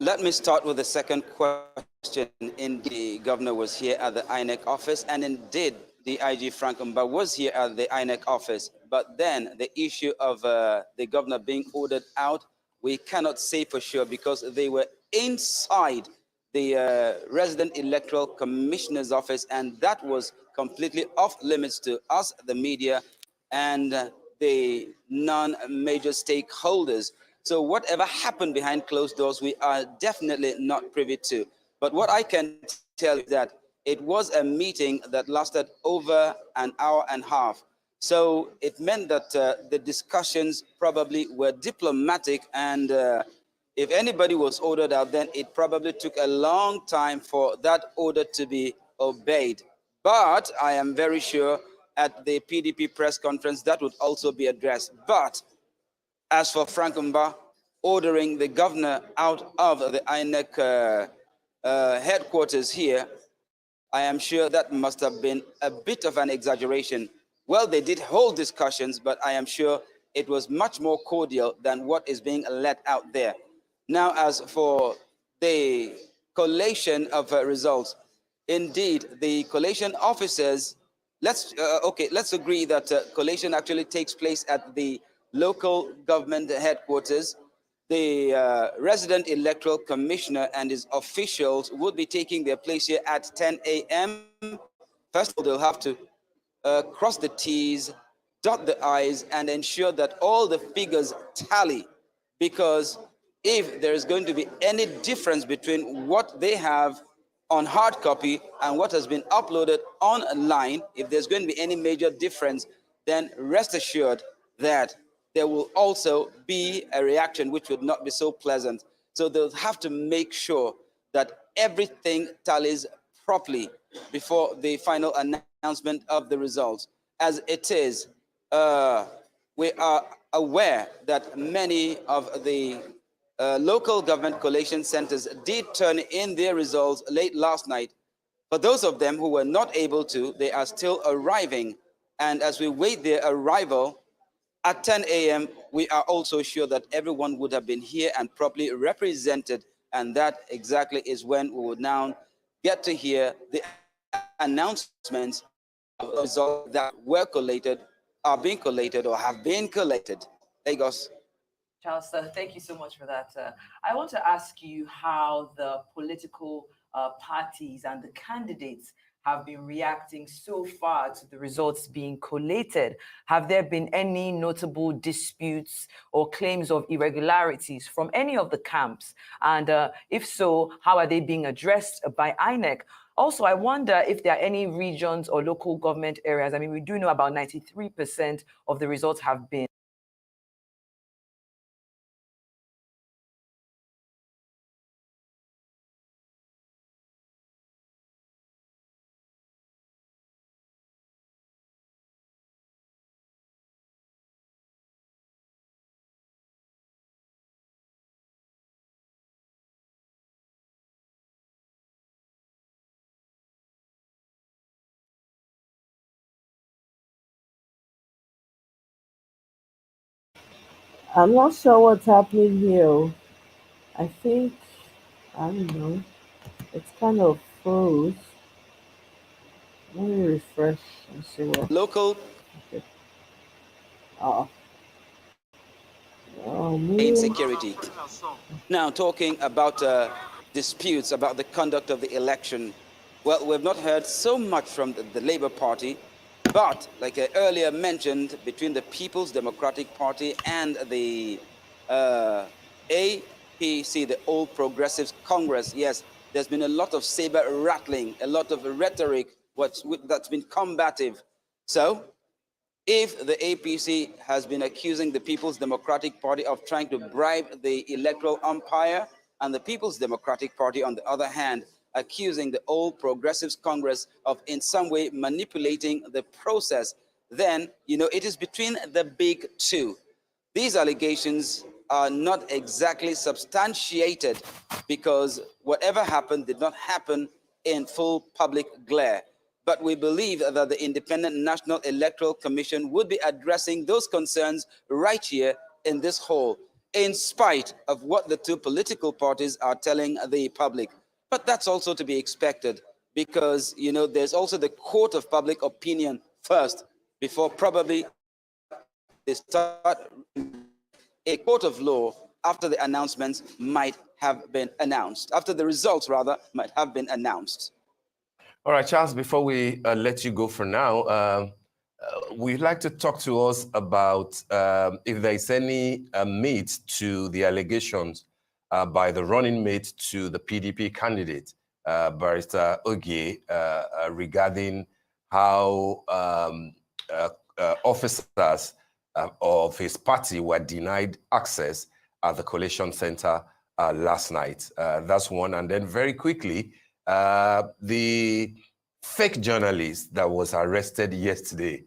Let me start with the second question. Indeed, the governor was here at the INEC office, and indeed, the IG Frankenba was here at the INEC office. But then the issue of the governor being ordered out, we cannot say for sure because they were inside the resident electoral commissioner's office, and that was completely off limits to us, the media, and the non-major stakeholders. So whatever happened behind closed doors, we are definitely not privy to. But what I can tell you is that it was a meeting that lasted over an hour and a half. So it meant that the discussions probably were diplomatic, and if anybody was ordered out, then it probably took a long time for that order to be obeyed. But I am very sure at the PDP press conference that would also be addressed. But as for Frankenba ordering the governor out of the INEC headquarters here, I am sure that must have been a bit of an exaggeration. Well, they did hold discussions, but I am sure it was much more cordial than what is being let out there. Now, as for the collation of results, indeed, the collation officers, let's agree that collation actually takes place at the local government headquarters. The resident electoral commissioner and his officials would be taking their place here at 10 a.m. First of all, they'll have to cross the T's, dot the I's, and ensure that all the figures tally. Because if there is going to be any difference between what they have on hard copy and what has been uploaded online, if there's going to be any major difference, then rest assured that there will also be a reaction which would not be so pleasant. So they'll have to make sure that everything tallies properly before the final announcement of the results. As it is, we are aware that many of the local government collation centers did turn in their results late last night. For those of them who were not able to, they are still arriving. And as we wait their arrival, at 10 a.m., we are also sure that everyone would have been here and properly represented. And that exactly is when we would now get to hear the announcements of results that were collated, are being collated, or have been collated. Lagos. Charles, thank you so much for that. I want to ask you how the political parties and the candidates have been reacting so far to the results being collated. Have there been any notable disputes or claims of irregularities from any of the camps? And if so, how are they being addressed by INEC? Also, I wonder if there are any regions or local government areas. I mean, we do know about 93% of the results have been I'm not sure what's happening here. I think, I don't know, it's kind of froze. Let me refresh and see what. Local Okay. Oh, oh man. insecurity. Now, talking about disputes about the conduct of the election, well, we've not heard so much from the Labour Party, but like I earlier mentioned, between the People's Democratic Party and the APC, the Old Progressives Congress, yes, there's been a lot of saber rattling, a lot of rhetoric that's been combative. So, if the APC has been accusing the People's Democratic Party of trying to bribe the electoral umpire, and the People's Democratic Party, on the other hand, accusing the Old Progressives Congress of in some way manipulating the process, then, it is between the big two. These allegations are not exactly substantiated because whatever happened did not happen in full public glare. But we believe that the Independent National Electoral Commission would be addressing those concerns right here in this hall, in spite of what the two political parties are telling the public. But that's also to be expected because, there's also the court of public opinion first, before probably they start a court of law after the announcements might have been announced, after the results, rather, might have been announced. All right, Charles, before we let you go for now, we'd like to talk to us about if there is any meat to the allegations by the running mate to the PDP candidate, Barrister Ogie, regarding how officers of his party were denied access at the collation center last night. That's one. And then very quickly, the fake journalist that was arrested yesterday,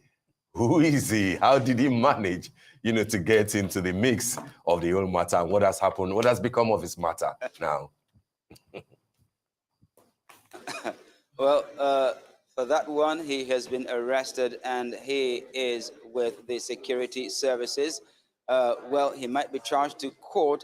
who is he? How did he manage, to get into the mix of the whole matter? And what has happened? What has become of his matter now? Well, for that one, he has been arrested and he is with the security services. Well, he might be charged to court,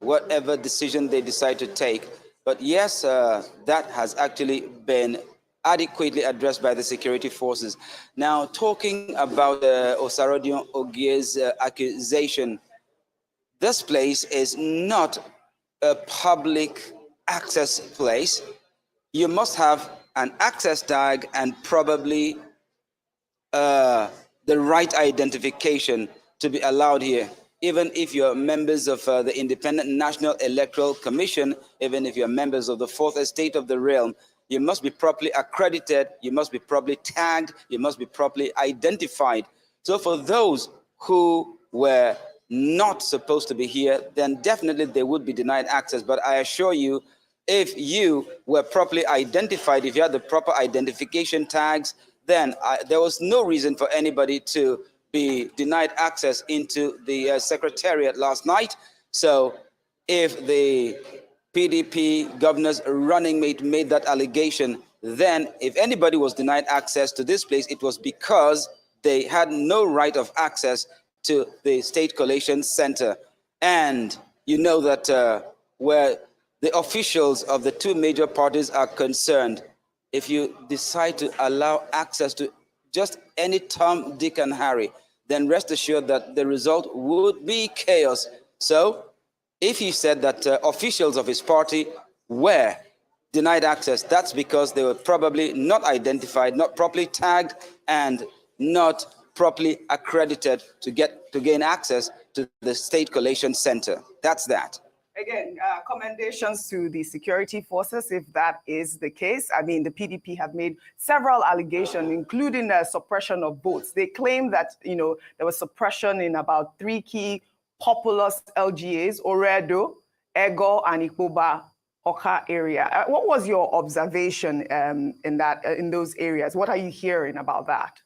whatever decision they decide to take. But yes, that has actually been adequately addressed by the security forces. Now, talking about Osarodion Ogie's accusation, this place is not a public access place. You must have an access tag and probably the right identification to be allowed here. Even if you're members of the Independent National Electoral Commission, even if you're members of the Fourth Estate of the Realm, you must be properly accredited, you must be properly tagged, you must be properly identified. So for those who were not supposed to be here, then definitely they would be denied access. But I assure you, if you were properly identified, if you had the proper identification tags, then there was no reason for anybody to be denied access into the secretariat last night. So if the PDP governor's running mate made that allegation, then if anybody was denied access to this place, it was because they had no right of access to the State Collation Center. And you know that where the officials of the two major parties are concerned, if you decide to allow access to just any Tom, Dick, and Harry, then rest assured that the result would be chaos. So if he said that officials of his party were denied access, that's because they were probably not identified, not properly tagged, and not properly accredited to gain access to the State Collation Center. That's that. Again, commendations to the security forces if that is the case. I mean, the PDP have made several allegations, including suppression of votes. They claim that, there was suppression in about 3 key populous LGAs, Oredo, Ego, and Ikoba Oka area. What was your observation in those areas? What are you hearing about that?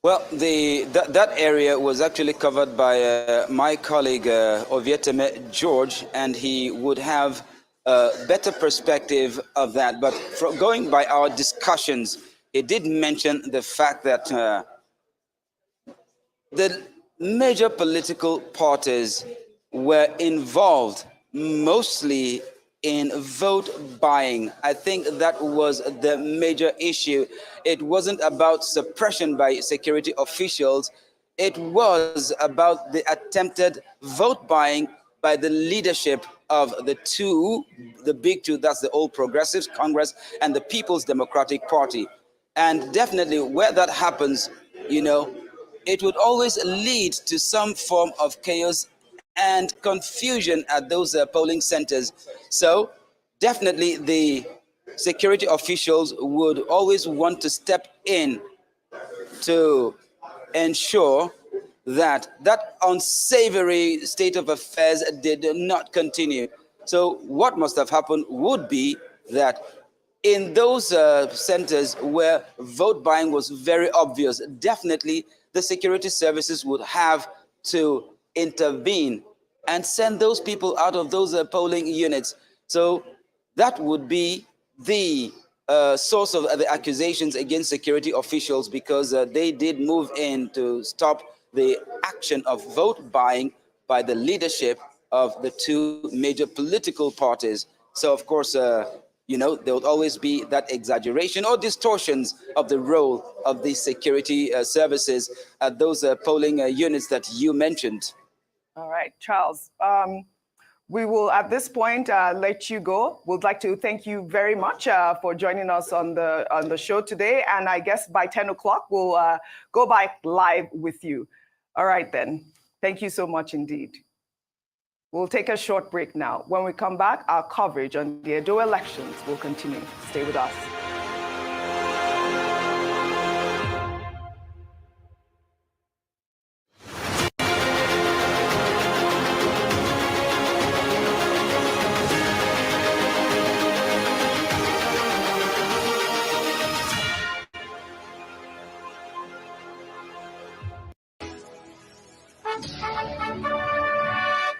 Well, that area was actually covered by my colleague Ovieteme George, and he would have a better perspective of that. But going by our discussions, he did mention the fact that the major political parties were involved mostly in vote buying. I think that was the major issue. It wasn't about suppression by security officials. It was about the attempted vote buying by the leadership of the big two, that's the Old Progressives Congress and the People's Democratic Party. And definitely where that happens, it would always lead to some form of chaos and confusion at those polling centers. So definitely the security officials would always want to step in to ensure that that unsavory state of affairs did not continue. So what must have happened would be that in those centers where vote buying was very obvious, definitely the security services would have to intervene and send those people out of those polling units. So that would be the source of the accusations against security officials, because they did move in to stop the action of vote buying by the leadership of the 2 major political parties. So of course, there would always be that exaggeration or distortions of the role of the security services at those polling units that you mentioned. All right, Charles. We will, at this point, let you go. We'd like to thank you very much for joining us on the show today. And I guess by 10 o'clock, we'll go back live with you. All right, then. Thank you so much indeed. We'll take a short break now. When we come back, our coverage on the Edo elections will continue. Stay with us.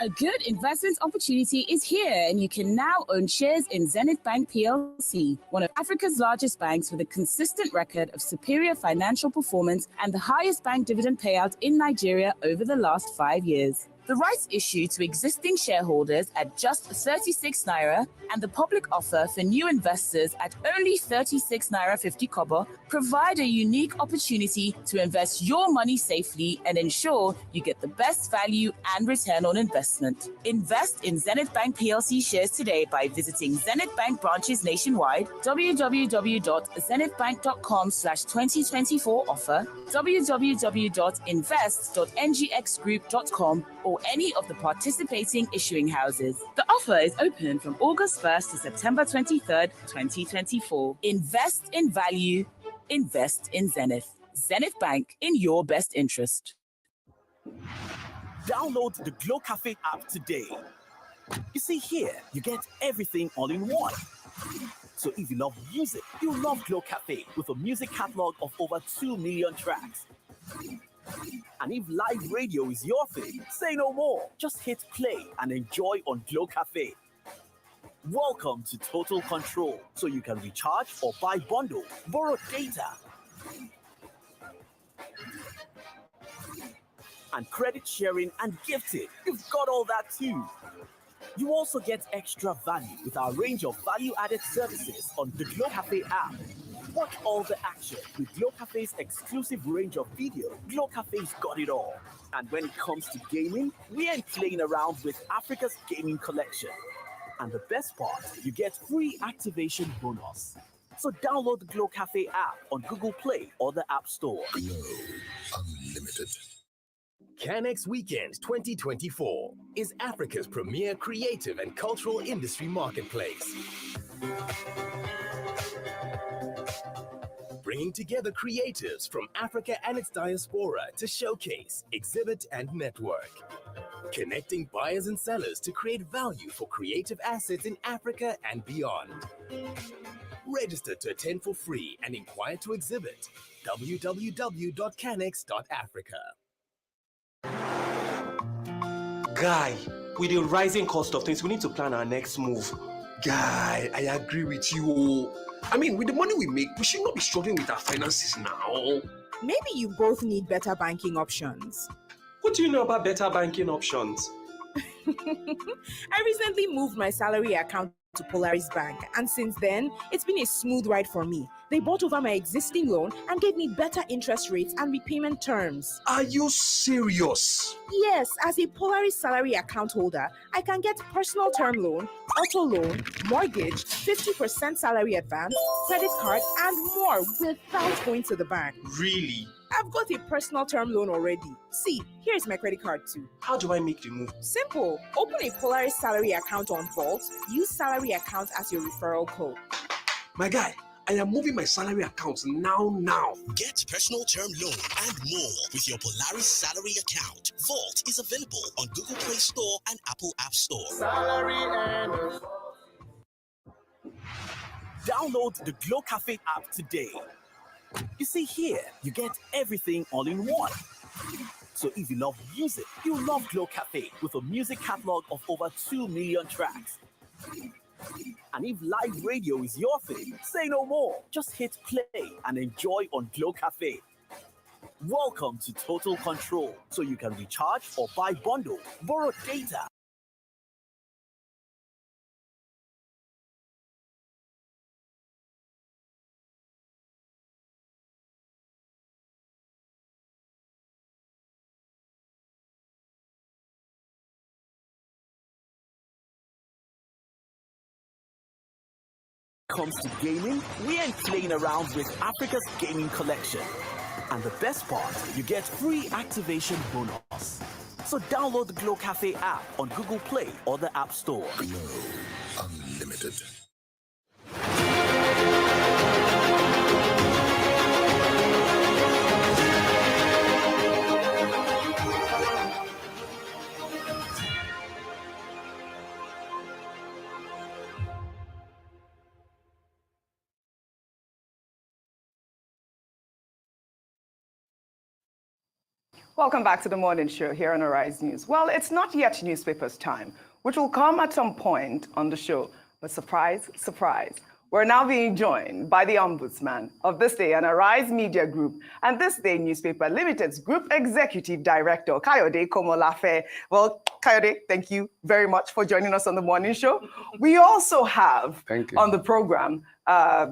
A good investment opportunity is here, and you can now own shares in Zenith Bank PLC, one of Africa's largest banks with a consistent record of superior financial performance and the highest bank dividend payout in Nigeria over the last 5 years. The rights issue to existing shareholders at just 36 Naira and the public offer for new investors at only 36 Naira 50 kobo provide a unique opportunity to invest your money safely and ensure you get the best value and return on investment. Invest in Zenith Bank PLC shares today by visiting Zenith Bank branches nationwide, www.zenithbank.com/2024 offer, www.invest.ngxgroup.com, or any of the participating issuing houses. The offer is open from August 1st to September 23rd, 2024. Invest in value. Invest in Zenith. Zenith Bank, in your best interest. Download the Glow Cafe app today. You see here, you get everything all in one. So if you love music, you'll love Glow Cafe with a music catalog of over 2 million tracks. And if live radio is your thing, say no more. Just hit play and enjoy on Glow Cafe. Welcome to total control, so you can recharge or buy bundle, borrow data, and credit sharing and gifting. You've got all that too. You also get extra value with our range of value-added services on the Glow Cafe app. Watch all the action with Glow Cafe's exclusive range of video. Glow Cafe's got it all. And when it comes to gaming, we ain't playing around with Africa's gaming collection. And the best part, you get free activation bonus. So download the Glow Cafe app on Google Play or the App Store. Glow Unlimited. Canex Weekend 2024 is Africa's premier creative and cultural industry marketplace. Bringing together creatives from Africa and its diaspora to showcase, exhibit, and network. Connecting buyers and sellers to create value for creative assets in Africa and beyond. Register to attend for free and inquire to exhibit. www.canex.africa. Guy, with the rising cost of things, we need to plan our next move. Guy, I agree with you. I mean, with the money we make, we should not be struggling with our finances now. Maybe you both need better banking options. What do you know about better banking options? I recently moved my salary account to Polaris Bank, and since then, it's been a smooth ride for me. They bought over my existing loan and gave me better interest rates and repayment terms. Are you serious? Yes, as a Polaris salary account holder, I can get personal term loan, auto loan, mortgage, 50% salary advance, credit card, and more without going to the bank. Really? I've got a personal term loan already. See, here's my credit card too. How do I make the move? Simple. Open a Polaris salary account on Vault. Use salary account as your referral code. My guy, I am moving my salary accounts now. Get personal term loan and more with your Polaris salary account. Vault is available on Google Play Store and Apple App Store. Salary earners. Download the Glow Cafe app today. You see here, you get everything all in one. So if you love music, you love Glow Cafe with a music catalog of over 2 million tracks. And if live radio is your thing, say no more. Just hit play and enjoy on Glow Cafe. Welcome to Total Control, so you can recharge or buy bundle, borrow data. Comes to gaming, we ain't playing around with Africa's gaming collection. And the best part, you get free activation bonus. So download the Glow Cafe app on Google Play or the App Store. Glow Unlimited. Welcome back to the morning show here on Arise News. Well, it's not yet newspapers' time, which will come at some point on the show. But surprise, surprise, we're now being joined by the Ombudsman of This Day and Arise Media Group and This Day Newspaper Limited's Group Executive Director, Kayode Komolafe. Well, Kayode, thank you very much for joining us on the morning show. We also have on the program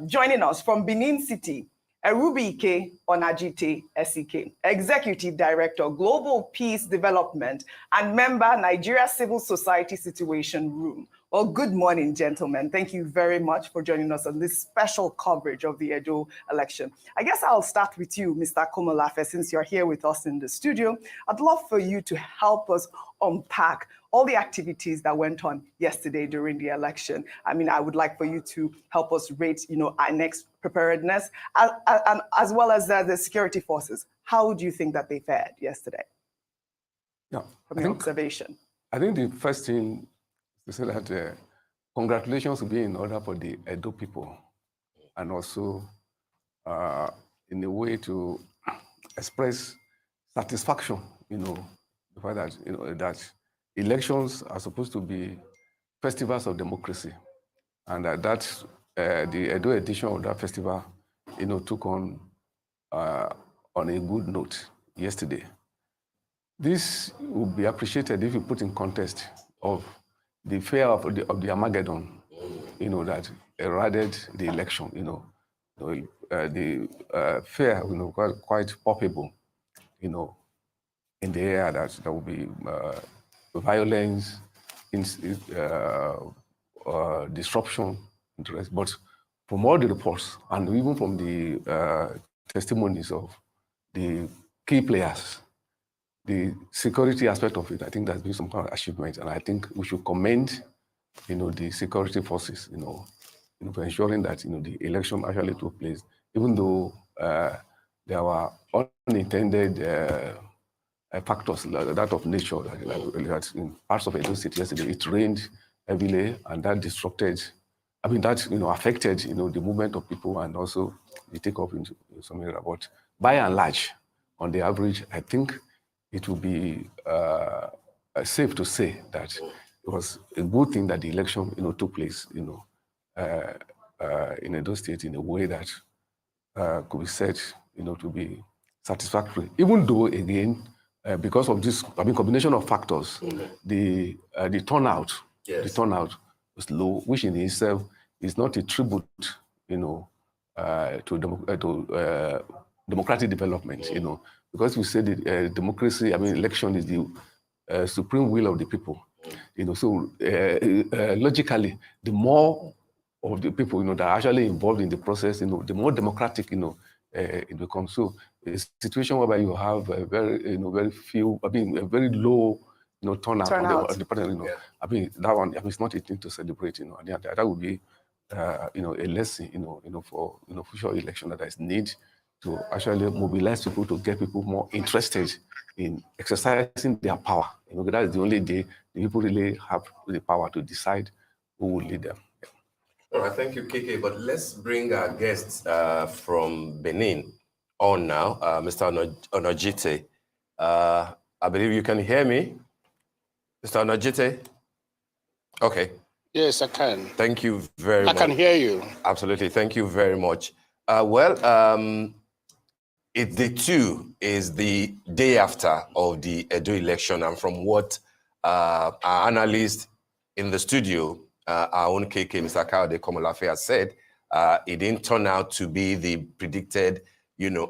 joining us from Benin City, Erubike Onajite SEK, Executive Director, Global Peace Development, and member, Nigeria Civil Society Situation Room. Well, good morning, gentlemen. Thank you very much for joining us on this special coverage of the Edo election. I guess I'll start with you, Mr. Komolafe, since you're here with us in the studio. I'd love for you to help us unpack all the activities that went on yesterday during the election. I mean, I would like for you to help us rate, our next preparedness, as well as the security forces. How do you think that they fared yesterday? Yeah, from your observation. I think the first thing to say that congratulations will be in order for the Edo people, and also in a way to express satisfaction, the fact that, that elections are supposed to be festivals of democracy, and that the Edo edition of that festival, took on a good note yesterday. This would be appreciated if you put in context of the fear of the Armageddon, that eroded the election, the fear, quite palpable, in the area that there will be violence, disruption, interest. But from all the reports and even from the testimonies of the key players, the security aspect of it, I think there's been some kind of achievement, and I think we should commend, the security forces, for ensuring that the election actually took place, even though there were unintended factors that of nature, like in parts of Edo State yesterday, it rained heavily, and that disrupted. That affected the movement of people and also the takeoff in some area. But by and large, on the average, I think it would be safe to say that it was a good thing that the election took place in Edo State in a way that could be said to be satisfactory. Even though again, because of this combination of factors, the turnout, the turnout was low, which in itself is not a tribute, to democratic development, because we say that democracy, election is the supreme will of the people, so logically, the more of the people, that are actually involved in the process, the more democratic, it becomes. So a situation whereby you have a very, very few, a very low, turnout on the panel, that one, it's not a thing to celebrate, and that would be, a lesson, for, future election, that there is need to actually mobilize people to get people more interested in exercising their power. That is the only day the people really have the power to decide who will lead them. All right, thank you, KK. But let's bring our guests from Benin on now, Mr. Onojite. I believe you can hear me, Mr. Onojite. Okay. Yes, I can. Thank you very much. I can hear you. Absolutely. Thank you very much. The 2 is the day after of the Edo election, and from what our analyst in the studio, our own KK, Mr. Kayode Komolafe, has said, it didn't turn out to be the predicted,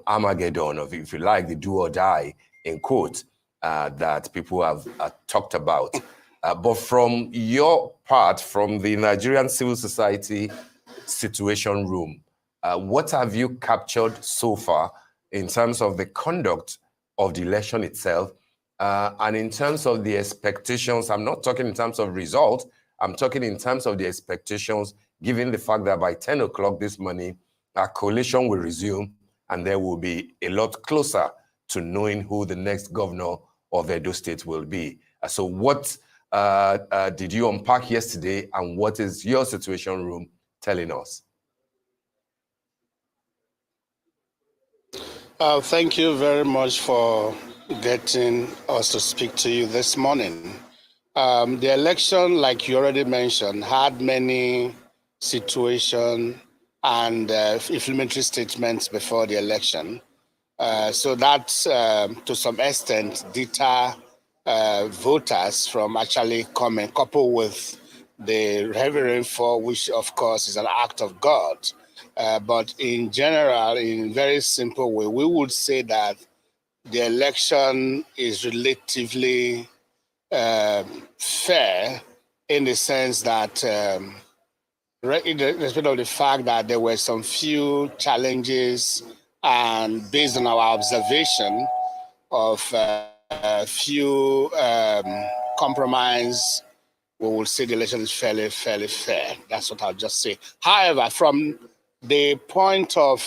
Armageddon of, if you like, the do or die, in quote, that people have talked about. But from your part, from the Nigerian civil society situation room, what have you captured so far in terms of the conduct of the election itself, and in terms of the expectations? I'm not talking in terms of results, I'm talking in terms of the expectations, given the fact that by 10 o'clock this morning, our coalition will resume, and there will be a lot closer to knowing who the next governor of Edo State will be. So what did you unpack yesterday, and what is your situation room telling us? Thank you very much for getting us to speak to you this morning. The election, like you already mentioned, had many situations and inflammatory statements before the election. So that, to some extent, deter voters from actually coming, coupled with the heavy rainfall, which, of course, is an act of God. But in general, in very simple way, we would say that the election is relatively fair, in the sense that, in respect of the fact that there were some few challenges, and based on our observation of a few compromise, we will say the election is fairly fair. That's what I'll just say. However, from the point of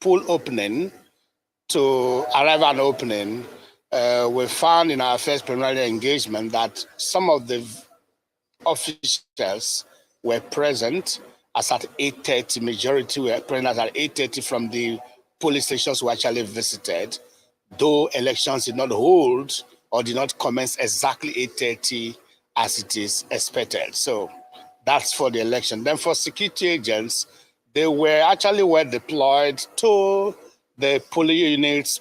pool opening to arrival and opening, we found in our first preliminary engagement that some of the officials were present as at 8:30. Majority were present as at 8:30 from the police stations we actually visited, though elections did not hold or did not commence exactly 8:30 as it is expected. So that's for the election. Then for security agents, they were actually well deployed to the polling units,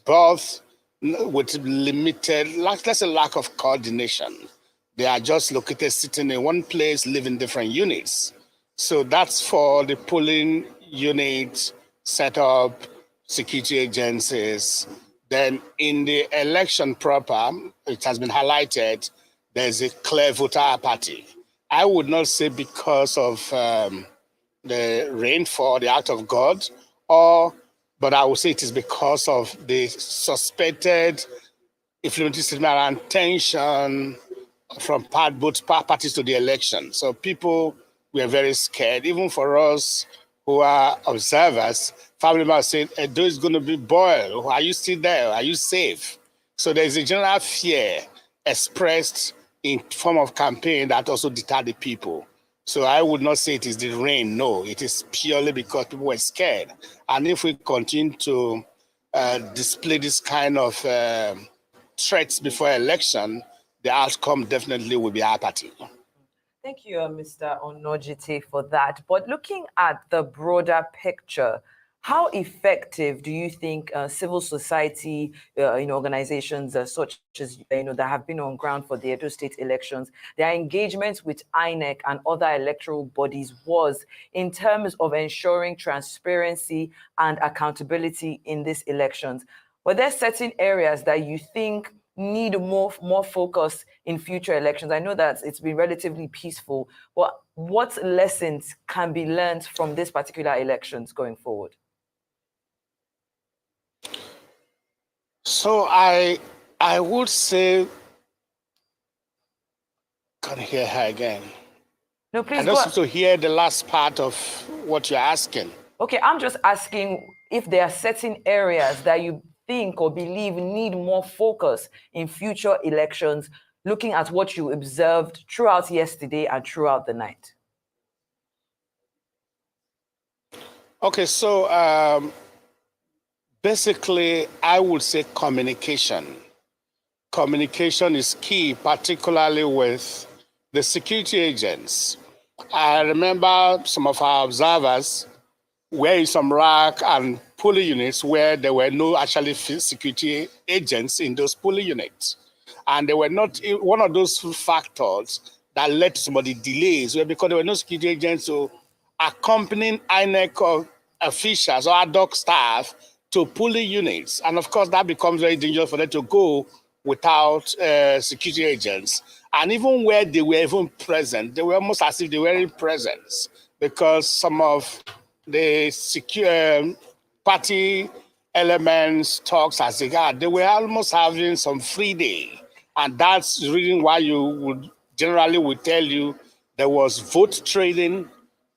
both with limited, let's say, lack of coordination. They are just located, sitting in one place, living different units. So that's for the polling unit setup, security agencies. Then in the election proper, it has been highlighted, there's a clear voter apathy. I would not say because of the rainfall, the act of God, but I would say it is because of the suspected inflammatory statement around tension from both parties to the election. So people were very scared. Even for us who are observers, family members said, Edo is going to be boiled. Are you still there? Are you safe? So there's a general fear expressed in form of campaign that also deterred the people. So I would not say it is the rain. No, it is purely because people were scared. And if we continue to display this kind of threats before election, the outcome definitely will be apathy. Thank you, Mr. Onojite, for that. But looking at the broader picture, how effective do you think civil society organizations such as that have been on ground for the Edo State elections, their engagement with INEC and other electoral bodies was in terms of ensuring transparency and accountability in these elections? Were there certain areas that you think need more focus in future elections? I know that it's been relatively peaceful, but what lessons can be learned from this particular elections going forward? So I would say, can't hear her again. No, please. I just to hear the last part of what you're asking. Okay, I'm just asking if there are certain areas that you think or believe need more focus in future elections, looking at what you observed throughout yesterday and throughout the night. Okay, so basically, I would say communication. Communication is key, particularly with the security agents. I remember some of our observers were in some rack and polling units where there were no actually security agents in those polling units. And they were not one of those factors that led to some of the delays, because there were no security agents to accompanying INEC officials or ad hoc staff to polling units. And of course, that becomes very dangerous for them to go without security agents. And even where they were even present, they were almost as if they were in presence, because some of the secure party elements, talks as they were almost having some free day. And that's the reason why you would generally would tell you there was vote trading,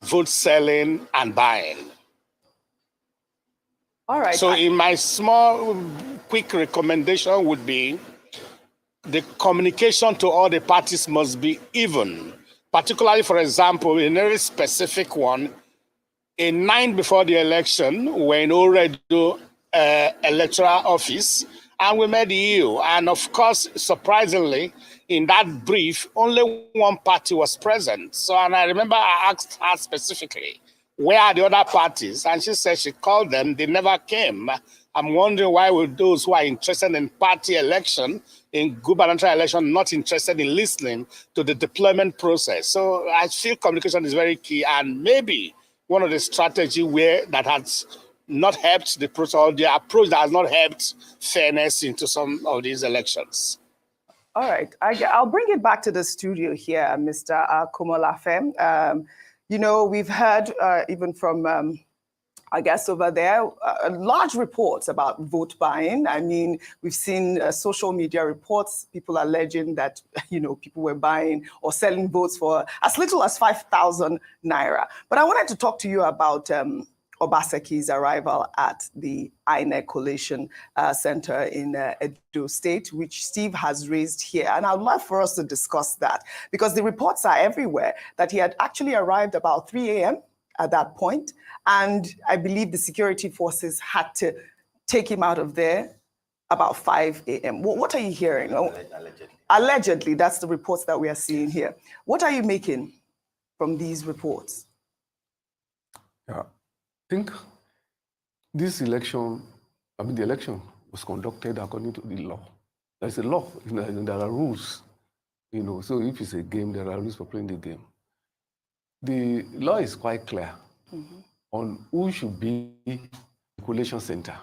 vote selling, and buying. All right. So in my small, quick recommendation would be the communication to all the parties must be even. Particularly, for example, in a very specific one, a night before the election, we're in Oredo electoral office, and we met the EU. And of course, surprisingly, in that brief, only one party was present. So, and I remember I asked her specifically, where are the other parties? And she said she called them, they never came. I'm wondering why would those who are interested in party election, in gubernatorial election, not interested in listening to the deployment process. So I feel communication is very key, and maybe one of the strategy that has not helped the process, or the approach that has not helped fairness into some of these elections. All right, I'll bring it back to the studio here, Mr. Komolafe. We've heard even from our guests over there, large reports about vote buying. I mean, we've seen social media reports, people alleging that, people were buying or selling votes for as little as 5,000 naira. But I wanted to talk to you about Obaseki's arrival at the INEC Collation Center in Edo State, which Steve has raised here. And I'd love for us to discuss that, because the reports are everywhere that he had actually arrived about 3 a.m. at that point. And I believe the security forces had to take him out of there about 5 a.m. What are you hearing? Allegedly, that's the reports that we are seeing here. What are you making from these reports? Yeah. I think this election, the election was conducted according to the law. There's a law, there are rules, so if it's a game, there are rules for playing the game. the law is quite clear on who should be the collation center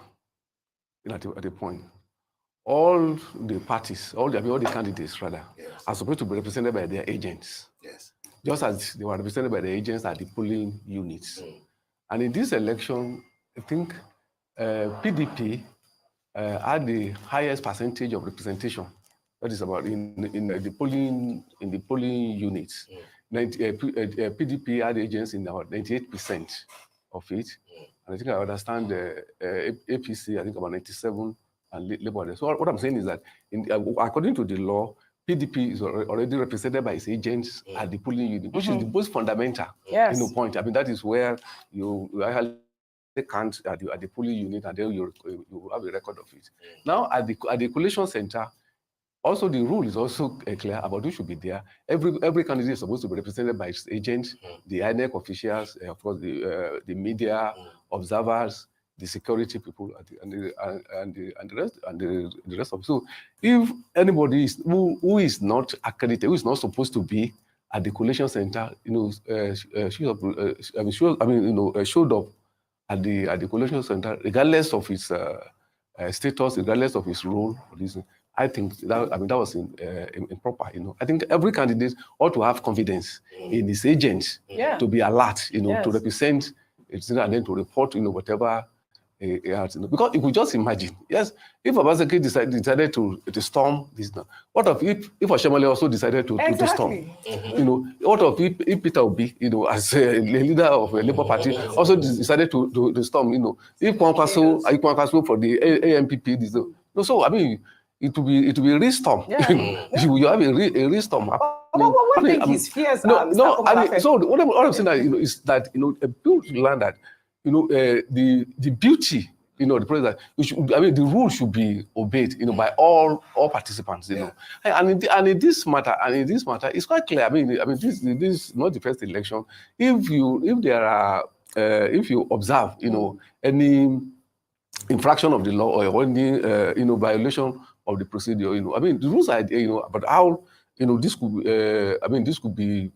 at the point. All the parties, all the candidates rather, are supposed to be represented by their agents. Yes. Just as they were represented by the agents at the polling units. And in this election, I think PDP had the highest percentage of representation. That is about in the polling units. PDP had agents in about 98% of it. And I think I understand APC, I think about 97, and Labour. So what I'm saying is that according to the law, PDP is already represented by its agents at the polling unit, which is the most fundamental point. I mean, that is where you actually count at the polling unit, and then you have a record of it. Now, at the collation center, also the rule is also clear about who should be there. Every candidate is supposed to be represented by its agent, the INEC officials, of course, the media, observers, the security people, and the rest of it. So, if anybody who is not accredited, who is not supposed to be at the collation center, showed up at the collation center, regardless of its status, regardless of his role, I think that was improper. I think every candidate ought to have confidence in his agent to be alert, to represent it, and then to report, whatever. Because you could just imagine, yes, if Obaseki decided to storm this, what if Oshomole also decided to storm? What if Peter Obi, as a leader of a Labour Party, also decided to storm? If Kwankwaso for the AMPP, so I mean, it will be a real storm. You have a real storm. What do you think his fears are? So what I'm saying is that people should learn that the beauty, the president, the rules should be obeyed, by all participants, And in this matter, it's quite clear. I mean, this is not the first election. If you observe, any infraction of the law or any, violation of the procedure, the rules are, about how, this could be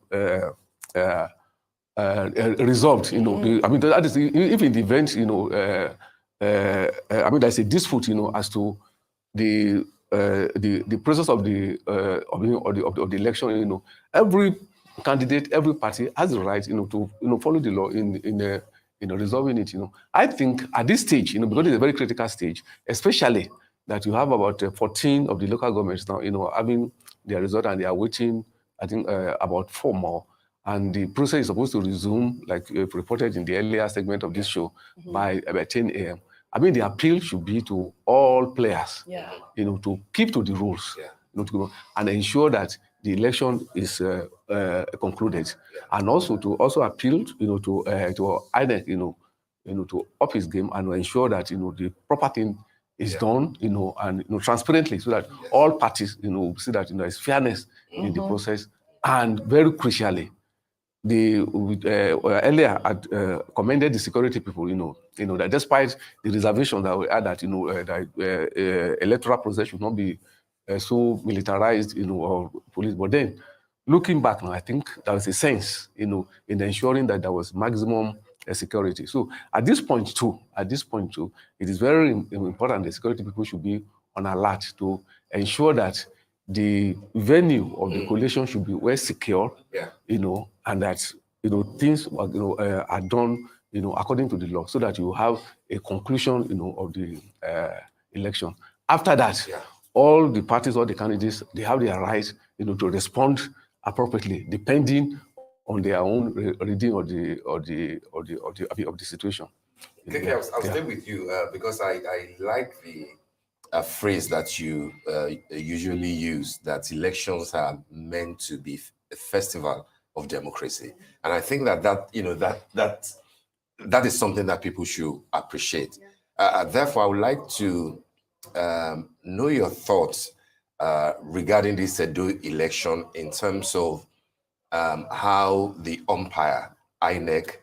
resolved, that is, if in the event, there's a dispute, as to the process of the election, every candidate, every party has the right, to follow the law in resolving it. I think at this stage, because it's a very critical stage, especially that you have about 14 of the local governments now, having their result, and they are waiting, I think, about 4 more. And the process is supposed to resume, like reported in the earlier segment of this show, by about 10 a.m. I mean, the appeal should be to all players, to keep to the rules, and ensure that the election is concluded, and also to appeal, to INEC, to up his game and ensure that the proper thing is done, and transparently, so that all parties, see that there's fairness in the process, and very crucially, earlier had commended the security people, that despite the reservation that we had that, that electoral process should not be so militarized, or police. But then, looking back now, I think there was a sense, in ensuring that there was maximum security. So at this point too, it is very important that security people should be on alert to ensure that the venue of the collation should be well secure, and that things are done according to the law, so that you have a conclusion of the election. After that, all the parties, all the candidates, they have their right to respond appropriately, depending on their own reading of the situation. Okay, I'll stay with you because I like the phrase that you usually use, that elections are meant to be a festival of democracy, and I think that is something that people should appreciate. Therefore, I would like to know your thoughts regarding this Edo election in terms of how the umpire, INEC,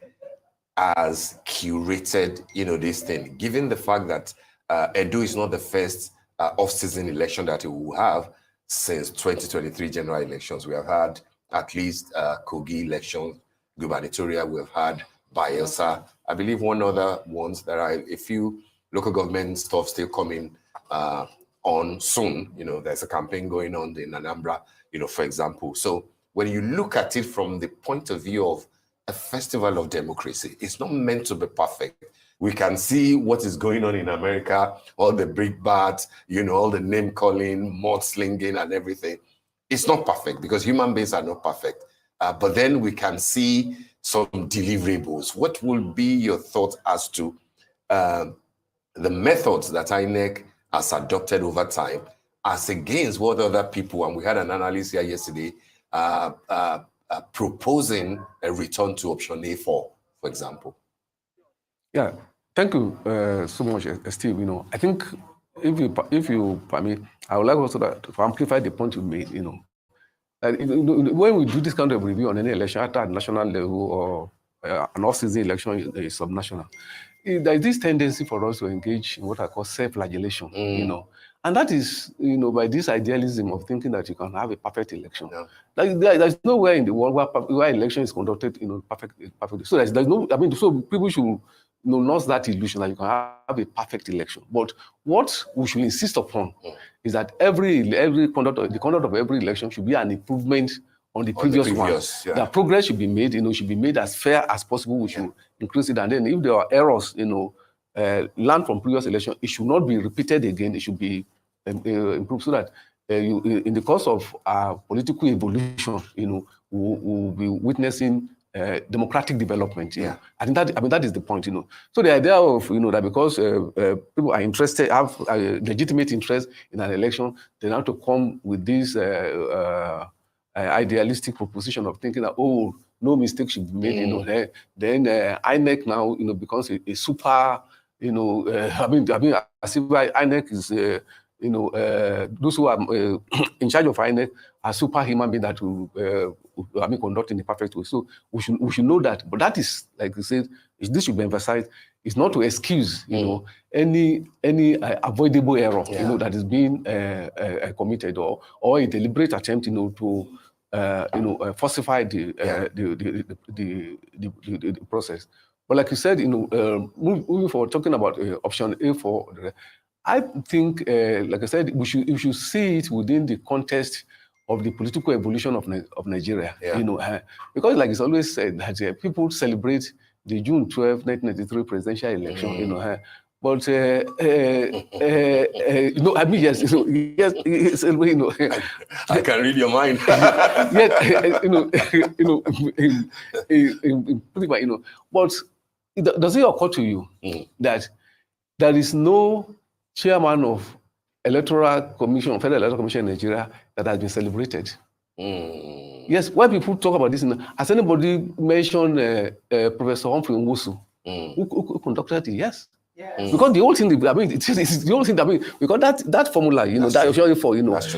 has curated, this thing, given the fact that Edo is not the first off-season election that we will have since 2023 general elections. We have had at least Kogi elections, gubernatorial, we've had Bayelsa. I believe one other ones. There are a few local government stuff still coming on soon. There's a campaign going on in Anambra, for example. So when you look at it from the point of view of a festival of democracy, it's not meant to be perfect. We can see what is going on in America, all the brickbats, all the name calling, mudslinging and everything. It's not perfect because human beings are not perfect. But then we can see some deliverables. What will be your thoughts as to the methods that INEC has adopted over time as against what other people, and we had an analyst here yesterday, proposing a return to option A4, for example? Yeah, thank you so much, Steve. I think if you permit, I would like also to amplify the point you made. When we do this kind of review on any election, either at national level or an off-season election is subnational, there is this tendency for us to engage in what I call self-flagellation. And that is, by this idealism of thinking that you can have a perfect election. There's nowhere in the world where election is conducted, perfectly. So there's no. So people should not that illusion that you can have a perfect election. But what we should insist upon is that the conduct of every election should be an improvement on the previous one. Yeah. The progress should be made, should be made as fair as possible. We should increase it, and then if there are errors, learn from previous election. It should not be repeated again. It should be improved so that in the course of political evolution, we'll be witnessing democratic development. I think that is the point. So the idea of that because people are interested, have a legitimate interest in an election, they have to come with this idealistic proposition of thinking that no mistake should be made. Then INEC now becomes a super as if INEC is those who are in charge of INEC are superhuman beings that will conduct in a perfect way. So we should know that. But that is, like you said, this should be emphasized. It's not to excuse any avoidable error that is being committed or a deliberate attempt to falsify the process. But like you said, moving forward, talking about option A4, I think, like I said, we should see it within the context of the political evolution of Nigeria. Because, like it's always said, that people celebrate the June 12, 1993 presidential election. But I mean, yes, yes, I can read your mind. But does it occur to you that there is no chairman of Federal Electoral Commission in Nigeria that has been celebrated? Yes, when people talk about this, has anybody mentioned Professor Humphrey Nwosu, who conducted it? Yes. Because the whole thing, it's the whole thing. Because that formula, that you're for, it was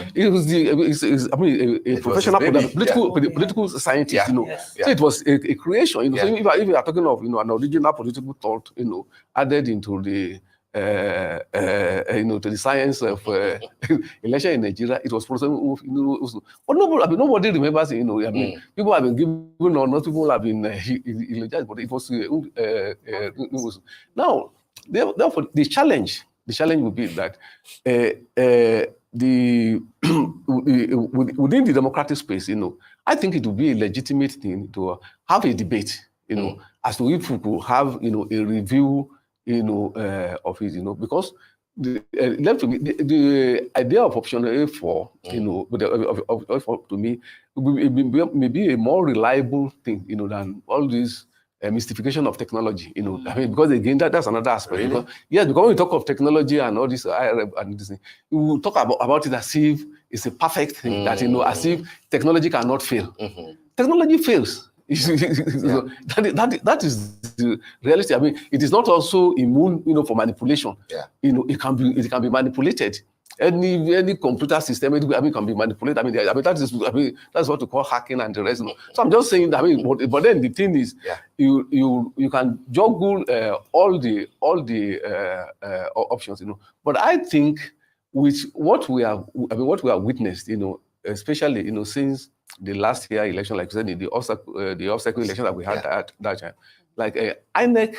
a professional political scientist, So it was a creation, So if you are talking of, an original political thought, added into the to the science of election in Nigeria, it was but nobody remembers. People have been given or not people have been eulogized, but it was now. Therefore, the challenge would be that within the democratic space, I think it would be a legitimate thing to have a debate, as to if we could have, a review, of it, because the idea of option A4, to me, may be a more reliable thing, than all these mystification of technology, because again, that's another aspect. Really? Because when we talk of technology and all this, and this thing, we will talk about it as if it's a perfect thing, that, as if technology cannot fail. Technology fails. That is the reality. It is not also immune, for manipulation. It can be manipulated. Any computer system, can be manipulated. That's what we call hacking and the rest. So I'm just saying that. But then the thing is, you can juggle all the options. But I think with what we have witnessed, especially, since the last year election, like you said, the obstacle election that we had at that time, like INEC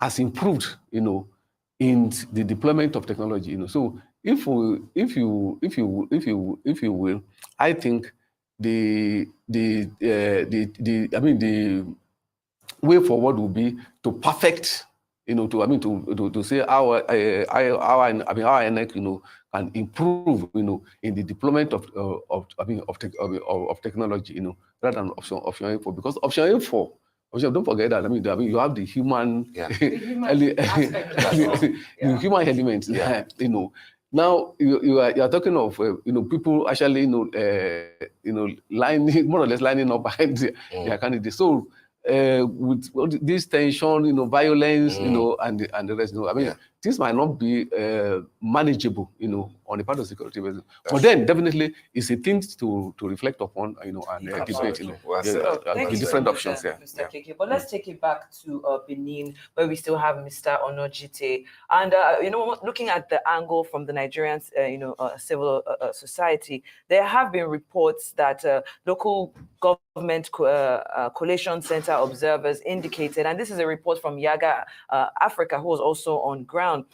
has improved, in the deployment of technology, So if you will, I think the way forward will be to perfect, to say our INEC, can improve, in the deployment of technology, rather than option info, because option info. Don't forget that. You have the human, the human element. Now you are talking of people actually lining, more or less lining up behind their candidates. So with this tension, violence, and the rest, this might not be manageable, on the part of security. But then definitely it's a thing to reflect upon, and debate, the different options here. Mr. Keke. But let's take it back to Benin, where we still have Mr. Onojite. And looking at the angle from the Nigerian, civil society, there have been reports that local government collation center observers indicated, and this is a report from Yaga Africa, who was also on ground,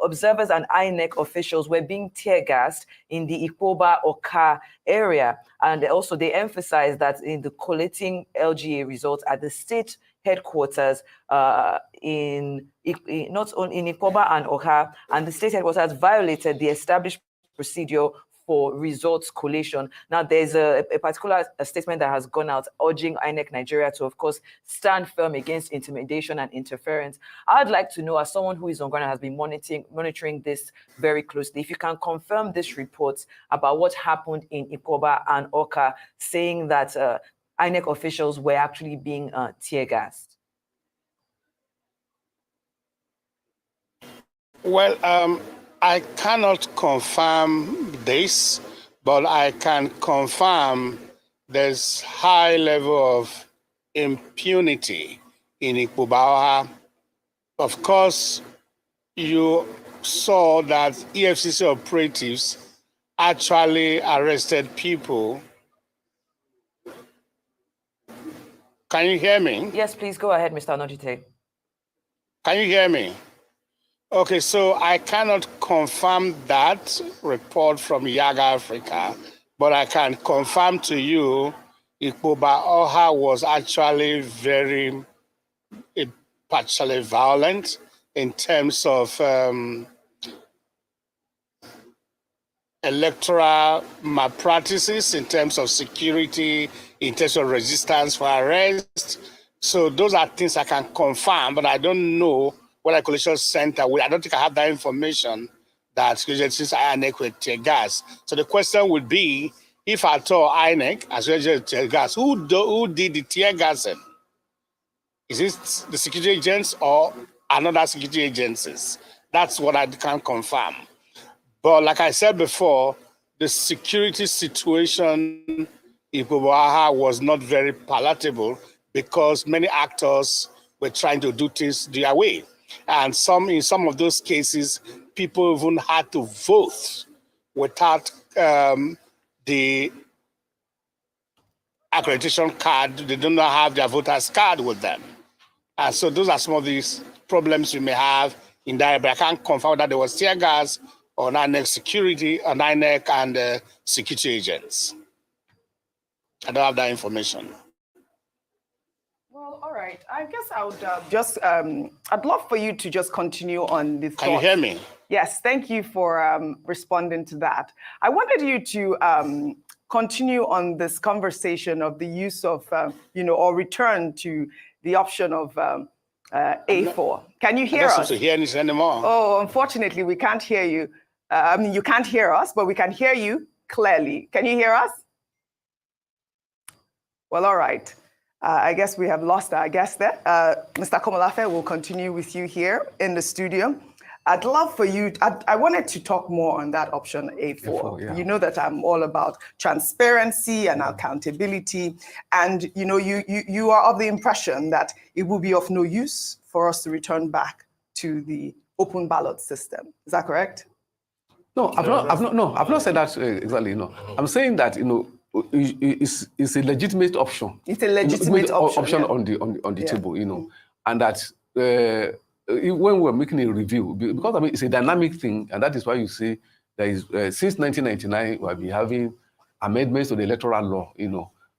observers and INEC officials were being tear gassed in the Ikpoba Oka area. And also they emphasized that in the collating LGA results at the state headquarters in Ikpoba and Oka, and the state headquarters violated the established procedure for results collation. Now, there's a particular statement that has gone out urging INEC Nigeria to, of course, stand firm against intimidation and interference. I'd like to know, as someone who is on ground and has been monitoring this very closely, if you can confirm this report about what happened in Ikoba and Oka, saying that INEC officials were actually being tear gassed. Well, I cannot confirm this, but I can confirm there's high level of impunity in Ikpoba. Of course, you saw that EFCC operatives actually arrested people. Can you hear me? Yes, please go ahead, Mr. Onojite. Can you hear me? Okay, so I cannot confirm that report from Yaga Africa, but I can confirm to you Ikpoba Oha was actually very partially violent in terms of electoral malpractices, in terms of security, in terms of resistance for arrest. So those are things I can confirm, but I don't know what a collation center will. I don't think I have that information that since INEC with tear gas. So the question would be, if at all INEC as well as tear gas, who did the tear gassing? Is it the security agents or another security agencies? That's what I can't confirm. But like I said before, the security situation in Ikpoba was not very palatable because many actors were trying to do things their way. And in some of those cases, people even had to vote without the accreditation card. They do not have their voter's card with them. And so those are some of these problems we may have in that. But I can't confirm that there was tear gas on INEC security, on INEC and security agents. I don't have that information. Well, all right. I guess I would I'd love for you to just continue on this. Can you hear me? Yes, thank you for responding to that. I wanted you to continue on this conversation of the use of, or return to the option of A4. Can you hear us? I don't seem to hear this anymore. Oh, unfortunately, we can't hear you. You can't hear us, but we can hear you clearly. Can you hear us? Well, all right. I guess we have lost our guest there. Mr. Komolafe, we'll continue with you here in the studio. I'd love for you, I wanted to talk more on that option A4. Yeah. You know that I'm all about transparency and accountability. And you are of the impression that it will be of no use for us to return back to the open ballot system. Is that correct? No, I've not said that exactly. No, I'm saying that it's a legitimate option. It's a legitimate option on the table, and that when we're making a review, because I mean it's a dynamic thing, and that is why you see there is since 1999 we have been having amendments to the electoral law,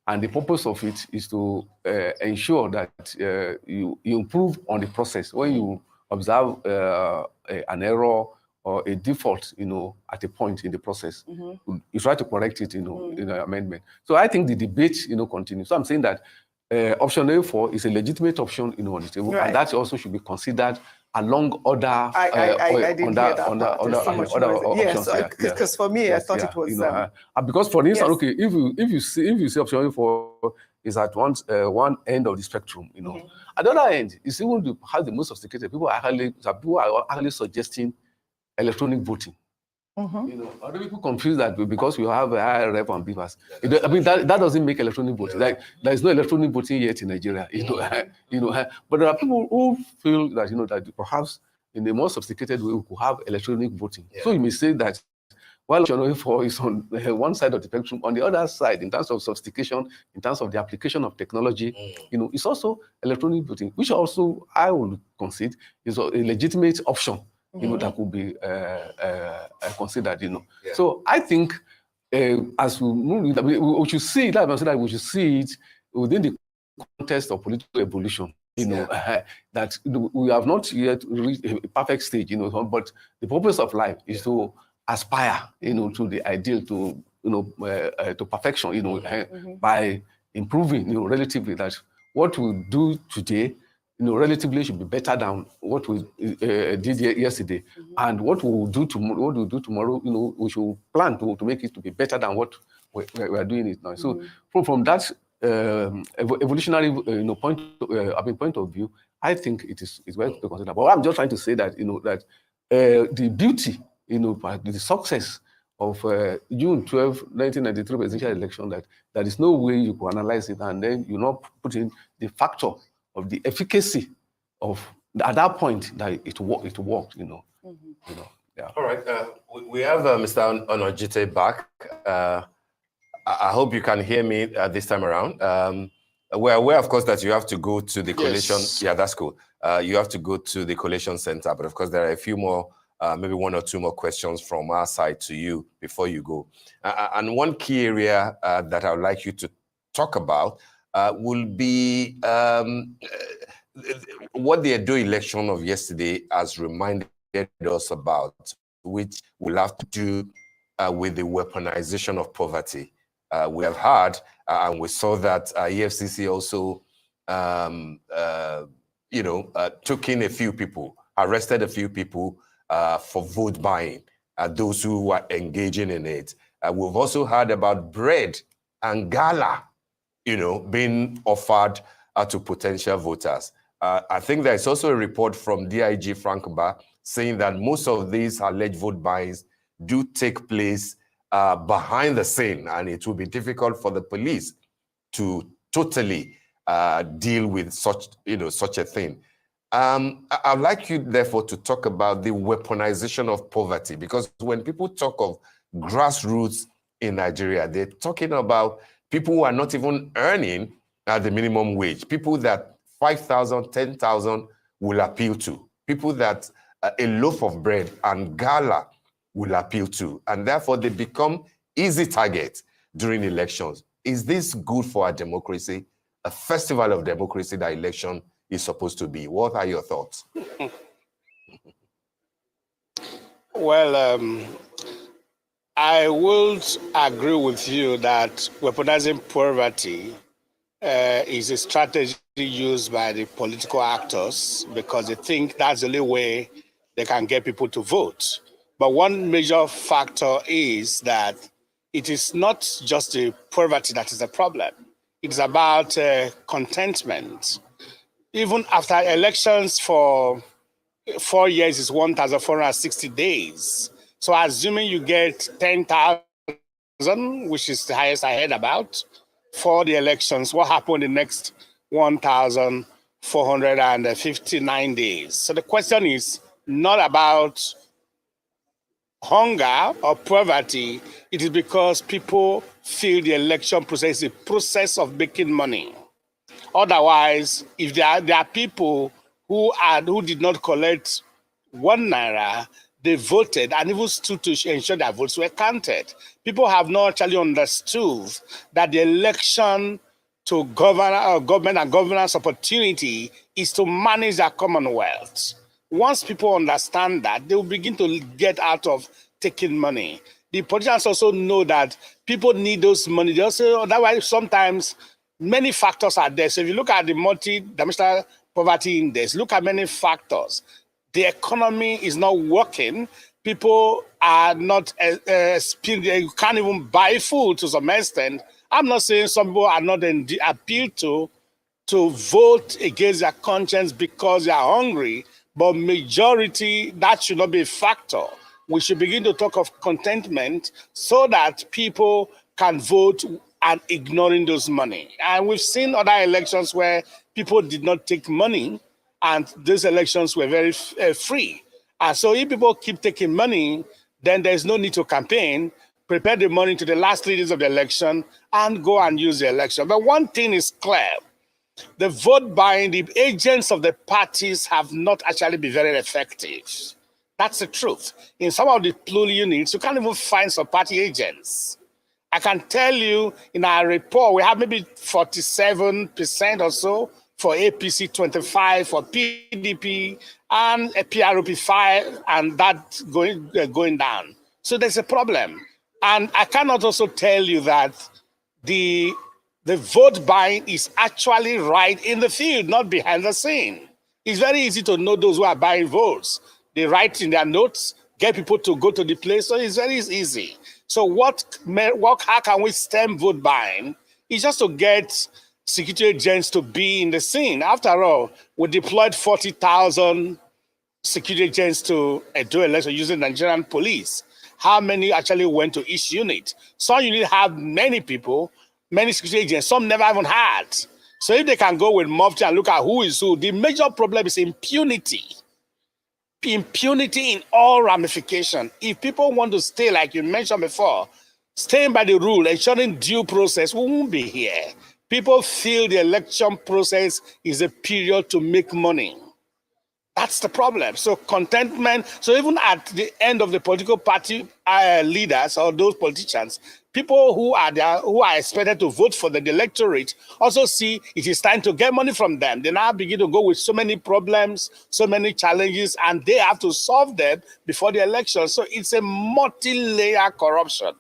and the purpose of it is to ensure that you improve on the process when you observe an error or a default, at a point in the process. You try to correct it, in an amendment. So I think the debate, continues. So I'm saying that option A4 is a legitimate option, on the table, and that also should be considered along other I didn't hear that part. other options. Because for me, I thought it was because for instance, okay, if you see option A4 is at one end of the spectrum, at the other end, it's even has the most sophisticated people are actually suggesting electronic voting. Other people confuse that because we have a higher rep on beavers. I mean, that doesn't make electronic voting. Like there is no electronic voting yet in Nigeria. But there are people who feel that that perhaps in a more sophisticated way we could have electronic voting. So you may say that while option 4 is on one side of the spectrum, on the other side, in terms of sophistication, in terms of the application of technology, it's also electronic voting, which also I would concede is a legitimate option. That could be considered, So I think as we move, we should see it, we should see it within the context of political evolution, that we have not yet reached a perfect stage, but the purpose of life is to aspire, to the ideal, to perfection, by improving, relatively, that what we do today relatively should be better than what we did yesterday, and what we will do tomorrow. We should plan to make it to be better than what we are doing it now. So from that evolutionary point of view, I think it is well to consider. But I'm just trying to say that that the beauty, the success of June 12, 1993 presidential election, that there is no way you can analyze it and then you not put in the factor of the efficacy of at that point that it worked. All right, we have Mr. Onojite back. I hope you can hear me this time around. We're aware, of course, that you have to go to the collation. Yes. Yeah, that's cool. You have to go to the collation center, but of course there are a few more, maybe one or two more questions from our side to you before you go. And one key area that I would like you to talk about will be what the Edo election of yesterday has reminded us about, which we'll have to do with the weaponization of poverty. We have heard, and we saw that EFCC also, took in a few people, arrested a few people for vote buying, those who were engaging in it. We've also heard about bread and gala, being offered to potential voters. I think there's also a report from DIG Frank Mba saying that most of these alleged vote buys do take place behind the scene, and it will be difficult for the police to totally deal with such a thing. I'd like you, therefore, to talk about the weaponization of poverty, because when people talk of grassroots in Nigeria, they're talking about people who are not even earning the minimum wage, people that 5,000, 10,000 will appeal to, people that a loaf of bread and gala will appeal to, and therefore they become easy targets during elections. Is this good for our democracy, a festival of democracy that election is supposed to be? What are your thoughts? Well, I would agree with you that weaponizing poverty is a strategy used by the political actors because they think that's the only way they can get people to vote. But one major factor is that it is not just the poverty that is the problem. It's about contentment. Even after elections for 4 years is 1,460 days. So assuming you get 10,000, which is the highest I heard about, for the elections, what happened in the next 1,459 days? So the question is not about hunger or poverty, it is because people feel the election process is a process of making money. Otherwise, if there are people who did not collect 1 naira, they voted and even stood to ensure their votes were counted. People have not actually understood that the election to government and governance opportunity is to manage their commonwealth. Once people understand that, they will begin to get out of taking money. The politicians also know that people need those money. They also, otherwise, sometimes many factors are there. So if you look at the multi-dimensional poverty index, look at many factors. The economy is not working. People are not, you can't even buy food to some extent. I'm not saying some people are not appealed to vote against their conscience because they are hungry, but majority, that should not be a factor. We should begin to talk of contentment so that people can vote and ignoring those money. And we've seen other elections where people did not take money and those elections were very free. And so if people keep taking money, then there's no need to campaign, prepare the money to the last 3 days of the election and go and use the election. But one thing is clear. The vote buying, the agents of the parties have not actually been very effective. That's the truth. In some of the poll units, you can't even find some party agents. I can tell you in our report, we have maybe 47% or so for APC, 25 for PDP, and a PROP 5, and that going down. So there's a problem. And I cannot also tell you that the vote buying is actually right in the field, not behind the scene. It's very easy to know those who are buying votes. They write in their notes, get people to go to the place, so it's very easy. So how can we stem vote buying? It's just to get security agents to be in the scene. After all, we deployed 40,000 security agents to do election using Nigerian police. How many actually went to each unit? Some unit have many people, many security agents, some never even had. So if they can go with Mufti and look at who is who, the major problem is impunity. Impunity in all ramifications. If people want to stay, like you mentioned before, staying by the rule, ensuring due process, we won't be here. People feel the election process is a period to make money. That's the problem. So contentment. So even at the end of the political party leaders or those politicians, people who are there, who are expected to vote for the electorate, also see it is time to get money from them. They now begin to go with so many problems, so many challenges, and they have to solve them before the election. So it's a multi-layer corruption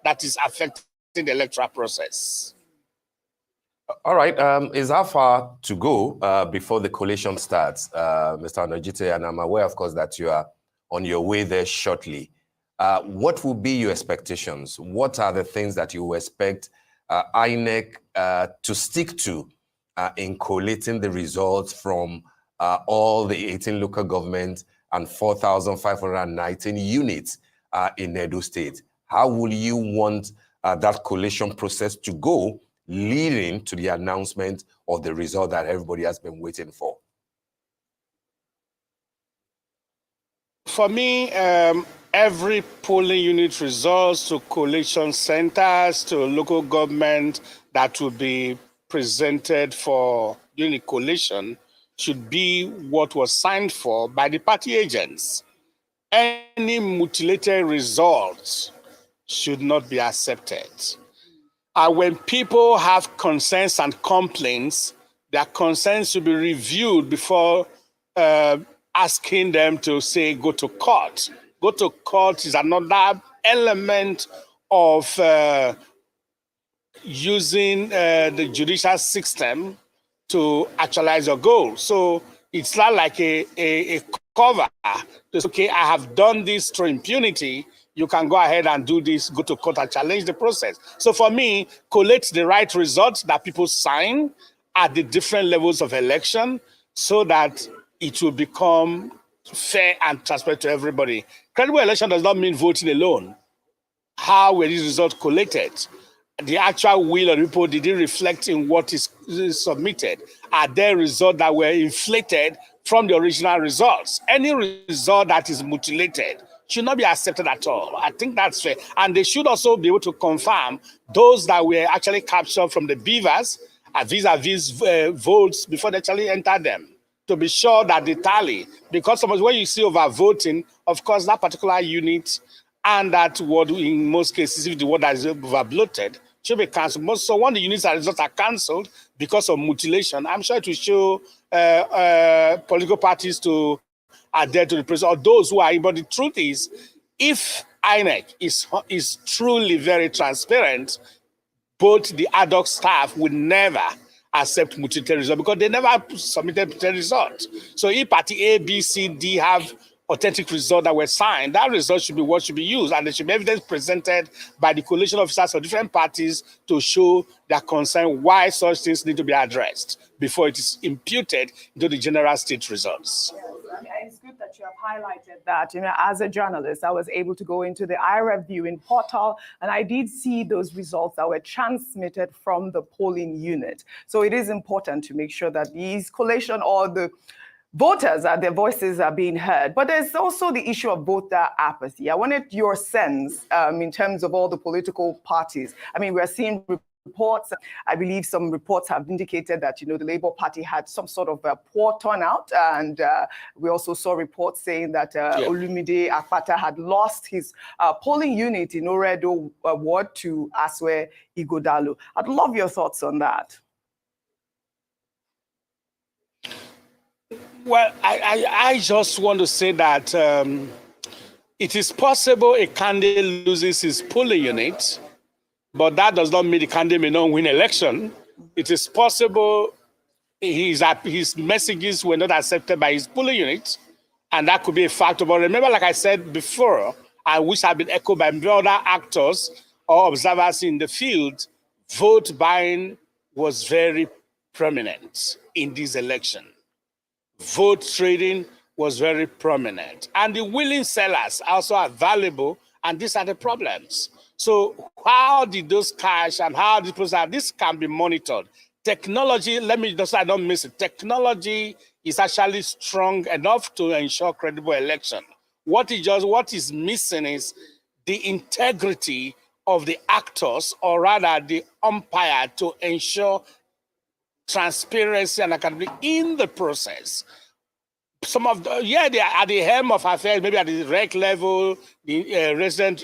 that is affecting the electoral process. All right. Is how far to go before the collation starts, Mr. Onojite? And I'm aware, of course, that you are on your way there shortly. What will be your expectations? What are the things that you expect INEC to stick to in collating the results from all the 18 local governments and 4,519 units in Edo State? How will you want that collation process to go, leading to the announcement of the result that everybody has been waiting for? For me, every polling unit results to collation centers, to local government that will be presented for unit collation should be what was signed for by the party agents. Any mutilated results should not be accepted. When people have concerns and complaints, their concerns should be reviewed before asking them to say, go to court. Go to court is another element of using the judicial system to actualize your goal. So it's not like a cover. It's okay, I have done this through impunity. You can go ahead and do this, go to court and challenge the process. So for me, collect the right results that people sign at the different levels of election so that it will become fair and transparent to everybody. Credible election does not mean voting alone. How were these results collated? The actual will of the people, did it reflect in what is submitted? Are there results that were inflated from the original results? Any result that is mutilated should not be accepted at all. I think that's fair. And they should also be able to confirm those that were actually captured from the beavers vis-a-vis votes before they actually enter them, to be sure that they tally. Because when you see overvoting, of course, that particular unit and that word, in most cases, if the word that is overbloated, should be cancelled. So when the units are cancelled because of mutilation, I'm sure it will show political parties to adhere to the president, or those who are in. But the truth is, if INEC is truly very transparent, both the ad hoc staff would never accept mutilated results because they never submitted the result. So if party A, B, C, D have authentic results that were signed, that result should be what should be used, and there should be evidence presented by the coalition officers of different parties to show their concern why such things need to be addressed before it is imputed into the general state results. And it's good that you have highlighted that. As a journalist, I was able to go into the IREV viewing portal, and I did see those results that were transmitted from the polling unit. So it is important to make sure that these collation or the voters, their voices are being heard. But there's also the issue of voter apathy. I wanted your sense in terms of all the political parties. I mean, we're seeing reports. I believe some reports have indicated that, the Labour Party had some sort of a poor turnout. And we also saw reports saying that Olumide Akpata had lost his polling unit in Oredo ward to Aswe Igodalo. I'd love your thoughts on that. Well, I just want to say that it is possible a candidate loses his polling unit, but that does not mean the candidate may not win election. It is possible his messages were not accepted by his polling unit, and that could be a factor. But remember, like I said before, and which have been echoed by other actors or observers in the field, vote buying was very prominent in this election. Vote trading was very prominent. And the willing sellers also are valuable, and these are the problems. So how did those cash and how this can be monitored? Technology, let me just, I don't miss it. Technology is actually strong enough to ensure credible election. What is missing is the integrity of the actors, or rather the umpire, to ensure transparency and accountability in the process. Some of they are at the helm of affairs, maybe at the rec level, the resident,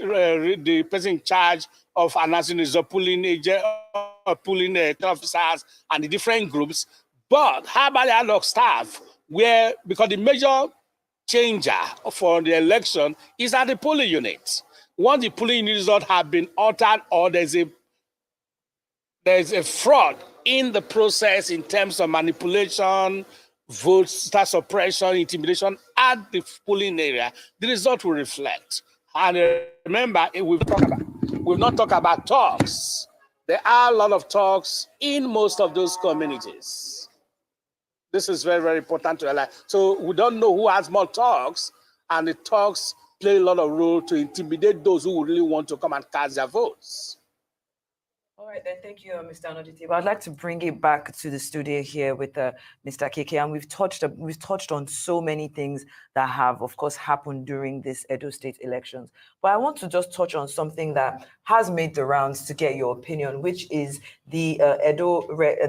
the person in charge of announcing is pulling agent, pulling officers and the different groups. But how about the ad hoc staff, where, because the major changer for the election is at the polling unit. Once the polling unit result have been altered, or there's a fraud in the process in terms of manipulation, vote suppression, intimidation at the polling area, the result will reflect. And remember, we've not talked about talks. There are a lot of talks in most of those communities. This is very, very important to highlight. So we don't know who has more talks, and the talks play a lot of role to intimidate those who really want to come and cast their votes. All right, then. Thank you, Mr. Anodite. I'd like to bring it back to the studio here with Mr. KK, and we've touched on so many things that have, of course, happened during this Edo State elections. But I want to just touch on something that has made the rounds to get your opinion, which is the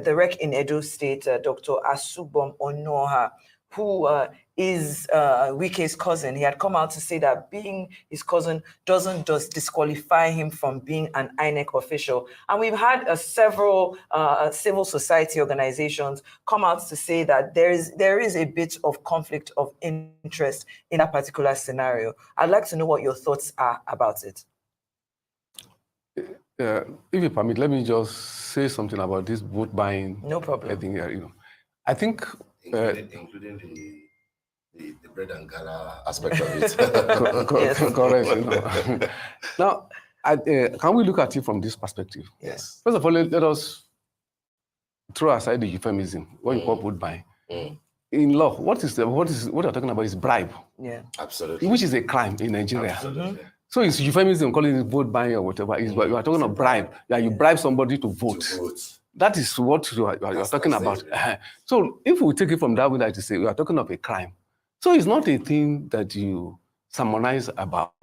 rec in Edo State, Dr. Asubom Onoha, who is Wike's cousin. He had come out to say that being his cousin doesn't just disqualify him from being an INEC official. And we've had several civil society organizations come out to say that there is a bit of conflict of interest in that particular scenario. I'd like to know what your thoughts are about it. If you permit, let me just say something about this vote buying. No problem. Everything, I think including the bread and gala aspect of it. Correct. Now, can we look at it from this perspective? Yes. First of all, let us throw aside the euphemism when you call vote buying. In law, what you're talking about is bribe. Yeah, absolutely. Which is a crime in Nigeria. Absolutely. So it's euphemism, calling it vote buying or whatever. You are talking about bribe. Yeah, you bribe somebody to vote. That is what you are talking about. So if we take it from that way, like to say, we are talking of a crime. So it's not a thing that you sermonize about,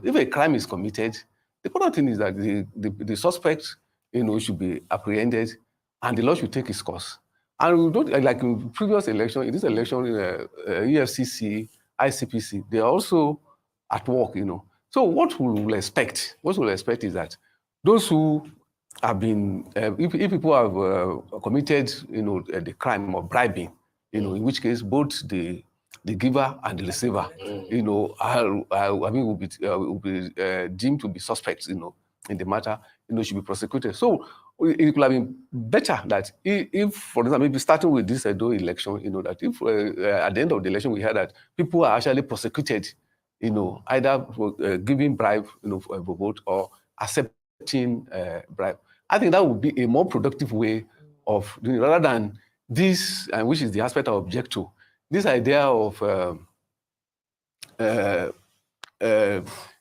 if a crime is committed, the important thing is that the suspect, should be apprehended and the law should take its course. And we don't, like in previous election, in this election, EFCC, ICPC, they are also at work, So what we will expect is that those who have been, if people have committed, the crime of bribing, in which case both the giver and the receiver, will be deemed to be suspects, in the matter, should be prosecuted. So it could have been better that if, for example, maybe starting with this Edo election, that if at the end of the election we heard that people are actually prosecuted, either for giving bribe, for a vote or accepting bribe. I think that would be a more productive way of doing it, rather than this, and which is the aspect I object to, this idea of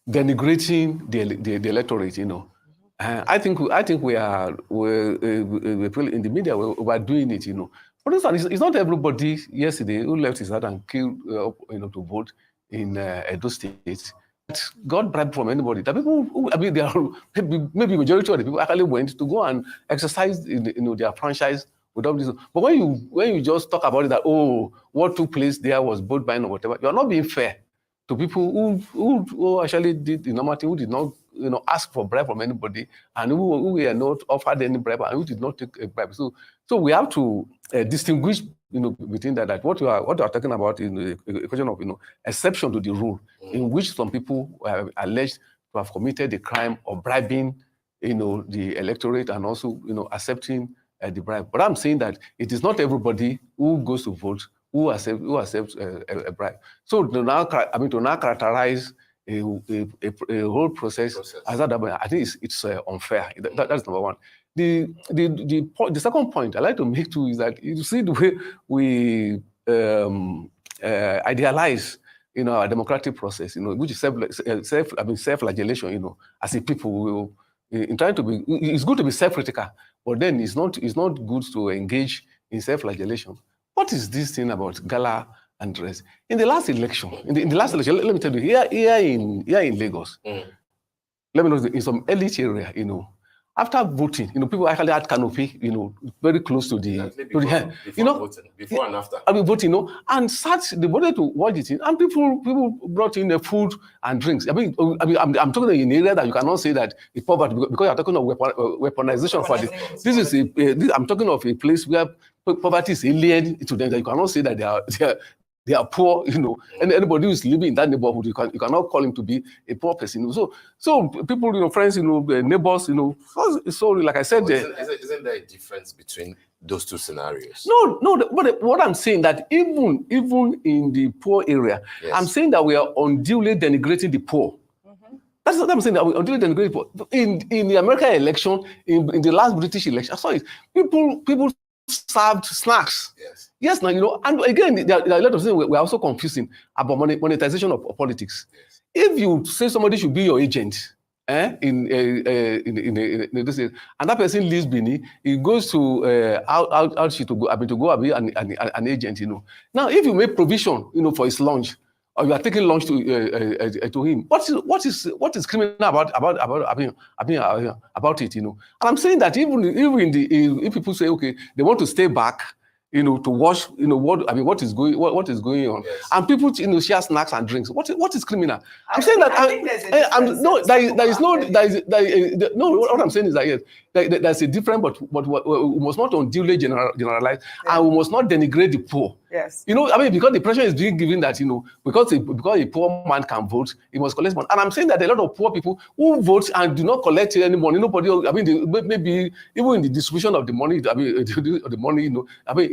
denigrating the electorate, I think we're in the media, we're doing it, For instance, it's not everybody yesterday who left his heart and killed, to vote in Edo State got bribe from anybody. The people who, they are maybe majority of the people actually went to go and exercise their franchise without this. But when you just talk about it, that what took place there was vote buying or whatever, you are not being fair to people who actually did the normal thing, who did not ask for bribe from anybody, and who were not offered any bribe, and who did not take a bribe. So we have to distinguish between that what you are talking about in a question of exception to the rule, in which some people are alleged to have committed the crime of bribing the electorate and also accepting the bribe. But I'm saying that it is not everybody who goes to vote who accepts a bribe. So to now characterize a whole process as that, I think it's unfair. That's number one. The second point I like to make too is that you see the way we idealize our democratic process, which is self-flagellation, as a people will in trying to be. It's good to be self-critical, but then it's not good to engage in self-flagellation. What is this thing about gala and dress? In the last election, in the last election, let me tell you, here in Lagos, let me know, in some elite area, after voting, people actually had canopy, very close to the before and after. I mean, voting, and they wanted to watch it, and people brought in food and drinks. I'm talking in an area that you cannot say that it's poverty because you're talking of weaponization for this. I'm talking of a place where poverty is alien to them. That you cannot say that they are poor, and anybody who is living in that neighborhood, you cannot call him to be a poor person. So people, friends, neighbors, so like I said, isn't there a difference between those two scenarios? No. But what I'm saying that even in the poor area, yes, I'm saying that we are unduly denigrating the poor. That's what I'm saying. That we unduly denigrating the poor. In the American election, in the last British election, I saw it. People served snacks. Yes, now, and again, there are a lot of things we're also confusing about monetization of politics. Yes. If you say somebody should be your agent, in this, and that person leaves Benin, he goes to to go be an agent, Now, if you make provision, for his lunch, or you are taking lunch to him, what is criminal about it, And I'm saying that even if people say, okay, they want to stay back, to watch, what is going on, yes, and people, share snacks and drinks. What is criminal? I'm saying that what I'm saying is that yes, there's a difference, but we must not unduly generalize, and we must not denigrate the poor. Yes. Because the pressure is being given that, because a poor man can vote, he must collect money. And I'm saying that a lot of poor people who vote and do not collect any money, nobody, maybe even in the distribution of the money, the money,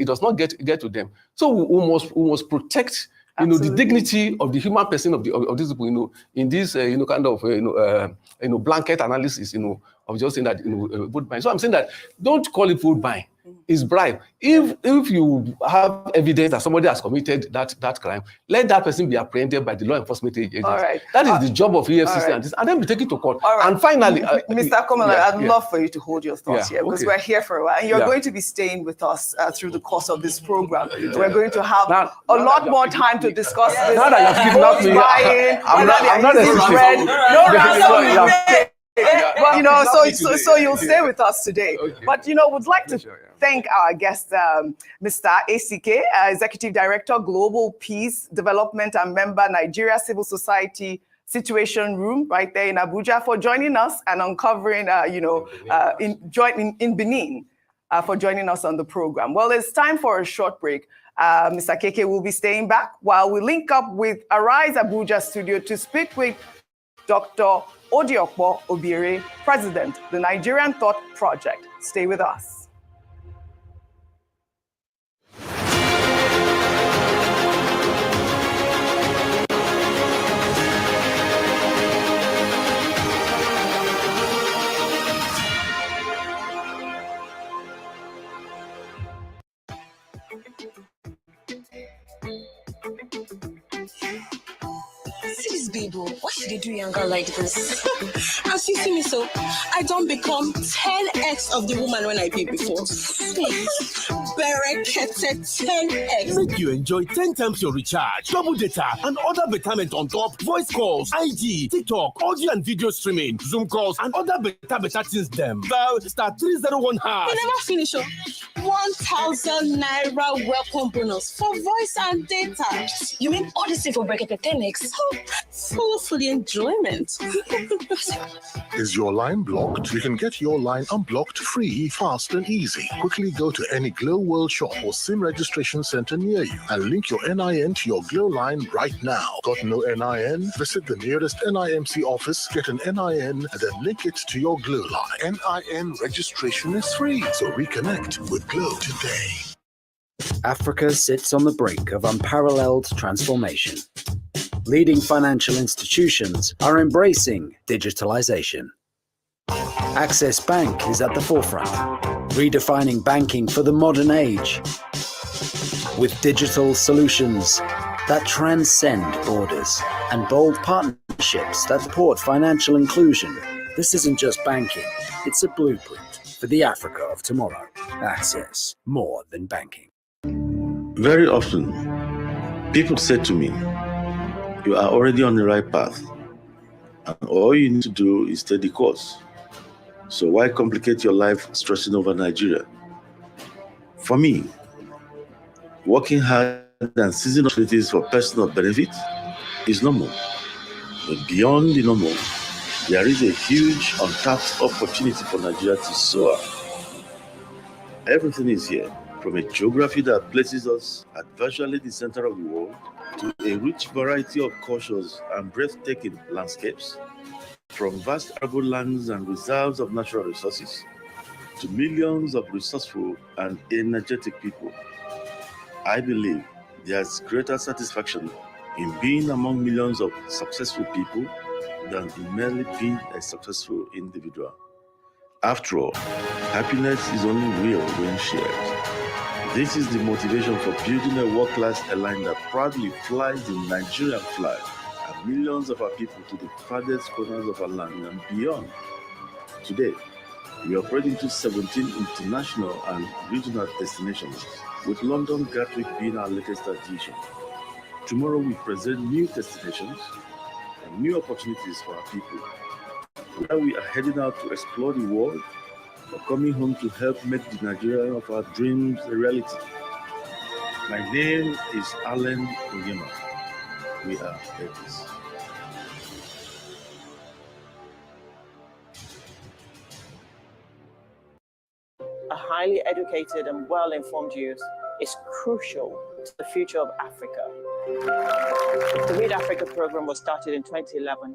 it does not get to them. So we must protect, the dignity of the human person of these people, in this, kind of, blanket analysis, of just saying that, vote buying. So I'm saying that don't call it vote buying. is bribe. If you have evidence that somebody has committed that crime, let that person be apprehended by the law enforcement agencies. All right. That is the job of EFCC right. and then be taken to court. All right. And finally, Mr. Komala, I'd love for you to hold your thoughts here because we're here for a while, and you're going to be staying with us through the course of this program. We're going to have a lot more time to discuss this. Now that you're kidnapped me, I'm not a no ransom. But you know, so you'll stay with us today. But you know, would like to thank our guest, Mr. ACK, Executive Director, Global Peace Development and member, Nigeria Civil Society Situation Room, right there in Abuja, for joining us and uncovering, in Benin, for joining us on the program. Well, it's time for a short break. Mr. KK will be staying back while we link up with Arise Abuja Studio to speak with Dr. Odiokpo Obire, President, the Nigerian Thought Project. Stay with us. See this baby, why should they do younger like this? As you see me so, I don't become 10x of the woman when I be before. Berekete 10x. Make you enjoy 10 times your recharge, double data, and other betterment on top, voice calls, IG, TikTok, audio and video streaming, Zoom calls, and other better things them. Dial *301#. You never finish up. 1,000 naira welcome bonus for voice and data. You mean all this thing for Berekete 10x? Full for the enjoyment. Is your line blocked? You can get your line unblocked free, fast and easy. Quickly go to any Glow World shop or SIM registration center near you and link your NIN to your Glow line right now. Got no NIN? Visit the nearest NIMC office, get an NIN, and then link it to your Glow line. NIN registration is free, so reconnect with Glow today. Africa sits on the brink of unparalleled transformation. Leading financial institutions are embracing digitalization. Access Bank is at the forefront, redefining banking for the modern age. With digital solutions that transcend borders and bold partnerships that support financial inclusion, this isn't just banking, it's a blueprint for the Africa of tomorrow. Access, more than banking. Very often, people say to me, you are already on the right path, and all you need to do is stay the course. So why complicate your life stressing over Nigeria? For me, working hard and seizing opportunities for personal benefit is normal. But beyond the normal, there is a huge untapped opportunity for Nigeria to soar. Everything is here, from a geography that places us at virtually the center of the world, to a rich variety of cultures and breathtaking landscapes, from vast arable lands and reserves of natural resources, to millions of resourceful and energetic people. I believe there's greater satisfaction in being among millions of successful people than in merely being a successful individual. After all, happiness is only real when shared. This is the motivation for building a world-class airline that proudly flies the Nigerian flag and millions of our people to the farthest corners of our land and beyond. Today, we operate into 17 international and regional destinations, with London Gatwick being our latest addition. Tomorrow, we present new destinations and new opportunities for our people. Whether we are heading out to explore the world or coming home to help make the Nigeria of our dreams a reality. My name is Alan Onyema. We are Edis. A highly educated and well-informed youth is crucial to the future of Africa. The Read Africa program was started in 2011,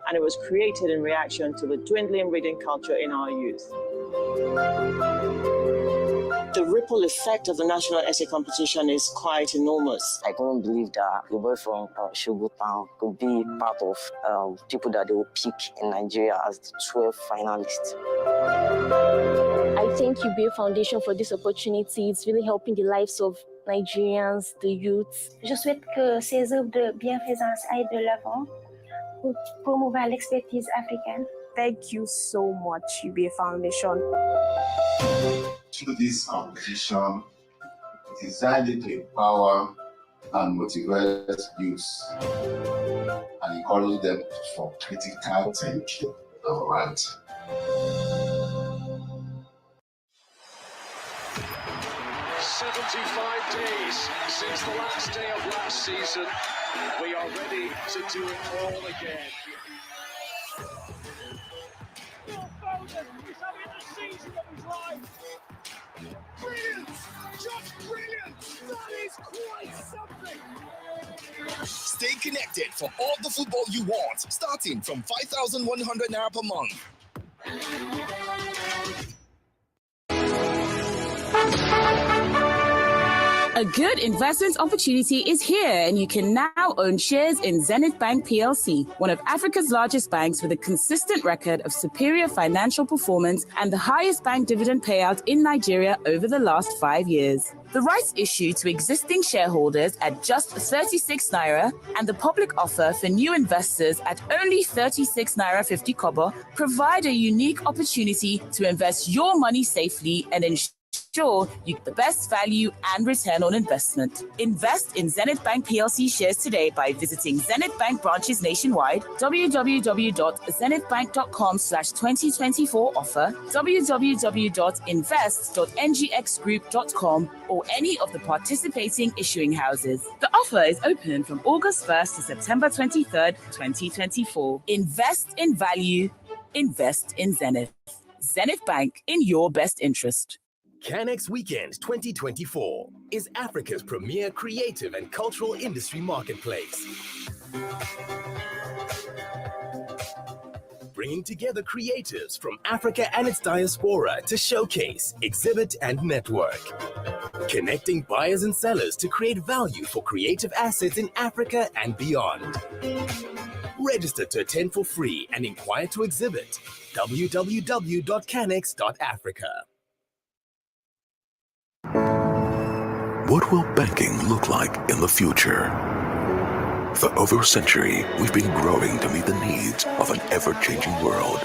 and it was created in reaction to the dwindling reading culture in our youth. The ripple effect of the national essay competition is quite enormous. I don't believe that a boy from Shogo Town could be part of people that they will pick in Nigeria as the 12 finalists. I thank UBA Foundation for this opportunity. It's really helping the lives of Nigerians, the youth. Je souhaite que ces œuvres de bienfaisance aillent de l'avant pour promouvoir l'expertise africaine. Thank you so much, UBA Foundation. Through this competition, designed to empower and motivate youth and encourage them for critical thinking and writing. 75 days since the last day of last season. We are ready to do it all again. Phil Foden is having the season of his life. Brilliant! Just brilliant! That is quite something! Stay connected for all the football you want, starting from 5,100 Naira per month. A good investment opportunity is here, and you can now own shares in Zenith Bank PLC, one of Africa's largest banks with a consistent record of superior financial performance and the highest bank dividend payout in Nigeria over the last 5 years. The rights issue to existing shareholders at just 36 Naira and the public offer for new investors at only 36 Naira 50 kobo provide a unique opportunity to invest your money safely and ensure you get the best value and return on investment. Invest in Zenith Bank PLC shares today by visiting Zenith Bank branches nationwide, www.zenithbank.com/2024 offer, www.invest.ngxgroup.com, or any of the participating issuing houses. The offer is open from August 1st to September 23rd, 2024. Invest in value. Invest in Zenith. Zenith Bank, in your best interest. Canex Weekend 2024 is Africa's premier creative and cultural industry marketplace. Bringing together creatives from Africa and its diaspora to showcase, exhibit, and network. Connecting buyers and sellers to create value for creative assets in Africa and beyond. Register to attend for free and inquire to exhibit. www.canex.africa. What will banking look like in the future? For over a century, we've been growing to meet the needs of an ever-changing world,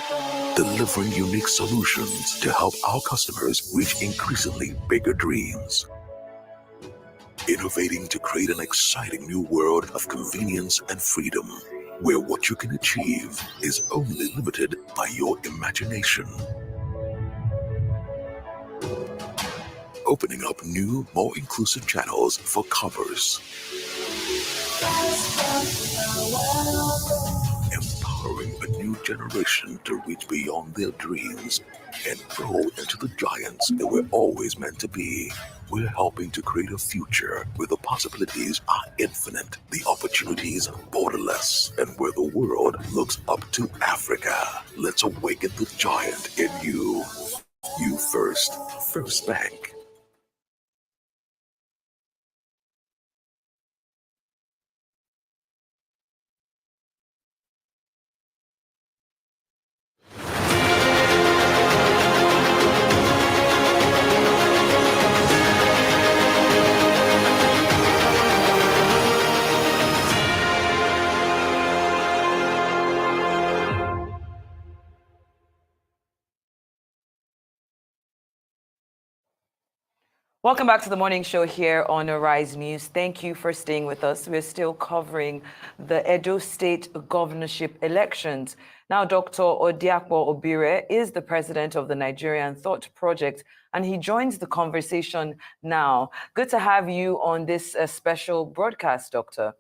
delivering unique solutions to help our customers reach increasingly bigger dreams. Innovating to create an exciting new world of convenience and freedom, where what you can achieve is only limited by your imagination. Opening up new, more inclusive channels for commerce. Empowering a new generation to reach beyond their dreams and grow into the giants that we're always meant to be. We're helping to create a future where the possibilities are infinite, the opportunities borderless, and where the world looks up to Africa. Let's awaken the giant in you. You first. First Bank. Welcome back to the morning show here on Arise News. Thank you for staying with us. We're still covering the Edo State governorship elections. Now, Dr. Odiakpo Obire is the president of the Nigerian Thought Project, and he joins the conversation now. Good to have you on this special broadcast, Doctor.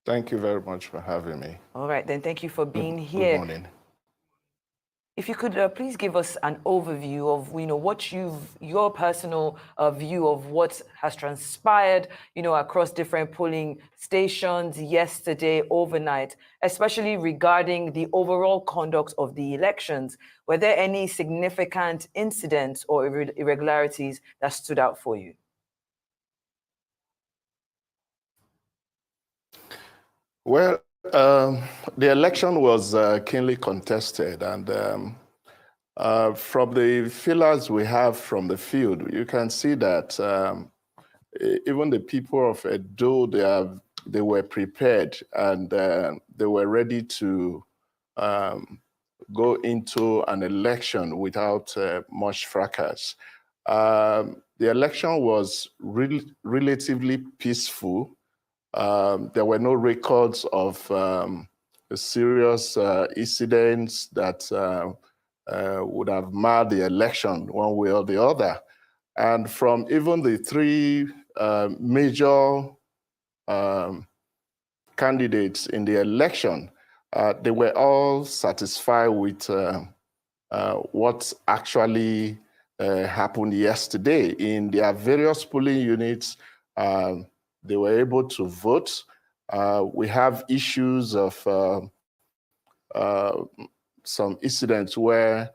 Thank you very much for having me. All right, then thank you for being here. Good morning. If you could please give us an overview of, what your personal view of what has transpired, across different polling stations yesterday, overnight, especially regarding the overall conduct of the elections. Were there any significant incidents or irregularities that stood out for you? Well, the election was keenly contested, and From the feelers we have from the field, you can see that even the people of Edo, they were prepared and they were ready to go into an election without much fracas. The election was relatively peaceful. There were no records of serious incidents that would have marred the election one way or the other. And from even the three major candidates in the election, they were all satisfied with what actually happened yesterday. In their various polling units, they were able to vote. We have issues of some incidents where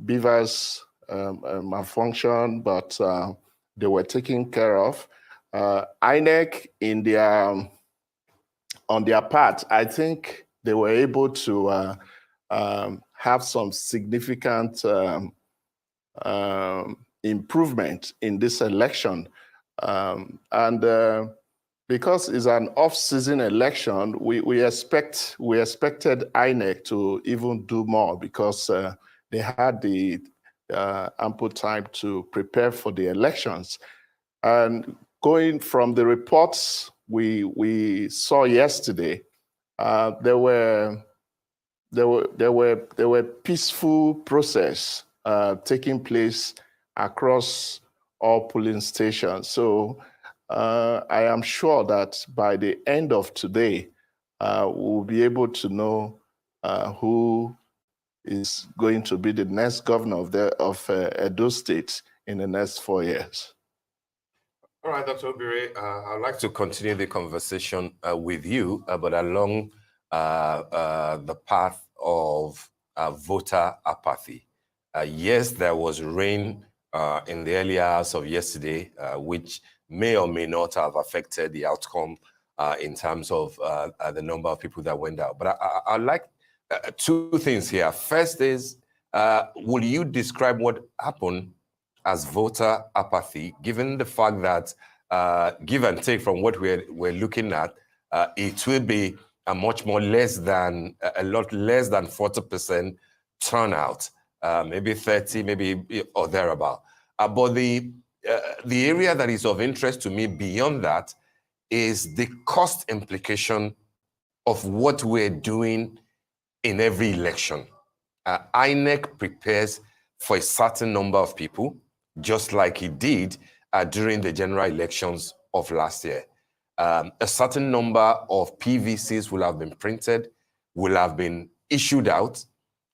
beavers malfunctioned, but they were taken care of. INEC, on their part, I think they were able to have some significant improvement in this election. Because it's an off-season election, we expected INEC to even do more because they had the ample time to prepare for the elections. And going from the reports we saw yesterday, there were peaceful process taking place across all polling stations. So I am sure that by the end of today, we'll be able to know who is going to be the next governor of Edo State in the next 4 years. All right, Dr. Obire, I'd like to continue the conversation with you, but along the path of voter apathy. Yes, there was rain in the early hours of yesterday, which may or may not have affected the outcome in terms of the number of people that went out. But I'd like two things here. First is, will you describe what happened as voter apathy, given the fact that, give and take from what we're looking at, it will be a lot less than 40% turnout, maybe 30, maybe or thereabout. But the area that is of interest to me beyond that is the cost implication of what we're doing in every election. INEC prepares for a certain number of people, just like it did during the general elections of last year. A certain number of PVCs will have been printed, will have been issued out.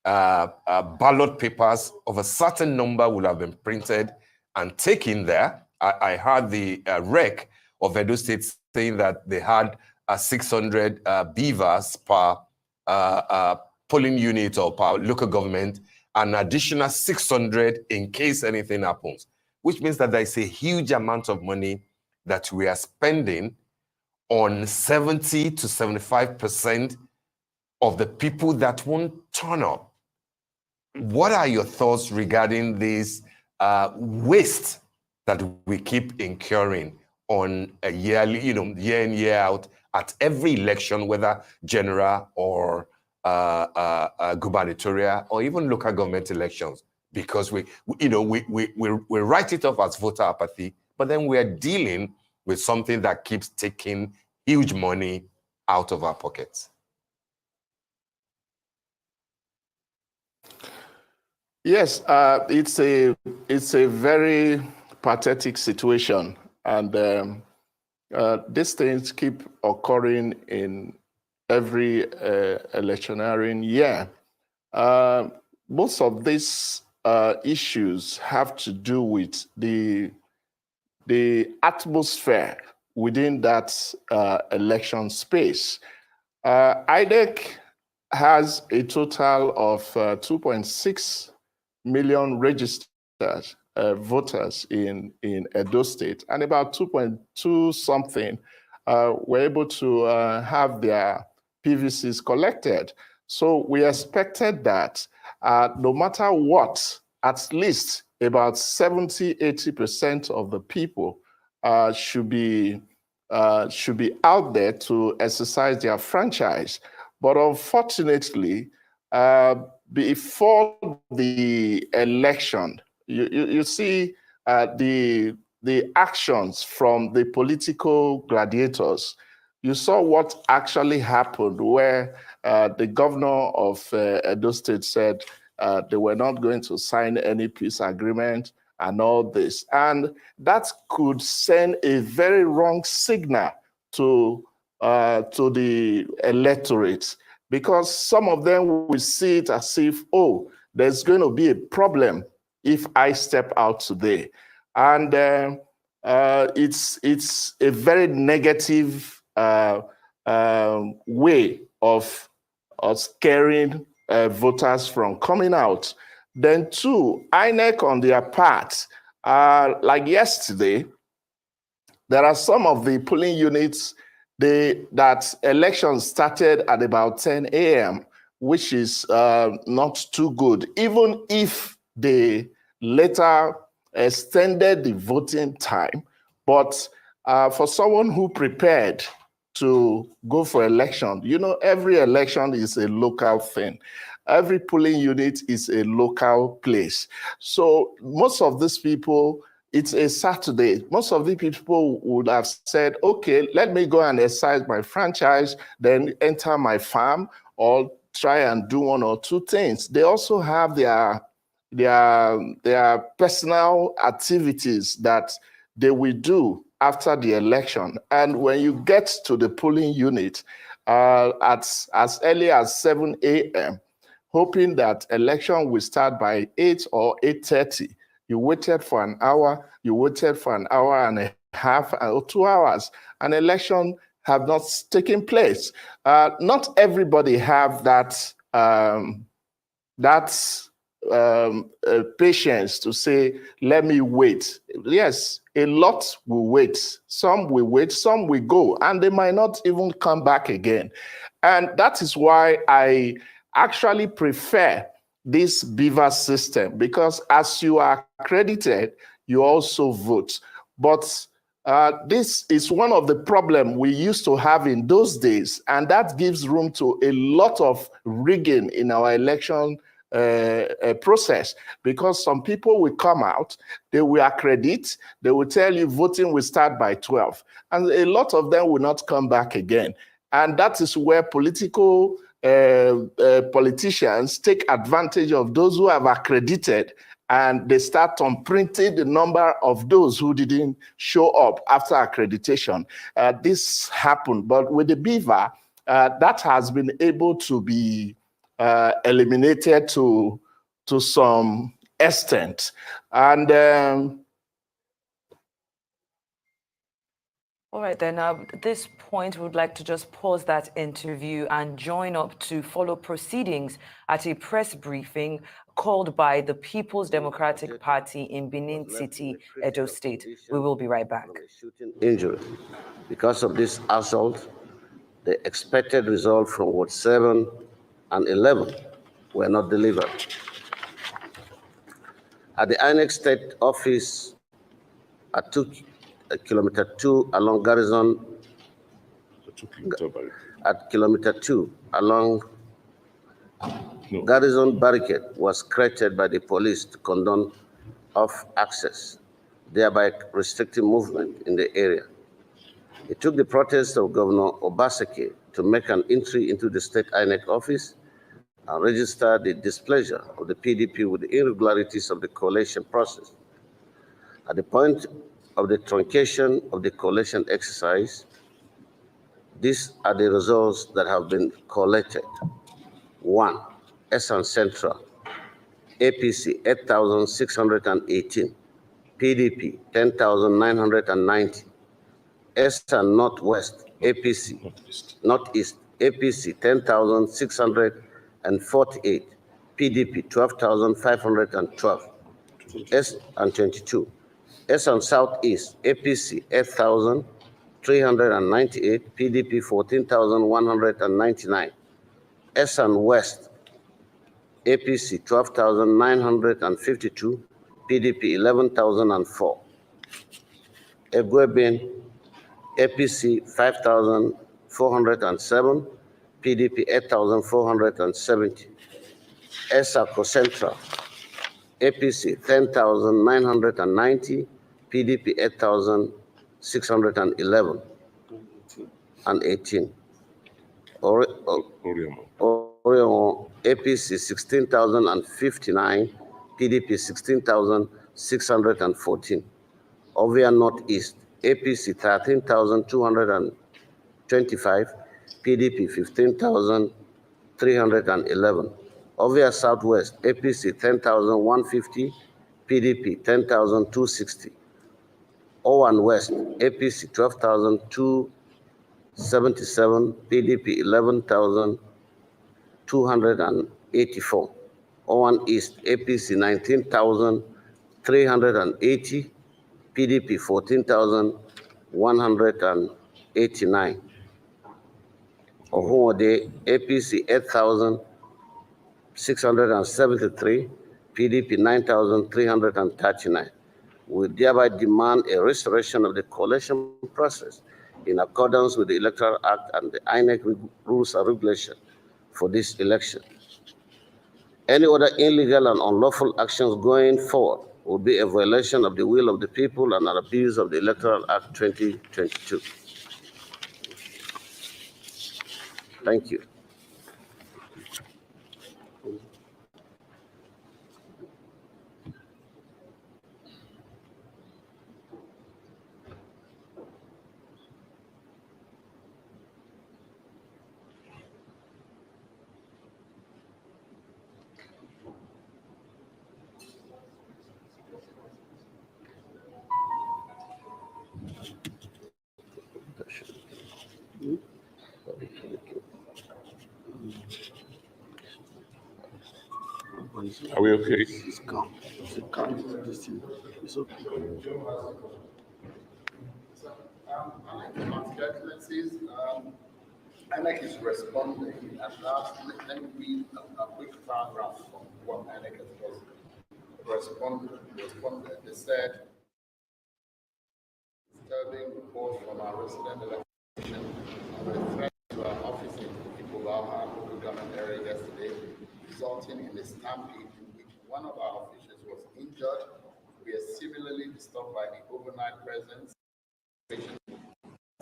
Ballot papers of a certain number will have been printed and taken there. I heard the rec of Edo State saying that they had 600 beavers per polling unit or per local government, an additional 600 in case anything happens, which means that there is a huge amount of money that we are spending on 70 to 75% of the people that won't turn up. What are your thoughts regarding this waste that we keep incurring on a yearly, year in, year out at every election, whether general or gubernatorial or even local government elections? Because we write it off as voter apathy, but then we are dealing with something that keeps taking huge money out of our pockets. Yes, it's a very pathetic situation, and these things keep occurring in every electioneering year. Most of these issues have to do with the atmosphere within that election space. INEC has a total of 2.6 million registered voters in Edo State, and about 2.2 something were able to have their PVCs collected. So we expected that no matter what, at least about 70–80% of the people should be out there to exercise their franchise. But unfortunately, before the election, you see the actions from the political gladiators. You saw what actually happened, where the governor of Edo State said they were not going to sign any peace agreement and all this. And that could send a very wrong signal to the electorate, because some of them will see it as if, oh, there's going to be a problem if I step out today. And it's a very negative way of scaring voters from coming out. Then two, INEC on their part, like yesterday, there are some of the polling units that elections started at about 10 a.m., which is not too good, even if they later extended the voting time. But for someone who prepared to go for election, you know, every election is a local thing. Every polling unit is a local place. So most of these people, it's a Saturday. Most of the people would have said, okay, let me go and exercise my franchise, then enter my farm, or try and do one or two things. They also have their personal activities that they will do after the election. And when you get to the polling unit at as early as 7 a.m., hoping that election will start by 8 or 8:30, you waited for an hour, you waited for an hour and a half or 2 hours, and election have not taken place. Not everybody have that patience to say, let me wait. Yes, a lot will wait. Some will wait, some will go, and they might not even come back again. And that is why I actually prefer this beaver system, because as you are accredited, you also vote. But this is one of the problems we used to have in those days, and that gives room to a lot of rigging in our election process, because some people will come out, they will accredit, they will tell you voting will start by 12, and a lot of them will not come back again. And that is where political politicians take advantage of those who have accredited, and they start on printing the number of those who didn't show up after accreditation. This happened, but with the beaver, that has been able to be eliminated to some extent. And all right, then at this point, we would like to just pause that interview and join up to follow proceedings at a press briefing called by the People's Democratic Party in Benin City, Edo State. We will be right back. Injury. Because of this assault, the expected result from Ward 7 and 11 were not delivered. At the INEC State Office at Kilometer 2 along Garrison, at Kilometer 2 along Garrison barricade was created by the police to condone off access, thereby restricting movement in the area. It took the protest of Governor Obaseki to make an entry into the state INEC office and register the displeasure of the PDP with the irregularities of the collation process. At the point of the truncation of the collation exercise, these are the results that have been collated. 1. Esan Central, APC 8,618, PDP 10,990, Esan Northwest, APC, Northeast, APC 10,648, PDP 12,512, S22. Esan Southeast, APC 8,398, PDP 14,199, Esan West, APC 12,952, PDP 11,004. Egwebin, APC 5,407, PDP 8,470. Esako Central, APC 10,990, PDP 8,611 and 18. Oriomo, APC 16,059, PDP 16,614. Ovia Northeast, APC 13,225, PDP 15,311. Ovia Southwest, APC 10,150, PDP 10,260. Owan West, APC 12,277, PDP 11,284. Owan East, APC 19,380, PDP 14,189. Ohuode, APC 8,673, PDP 9,339. We thereby demand a restoration of the collation process in accordance with the Electoral Act and the INEC rules and regulations for this election. Any other illegal and unlawful actions going forward will be a violation of the will of the people and an abuse of the Electoral Act 2022. Thank you. Are we okay? It's calm. It's a calm. It's okay. Excellencies, INEC is responding, and let me read a quick paragraph from what INEC has just responded. They said, disturbing report from our resident election of a threat to our office in Ipobaha local government area yesterday, resulting in a stampede in which one of our officials was injured. We are similarly disturbed by the overnight presence of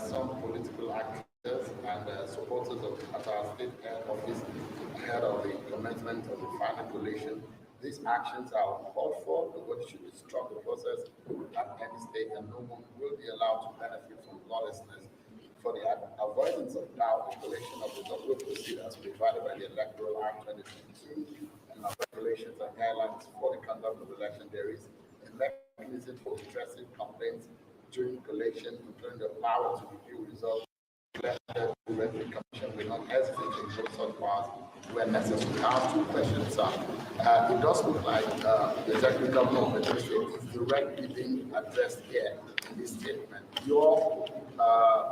some political actors and supporters at our state head office ahead of the commencement of the final collation. These actions are uncalled for. Nobody should disrupt the process at any stage, and no one will be allowed to benefit from lawlessness. For the avoidance of doubt, the collation of the document procedures provided by the Electoral Act 2022 and our regulations and guidelines for the conduct of election, there is a mechanism for addressing complaints during collation, including the power to review results. The Commission will not hesitate to invoke such powers where necessary. Now, two questions, sir. It does look like the Executive Governor of the State is directly being addressed here in this statement. Your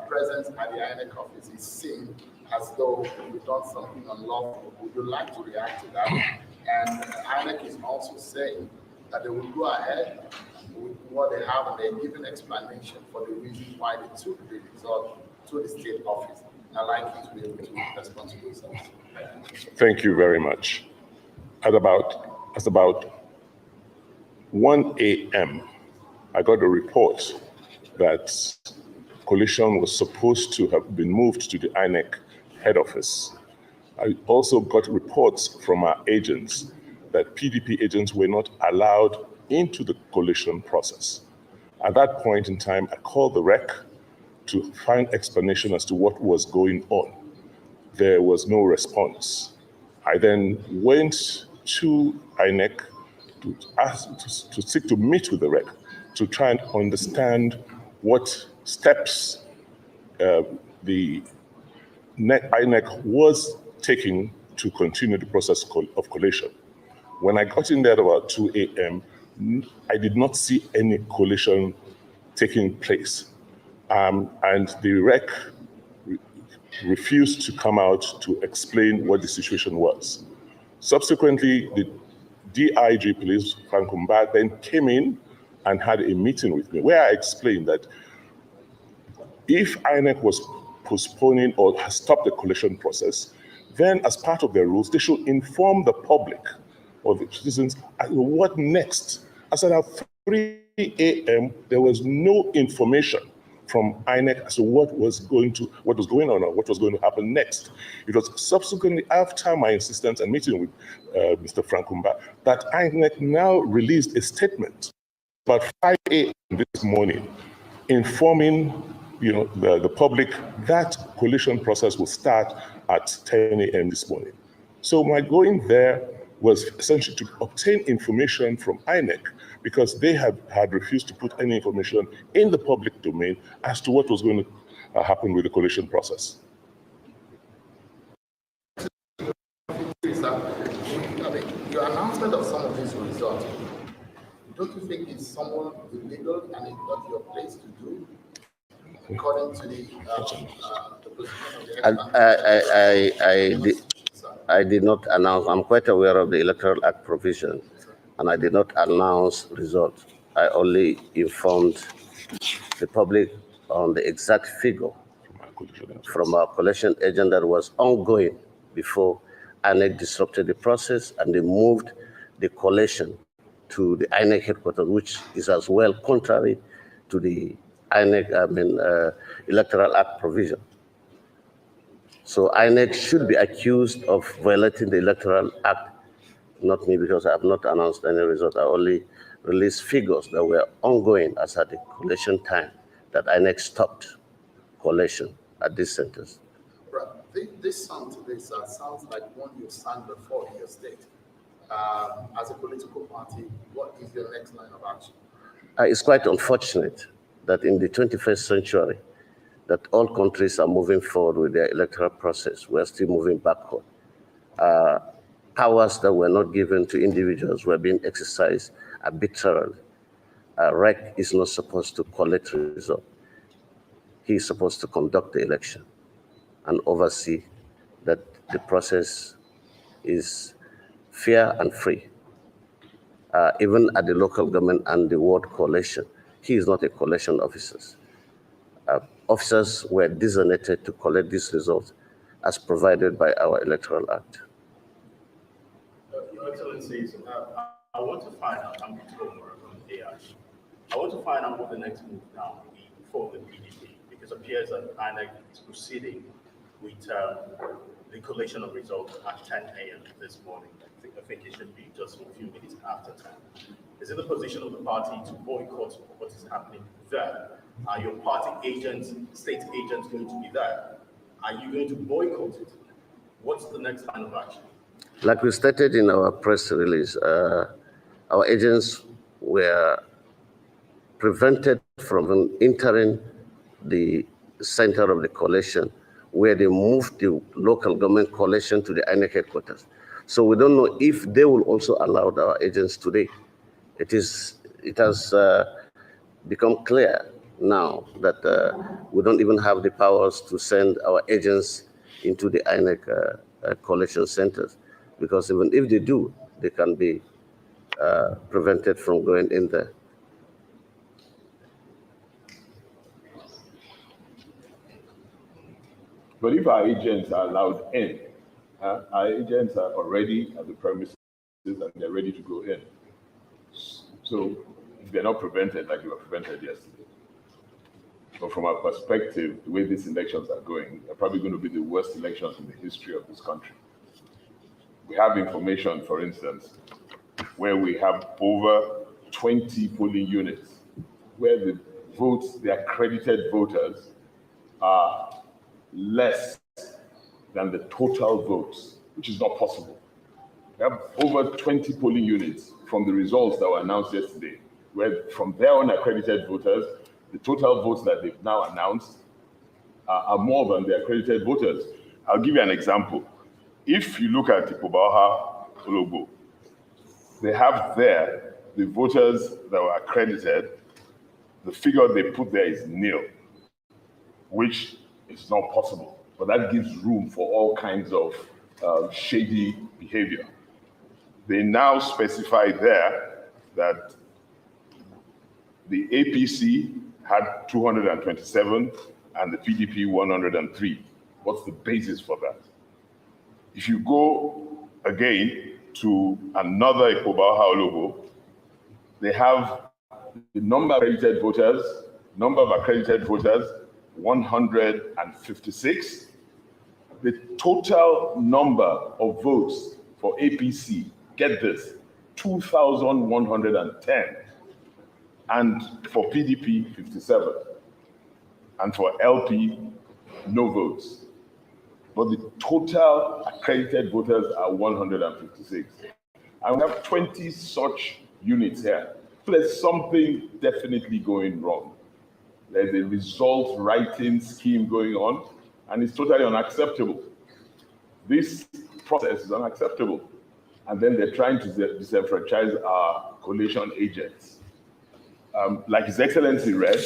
presence at the INEC office is seen as though you've done something unlawful. Would you like to react to that? And INEC is also saying that they will go ahead with what they have, and they're giving explanation for the reason why they took the result to the state office. I'd like you to be able to respond to those. Thank you very much. At about 1 a.m., I got a report that collation was supposed to have been moved to the INEC head office. I also got reports from our agents that PDP agents were not allowed into the collation process. At that point in time, I called the REC to find explanation as to what was going on. There was no response. I then went to INEC to seek to meet with the REC to try and understand what steps the INEC was taking to continue the process of collation. When I got in there at about 2 a.m., I did not see any collation taking place. And the REC refused to come out to explain what the situation was. Subsequently, the DIG police, Frank Kumba, then came in and had a meeting with me where I explained that if INEC was postponing or has stopped the collation process, then as part of their rules, they should inform the public or the citizens what next. As at 3 a.m., there was no information from INEC as to what was going on or what was going to happen next. It was subsequently after my insistence and meeting with Mr. Frank Kumba that INEC now released a statement about 5 a.m. this morning informing the public that collation process will start at 10 a.m. this morning. So my going there was essentially to obtain information from INEC because they had refused to put any information in the public domain as to what was going to happen with the collation process. Your announcement of some of these results, don't you think it's somewhat illegal and it's not your place to do, according to the position of the I did not announce. I'm quite aware of the Electoral Act provision, and I did not announce results. I only informed the public on the exact figure from our collection agent that was ongoing before INEC disrupted the process and they moved the collation to the INEC headquarters, which is as well contrary to the Electoral Act provision. So INEC should be accused of violating the Electoral Act, not me, because I have not announced any result. I only released figures that were ongoing as at the collation time that INEC stopped collation at these centers. Right. This sounds like one you signed before in your state. As a political party, what is your next line of action? It's quite unfortunate that in the 21st century, that all countries are moving forward with their electoral process. We're still moving backward. Powers that were not given to individuals were being exercised arbitrarily. REC is not supposed to collect results. He is supposed to conduct the election and oversee that the process is fair and free. Even at the local government and the ward collation, he is not a collation officer. Officers were designated to collect these results as provided by our Electoral Act. Your Excellencies, I want to find out, I'm from AI. I want to find out what the next move now will be for the PDP, because it appears that INEC is proceeding with the collation of results at 10 a.m. this morning. I think it should be just a few minutes after 10. Is it the position of the party to boycott what is happening there? Are your party agents, state agents going to be there? Are you going to boycott it? What's the next line of action? Like we stated in our press release, our agents were prevented from entering the center of the collation where they moved the local government collation to the INEC headquarters. So we don't know if they will also allow our agents today. It has become clear now that we don't even have the powers to send our agents into the INEC collation centers, because even if they do, they can be prevented from going in there. But if our agents are allowed in, our agents are already at the premises and they're ready to go in. So they're not prevented like they were prevented yesterday. But from our perspective, the way these elections are going, they're probably going to be the worst elections in the history of this country. We have information, for instance, where we have over 20 polling units where the votes, the accredited voters, are less than the total votes, which is not possible. We have over 20 polling units from the results that were announced yesterday, where from their own accredited voters, the total votes that they've now announced are more than the accredited voters. I'll give you an example. If you look at the Pobaha logo, they have there the voters that were accredited. The figure they put there is nil, which is not possible. But that gives room for all kinds of shady behavior. they now specify there that the APC had 227 and the PDP 103. What's the basis for that? If you go again to another Ekobauha logo, they have the number of accredited voters, 156. The total number of votes for APC, get this, 2,110. And for PDP, 57. And for LP, no votes. But the total accredited voters are 156. And we have 20 such units here. So there's something definitely going wrong. There's a result writing scheme going on, and it's totally unacceptable. This process is unacceptable. And then they're trying to disenfranchise our coalition agents. Like His Excellency read,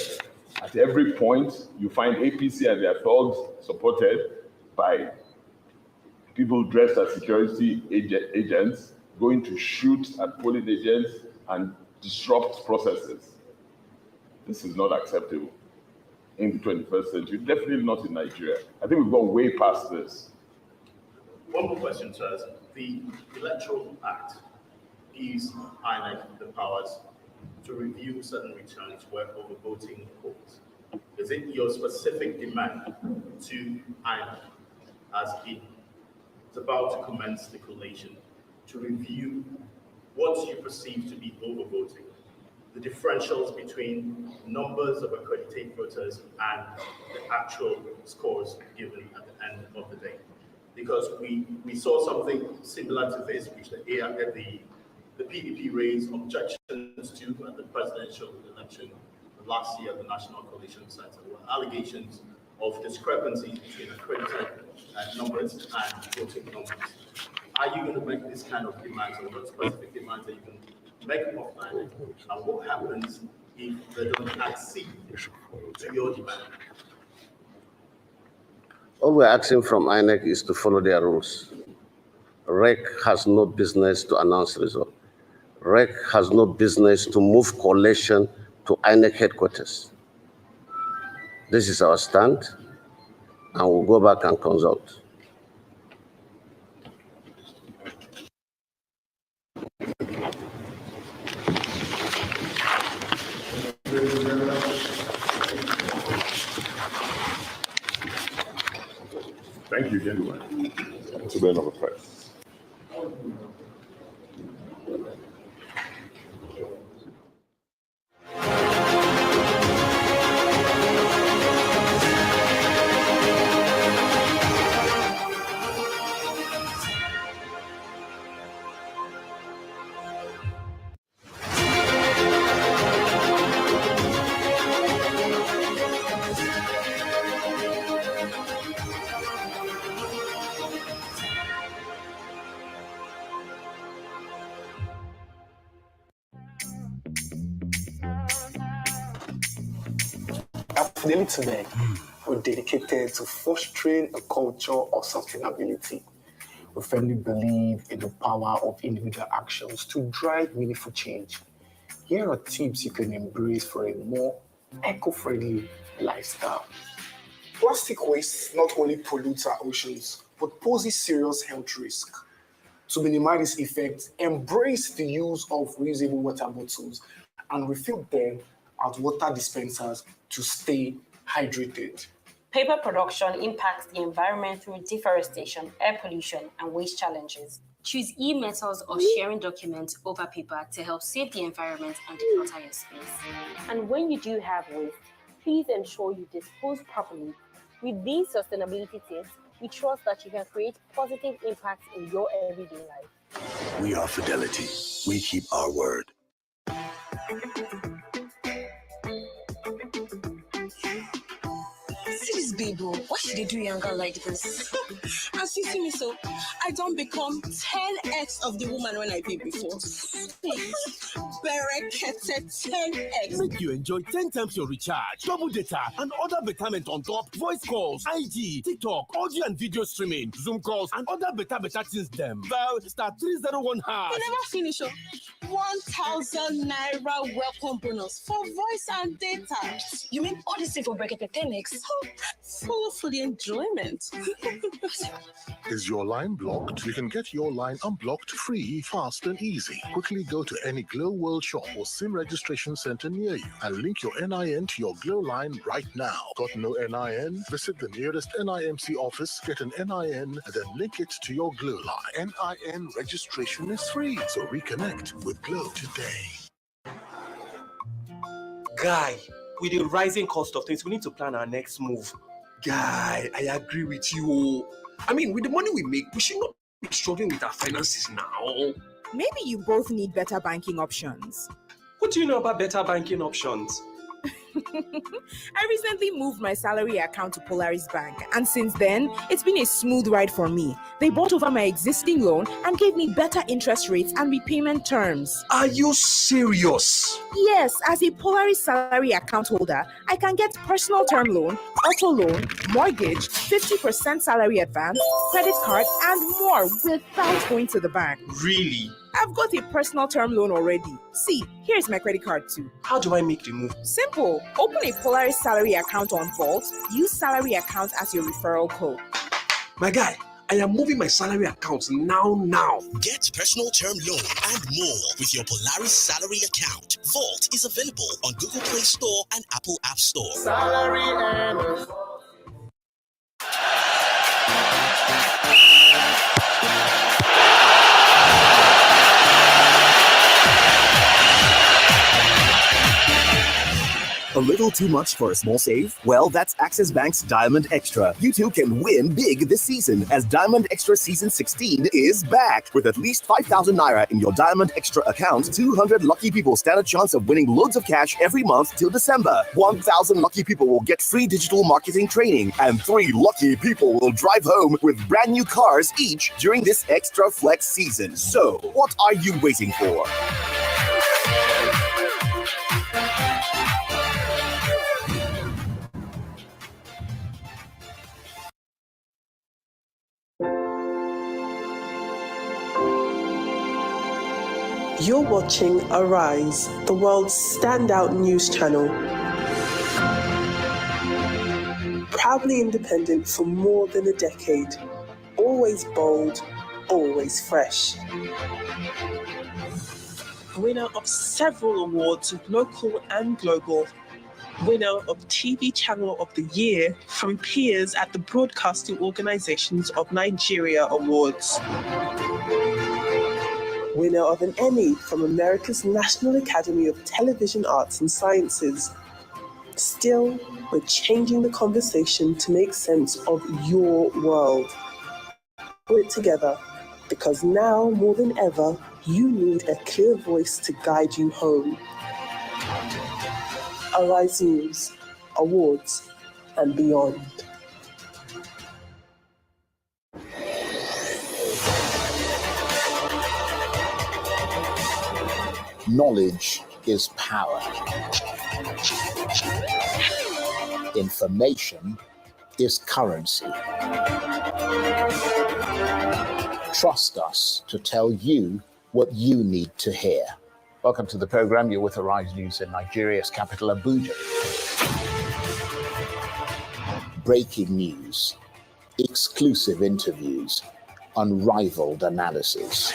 at every point, you find APC and their thugs supported by people dressed as security agents going to shoot at polling agents and disrupt processes. This is not acceptable in the 21st century, definitely not in Nigeria. I think we've gone way past this. One more question, sir. The Electoral Act gives INEC the powers to review certain returns where overvoting occurs. Is it your specific demand to INEC as it's about to commence the collation to review what you perceive to be overvoting, the differentials between numbers of accredited voters and the actual scores given at the end of the day? Because we saw something similar to this, which the PDP raised objections to at the presidential election last year at the National Coalition Center, were allegations of discrepancies between accredited numbers and voting numbers. Are you going to make this kind of demands, or what specific demands that you can make of INEC, and what happens if they don't accede to your demand? All we're asking from INEC is to follow their rules. REC has no business to announce results. REC has no business to move collation to INEC headquarters. This is our stand, and we'll go back and consult. Thank you, gentlemen. To the number 5. Fidelity Bank, we're dedicated to fostering a culture of sustainability. We firmly believe in the power of individual actions to drive meaningful change. Here are tips you can embrace for a more eco-friendly lifestyle. Plastic waste not only pollutes our oceans, but poses serious health risk. To minimize this effect, embrace the use of reusable water bottles and refill them at water dispensers to stay hydrated. Paper production impacts the environment through deforestation, air pollution, and waste challenges. Choose e-methods of sharing documents over paper to help save the environment and declutter your space. And when you do have waste, please ensure you dispose properly. With these sustainability tips, we trust that you can create positive impacts in your everyday life. We are Fidelity. We keep our word. See this baby, why should they do younger like this? As you see me so, I don't become 10x of the woman when I did before. Berekete 10x. Make you enjoy 10 times your recharge, double data, and other betterment on top. Voice calls, IG, TikTok, audio and video streaming, Zoom calls, and other better things them. Dial *301#. You never finish up. 1,000 naira welcome bonus for voice and data. You mean all this thing for Berekete 10x? Full for the enjoyment. Is your line blocked? You can get your line unblocked free, fast and easy. Quickly go to any Glow World shop or SIM registration center near you and link your NIN to your Glow line right now. Got no NIN? Visit the nearest NIMC office, get an NIN, and then link it to your Glow line. NIN registration is free, so reconnect with Glow today. Guy, with the rising cost of things, we need to plan our next move. Guy, I agree with you. I mean, with the money we make, we should not be struggling with our finances now. Maybe you both need better banking options. What do you know about better banking options? I recently moved my salary account to Polaris Bank, and since then, it's been a smooth ride for me. They bought over my existing loan and gave me better interest rates and repayment terms. Are you serious? Yes, as a Polaris salary account holder, I can get personal term loan, auto loan, mortgage, 50% salary advance, credit card, and more without going to the bank. Really? I've got a personal term loan already. See, here's my credit card too. How do I make the move? Simple. Open a Polaris salary account on Vault. Use salary account as your referral code. My guy, I am moving my salary account now. Get personal term loan and more with your Polaris salary account. Vault is available on Google Play Store and Apple App Store. Salary earners. A little too much for a small save? Well, that's Access Bank's Diamond Extra. You too can win big this season, as Diamond Extra Season 16 is back. With at least 5,000 naira in your Diamond Extra account, 200 lucky people stand a chance of winning loads of cash every month till December. 1,000 lucky people will get free digital marketing training, and 3 lucky people will drive home with brand new cars each during this Extra Flex season. So, what are you waiting for? You're watching Arise, the world's standout news channel. Proudly independent for more than a decade. Always bold, always fresh. Winner of several awards, local and global. Winner of TV Channel of the Year from peers at the Broadcasting Organizations of Nigeria Awards. Winner of an Emmy from America's National Academy of Television Arts and Sciences. Still, we're changing the conversation to make sense of your world. We're together, because now more than ever, you need a clear voice to guide you home. Arise News, awards, and beyond. Knowledge is power. Information is currency. Trust us to tell you what you need to hear. Welcome to the program. You're with Arise News in Nigeria's capital, Abuja. Breaking news, exclusive interviews, unrivaled analysis.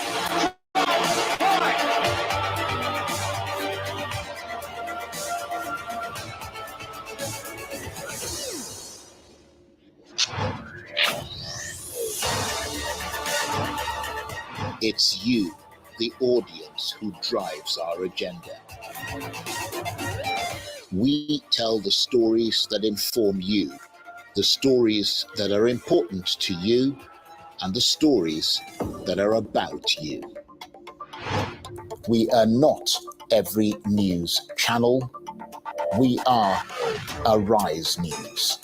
It's you, the audience, who drives our agenda. We tell the stories that inform you, the stories that are important to you, and the stories that are about you. We are not every news channel. We are Arise News.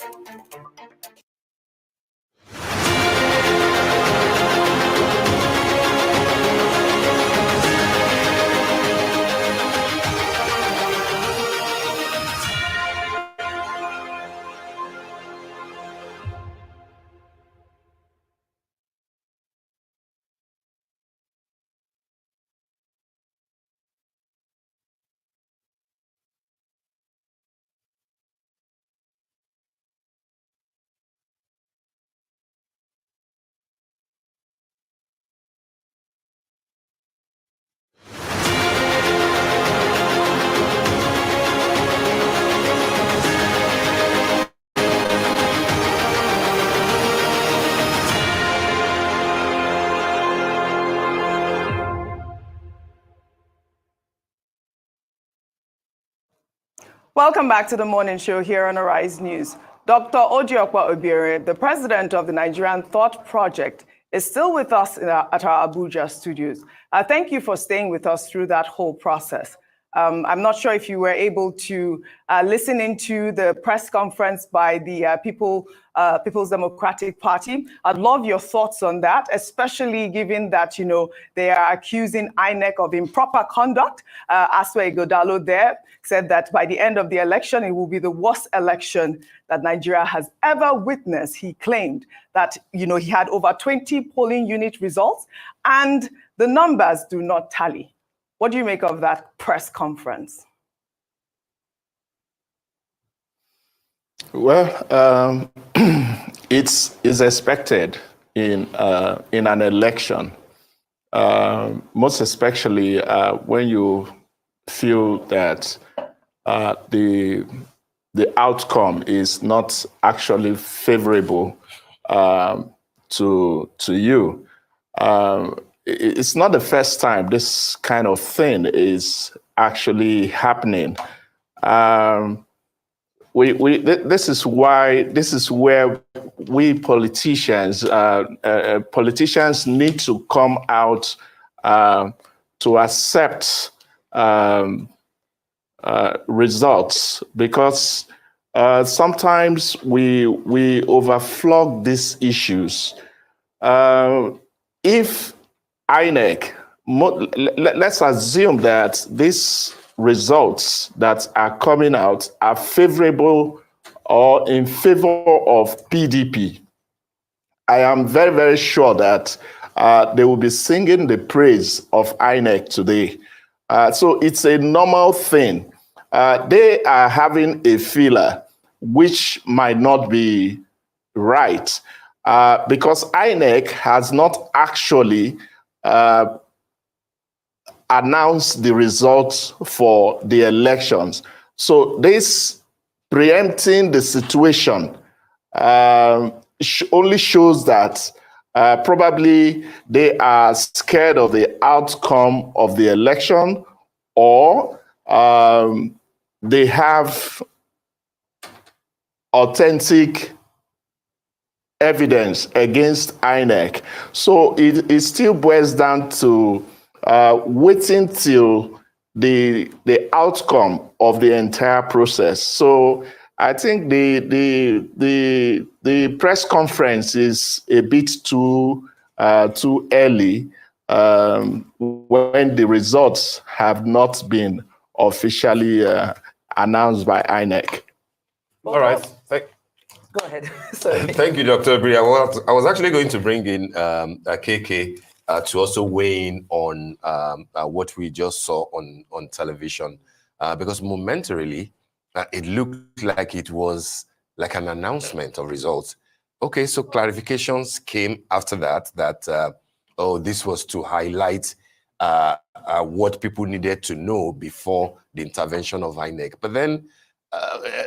Welcome back to the morning show here on Arise News. Dr. Ojiokwa Obiere, the president of the Nigerian Thought Project, is still with us at our Abuja studios. Thank you for staying with us through that whole process. I'm not sure if you were able to listen into the press conference by the People's Democratic Party. I'd love your thoughts on that, especially given that, you know, they are accusing INEC of improper conduct. Aswe Godalo there said that by the end of the election, it will be the worst election that Nigeria has ever witnessed. He claimed that, you know, he had over 20 polling unit results and the numbers do not tally. What do you make of that press conference? Well, it's expected in an election, most especially when you feel that the outcome is not actually favorable to you. It's not the first time this kind of thing is actually happening. This is where we politicians need to come out to accept results, because sometimes we overflog these issues. If INEC, let's assume that these results that are coming out are favorable or in favor of PDP, I am very, very sure that they will be singing the praise of INEC today. So it's a normal thing. They are having a feeler which might not be right, because INEC has not actually announced the results for the elections. So this preempting the situation only shows that probably they are scared of the outcome of the election, or they have authentic evidence against INEC. So it still boils down to waiting till the outcome of the entire process. So I think the press conference is a bit too early when the results have not been officially announced by INEC. All right. Go ahead. Sorry. Thank you, Dr. Bria. I was actually going to bring in KK to also weigh in on what we just saw on television, because momentarily it looked like it was like an announcement of results. Okay, so clarifications came after that, oh, this was to highlight what people needed to know before the intervention of INEC. But then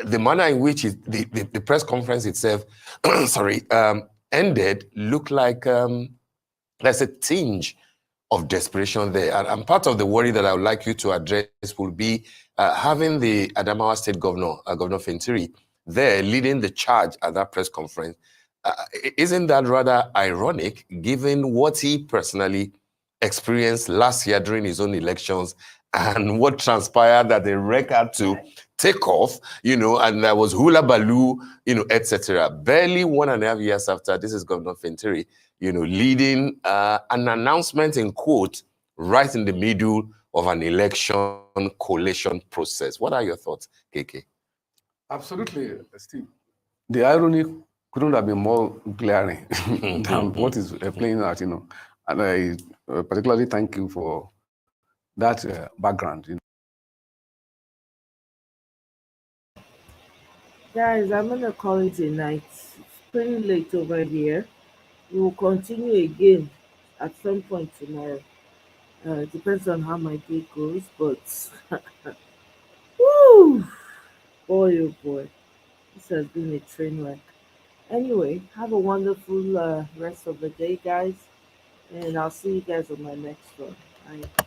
the manner in which the press conference itself ended looked like there's a tinge of desperation there. And part of the worry that I would like you to address will be having the Adamawa State Governor, Governor Fintiri, there leading the charge at that press conference. Isn't that rather ironic, given what he personally experienced last year during his own elections and what transpired that the rec had to take off, you know, and there was hula baloo, you know, etc. Barely 1.5 years after, this is Governor Fintiri, you know, leading an announcement in quote right in the middle of an election collation process. What are your thoughts, KK? Absolutely, Steve. The irony couldn't have been more glaring than what is playing out, you know. And I particularly thank you for that background. You know. Guys, I'm gonna call it a night. It's pretty late over here. We will continue again at some point tomorrow. It depends on how my day goes, but woo, boy, oh boy, this has been a train wreck. Anyway, have a wonderful rest of the day, guys, and I'll see you guys on my next one. Bye.